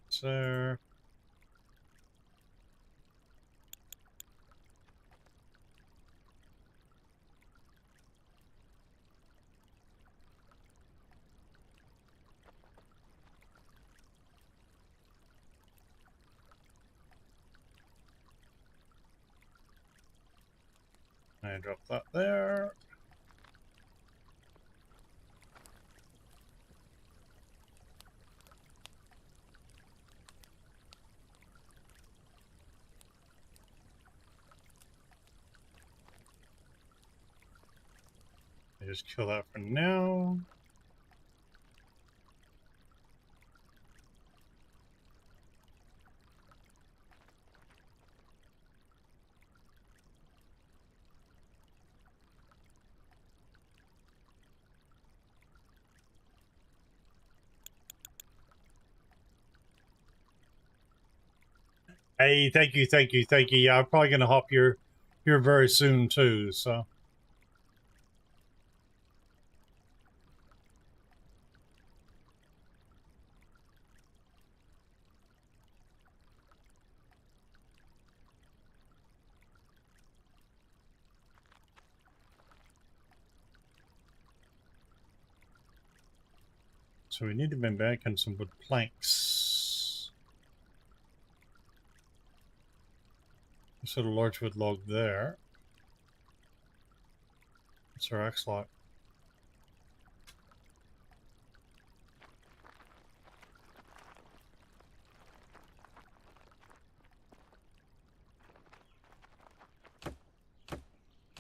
So. I drop that there. I just kill that for now. Hey, thank you, thank you, thank you. Yeah, I'm probably gonna hop here very soon too. So. So we need to be making some wood planks. Sort of large wood log there. What's our axe like?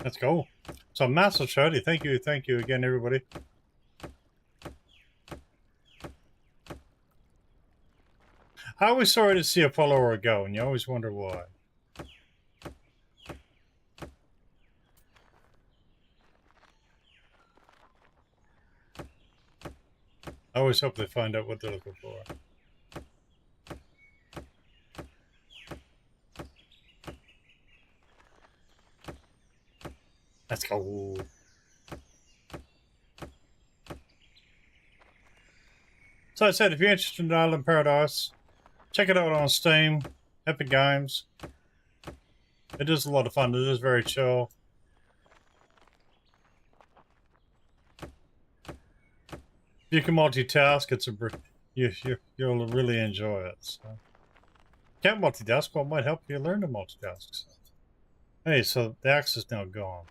Let's go. So massive shouty. Thank you again, everybody. I always sorry to see a follower go, and you always wonder why. I always hope they find out what they're looking for. Let's go. So I said, if you're interested in Island Paradise, check it out on Steam, Epic Games. It is a lot of fun. It is very chill. You can multitask. It's you'll really enjoy it. So. Can't multitask. Well, it might help you learn to multitask. So. Hey, so the axe is now gone.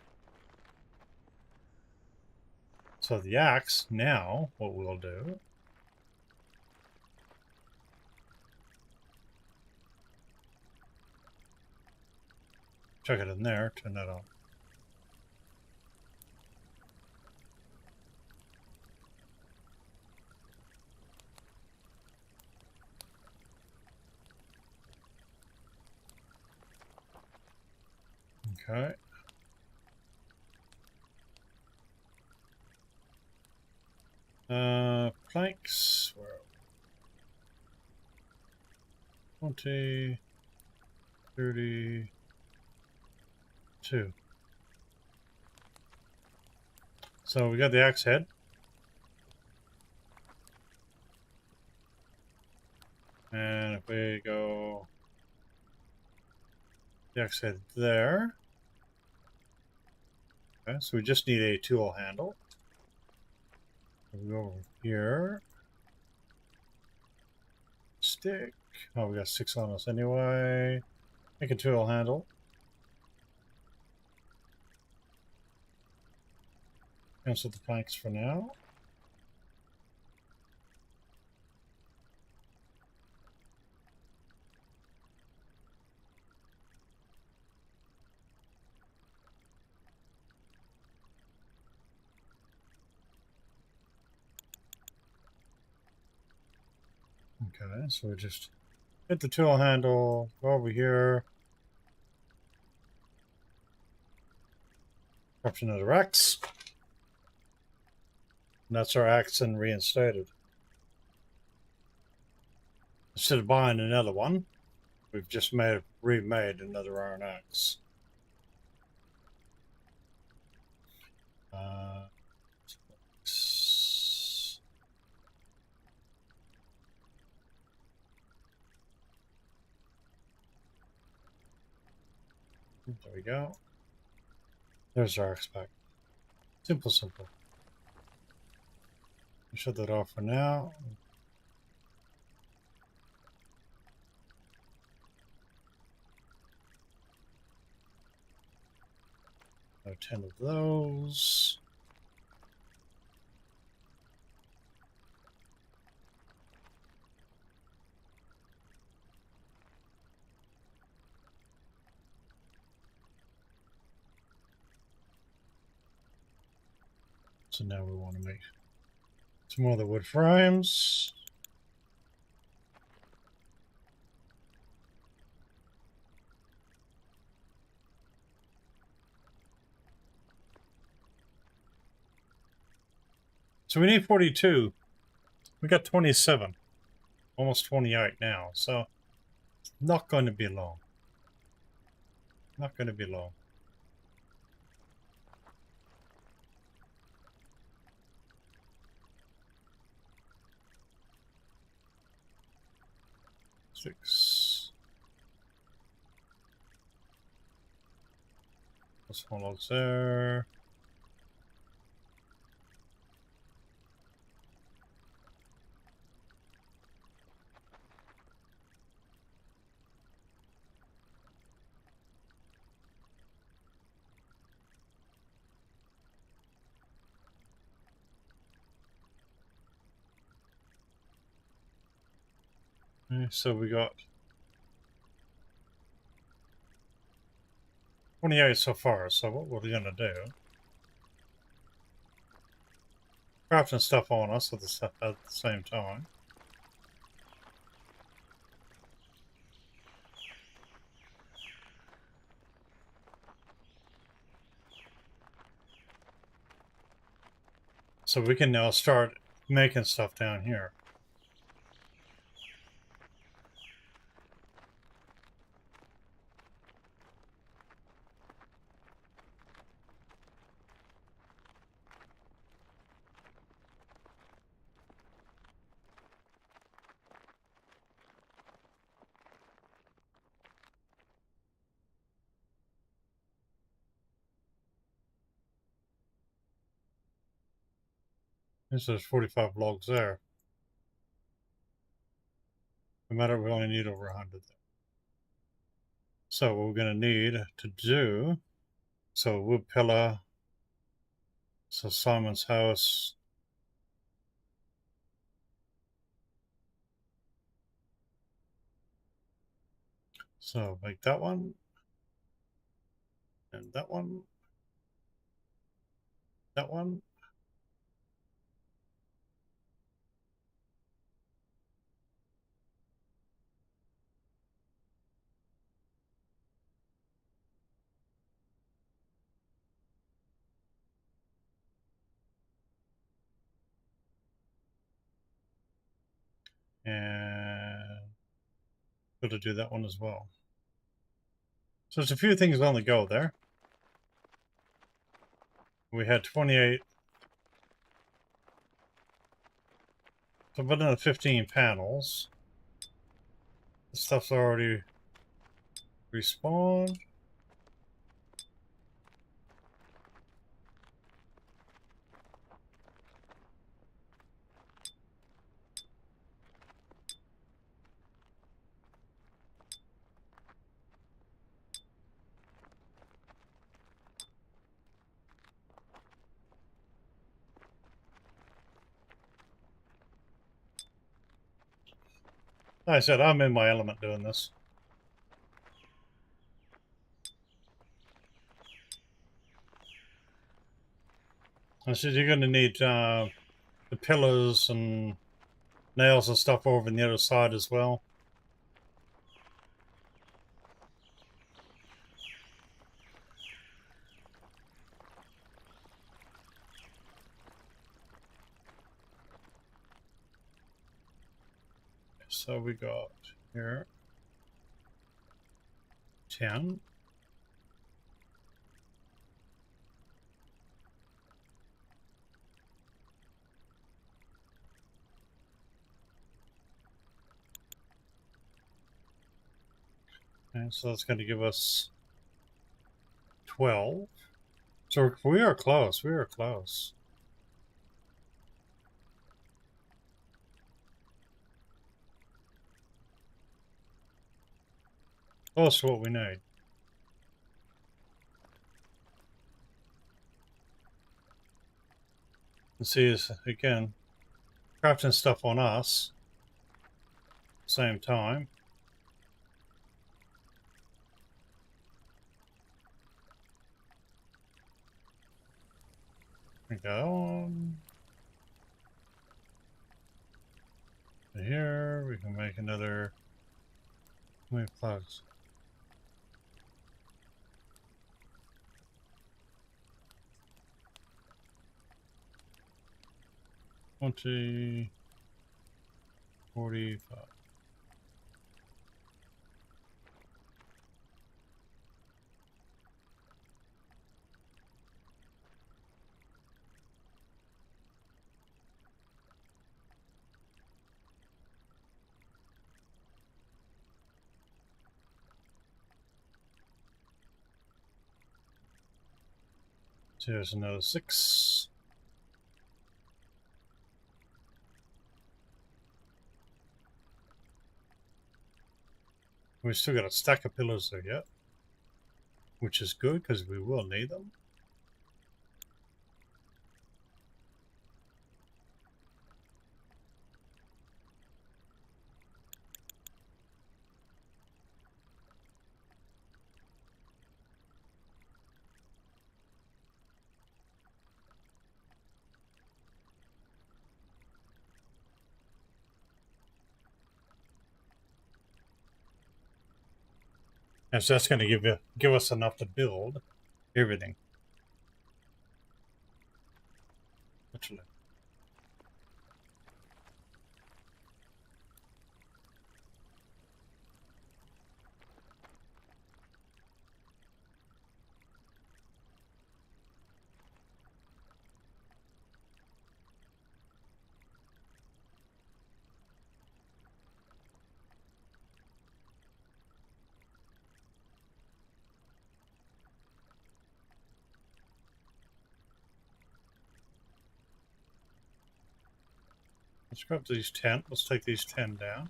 So the axe now, what we'll do. Chuck it in there. Turn that on. Okay. Planks. Where are we? 20, 32. So we got the axe head. And if we go the axe head there. Okay, so we just need a tool handle. We go over here. Stick. Oh, we got 6 on us anyway. Make a tool handle. Cancel the planks for now. Okay, so we just hit the tool handle, go over here. Option of the axe. And that's our axe and reinstated. Instead of buying another one, we've just remade another iron axe. There we go. There's our expect. Simple, simple. Shut that off for now. There are 10 of those. So now we want to make some more of the wood frames. So we need 42. We got 27. Almost 28 now. So it's not going to be long. Not going to be long. Six. This one looks there. Okay, so we got 28 so far. So what we're going to do, crafting stuff on us at the same time. So we can now start making stuff down here. This is 45 logs there. No matter, we only need over 100 there. So what we're going to need to do, so wood pillar, so Simon's house. So make that one, and that one, that one. And got to do that one as well. So there's a few things on the go there. We had 28. So put in 15 panels. The stuff's already respawned. Like I said, I'm in my element doing this. I said you're going to need the pillars and nails and stuff over on the other side as well. So we got here 10. And so that's going to give us 12. So we are close. We are close. Close to what we need. And see, is again, crafting stuff on us. Same time. We go. Here, we can make another. How many plugs? $20, $45. So here's another 6. We've still got a stack of pillars there yet, which is good because we will need them. And so that's going to give us enough to build everything. Literally. Let's grab these 10. Let's take these 10 down.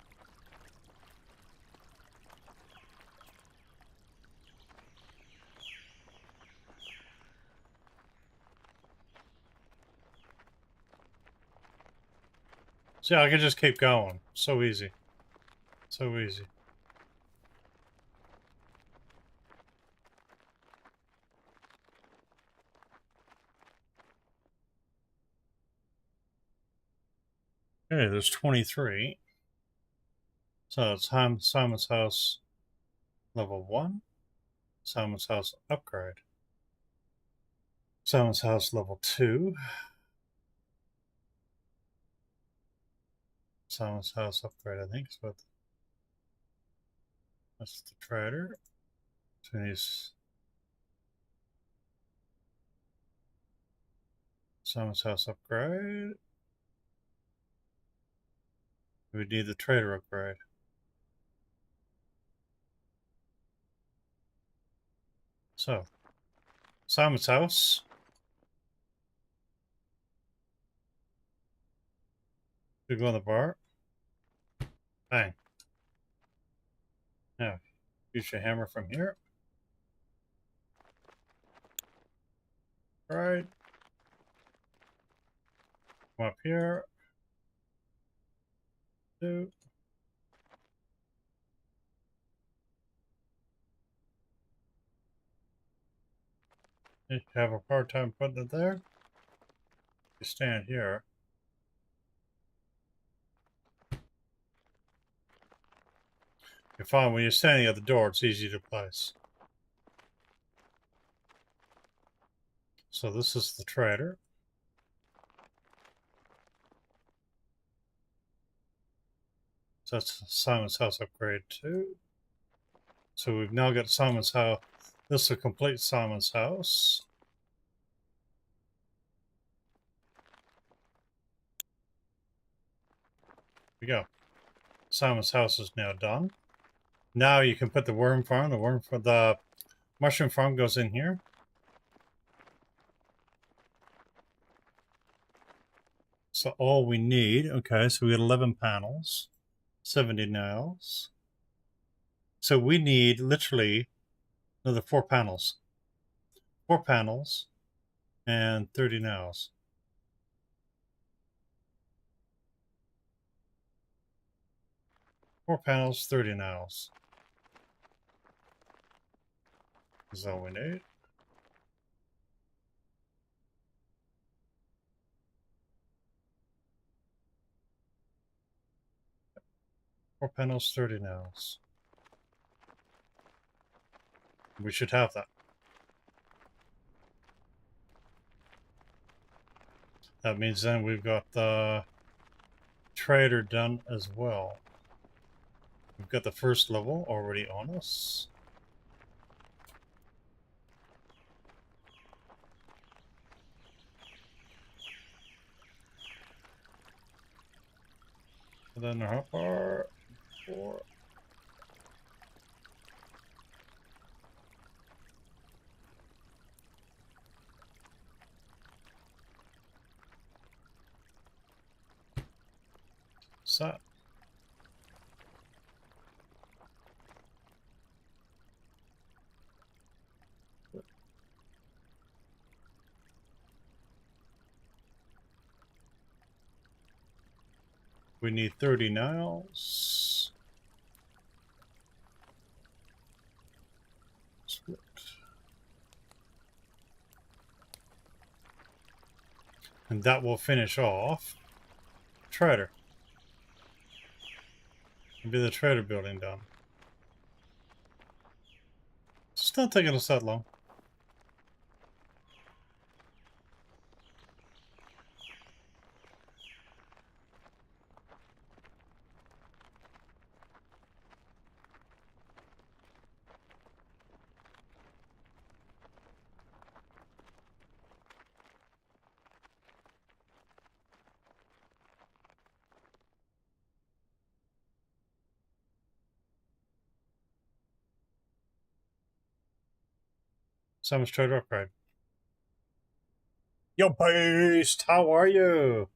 See, I can just keep going. So easy. So easy. Okay, there's 23. So it's Simon's House level 1. Simon's House upgrade. Simon's House level 2. Simon's House upgrade, I think. So that's the trader. So he's Simon's House upgrade. We need the trader upgrade. So, Simon's House. We go on the bar. Bang. Now, use your hammer from here. Right. Come up here. 2. You have a hard time putting it there. You stand here. You find when you're standing at the door, it's easy to place. So this is the trader. So that's Simon's House upgrade 2. So we've now got Simon's House. This is a complete Simon's House. Here we go. Simon's House is now done. Now you can put the worm farm. The mushroom farm goes in here. So all we need, okay, so we got 11 panels, 70 nails. So we need literally another 4 panels. 4 panels and 30 nails. Four panels, 30 nails. Is all we need. Four panels, 30 nails. We should have that. That means then we've got the trader done as well. We've got the first level already on us. And then the hopper, 4. Set. We need 30 nails. Split. And that will finish off trader. It'll be the trader building done. It's not taking us that long. Summons trader upgrade. Yo, beast, how are you?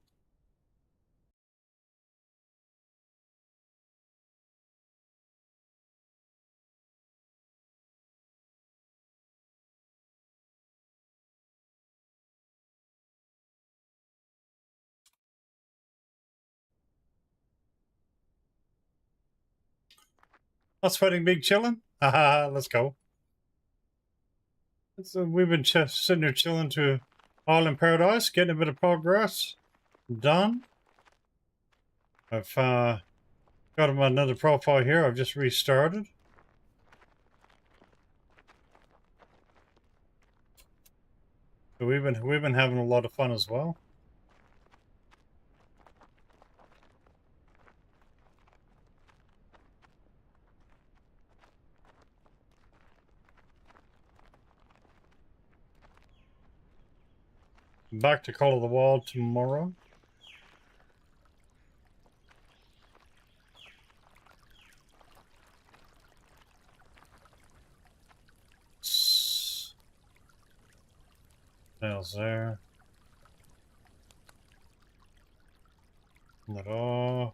Us fighting big chillin'? Haha, let's go. So we've been sitting here chilling to All in Paradise, getting a bit of progress done. I've got another profile here. I've just restarted. So we've been having a lot of fun as well. Back to Call of the Wild tomorrow. Nails there. That off.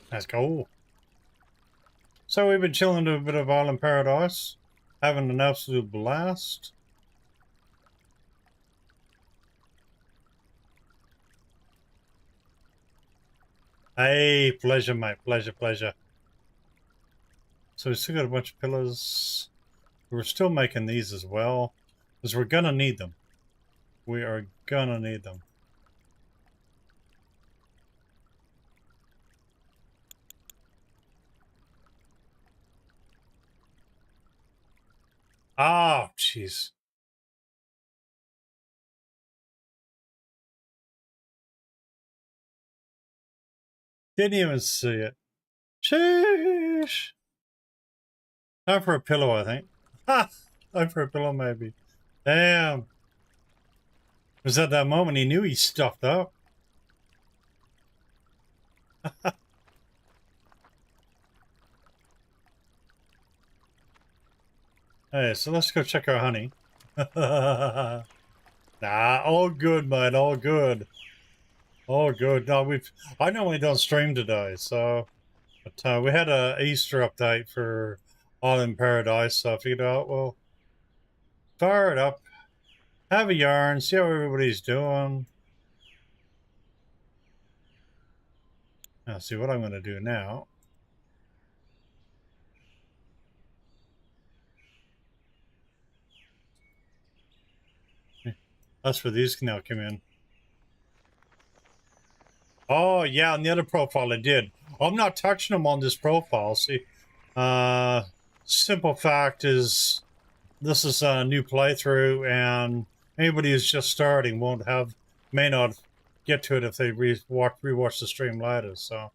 Let's go. So we've been chilling to a bit of Island Paradise, having an absolute blast. Hey, pleasure, mate. Pleasure, pleasure. So we've still got a bunch of pillars. We're still making these as well, because we're gonna need them. We are gonna need them. Oh, jeez. Didn't even see it. Sheesh. Time for a pillow, I think. Ha! Time for a pillow, maybe. Damn. It was at that moment he knew he stuffed up. Hey, so let's go check our honey. Nah, all good, mate. All good. All good. No, I normally don't stream today, so but we had a Easter update for Island Paradise, so I figured out, well, fire it up, have a yarn, see how everybody's doing. Now, see what I'm going to do now. That's where these can now come in. Oh, yeah, on the other profile I did. I'm not touching them on this profile. See, simple fact is this is a new playthrough, and anybody who's just starting may not get to it if they rewatch the stream later, so.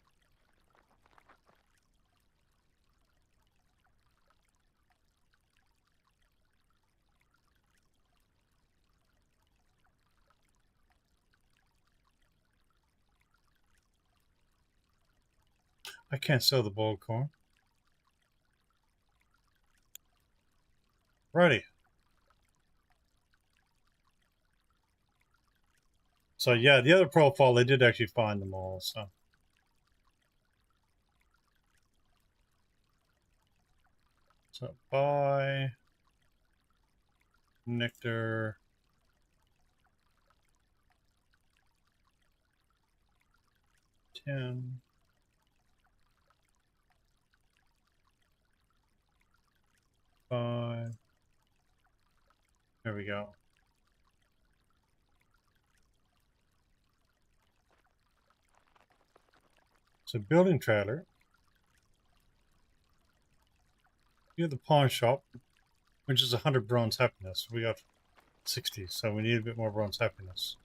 I can't sell the boiled corn. Righty. So yeah, the other profile, they did actually find them all, so. So buy nectar. $10. $5. There we go. So building trailer. You have the pawn shop, which is 100 bronze happiness. We got 60, so we need a bit more bronze happiness.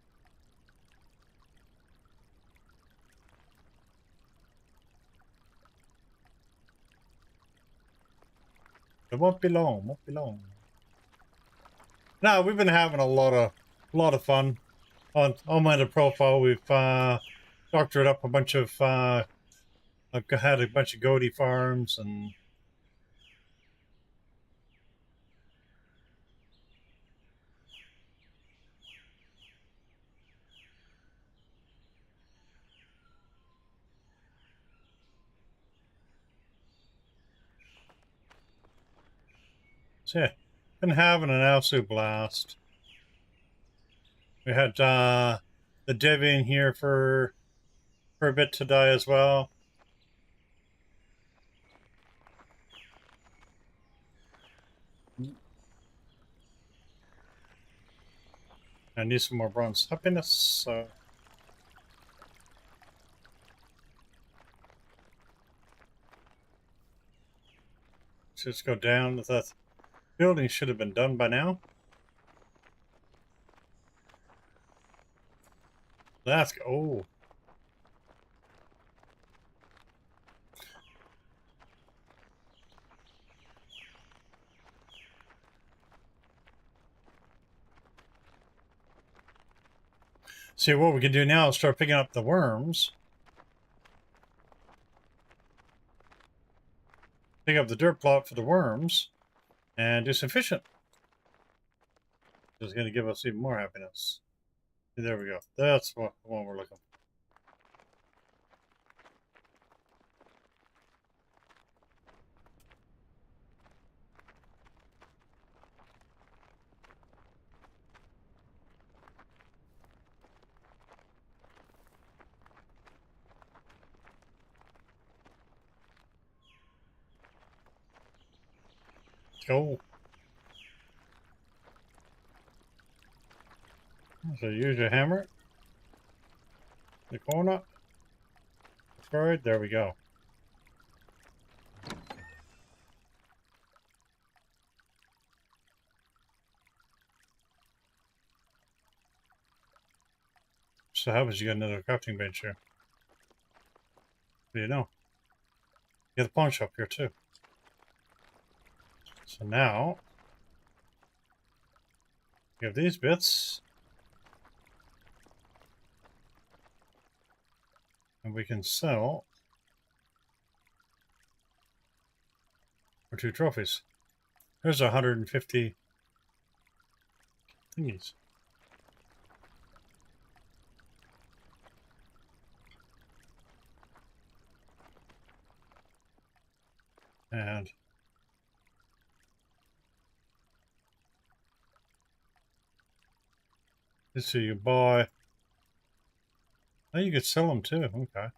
It won't be long, won't be long. No, we've been having a lot of fun on my profile. We've doctored up a bunch of I've had a bunch of goatee farms and so yeah, been having an absolute blast. We had the Devi in here for a bit today as well. I need some more bronze happiness, so let's just go down. That building should have been done by now. Let's go. Oh. See, what we can do now is start picking up the worms. Pick up the dirt plot for the worms and do some fishing. It's going to give us even more happiness. There we go. That's what we're looking for. Go. So use your hammer. The corner. Right, there we go. So how happens you got another crafting bench here? What do you know? You got a pawn shop here too. So now We have these bits. And we can sell for 2 trophies. There's 150 thingies. And so you buy. Oh, you could sell them too. Okay.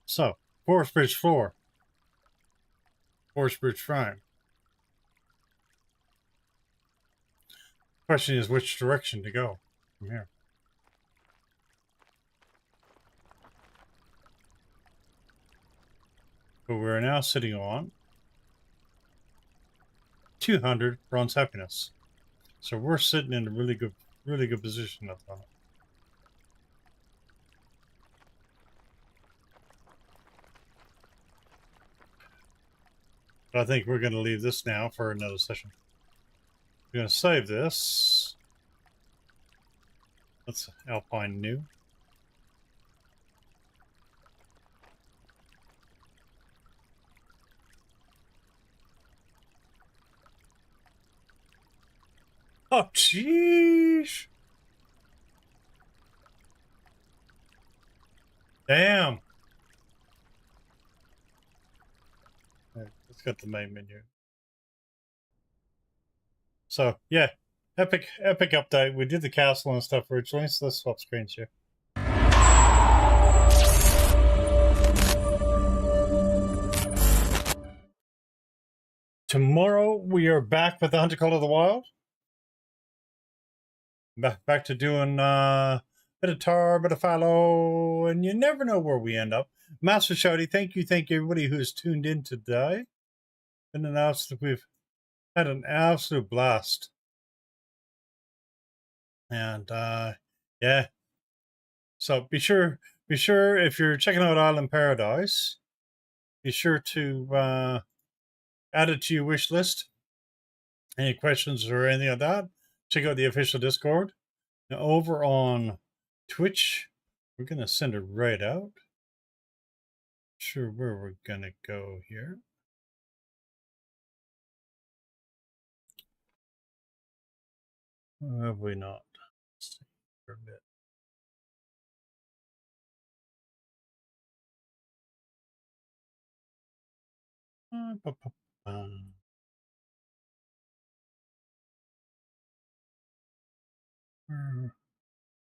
So, Forest Bridge floor. Forest Bridge frame. Question is which direction to go from here. But we're now sitting on 200 bronze happiness. So we're sitting in a really good position, I thought. But I think we're going to leave this now for another session. We're going to save this. That's Alpine New. Oh, jeez. Damn. Right, let's get the main menu. So, yeah. Epic update. We did the castle and stuff originally, so let's swap screens here. Tomorrow we are back with the Hunter Call of the Wild. Back to doing bit of tar, bit of fallow, and you never know where we end up. Master Shouty, thank you everybody who's tuned in today. Been announced that we've had an absolute blast. And yeah. So be sure if you're checking out Island Paradise, be sure to add it to your wish list. Any questions or anything like that, check out the official Discord. Now over on Twitch, we're gonna send it right out. Sure where we're gonna go here. Or have we not? Let's see for a bit.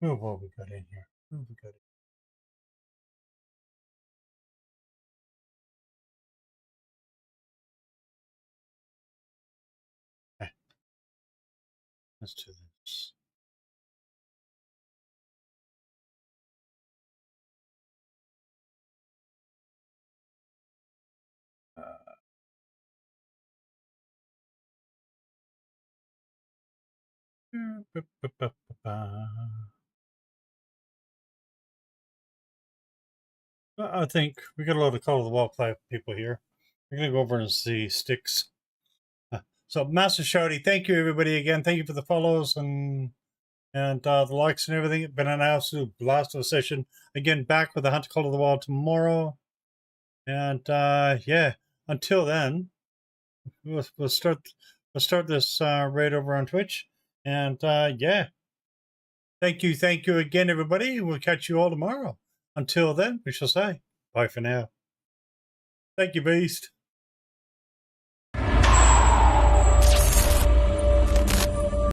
What have we got in here? What have we got in? Okay. Let's do this. I think we got a lot of Call of the Wild people here. We're gonna go over and see Sticks. So Master Shouty, thank you everybody again. Thank you for the follows and the likes and everything. It's been an absolute blast of a session. Again, back with the Hunter Call of the Wild tomorrow. And yeah, until then, we'll start this raid over on Twitch. And yeah. Thank you again, everybody. We'll catch you all tomorrow. Until then, we shall say bye for now. Thank you, Beast.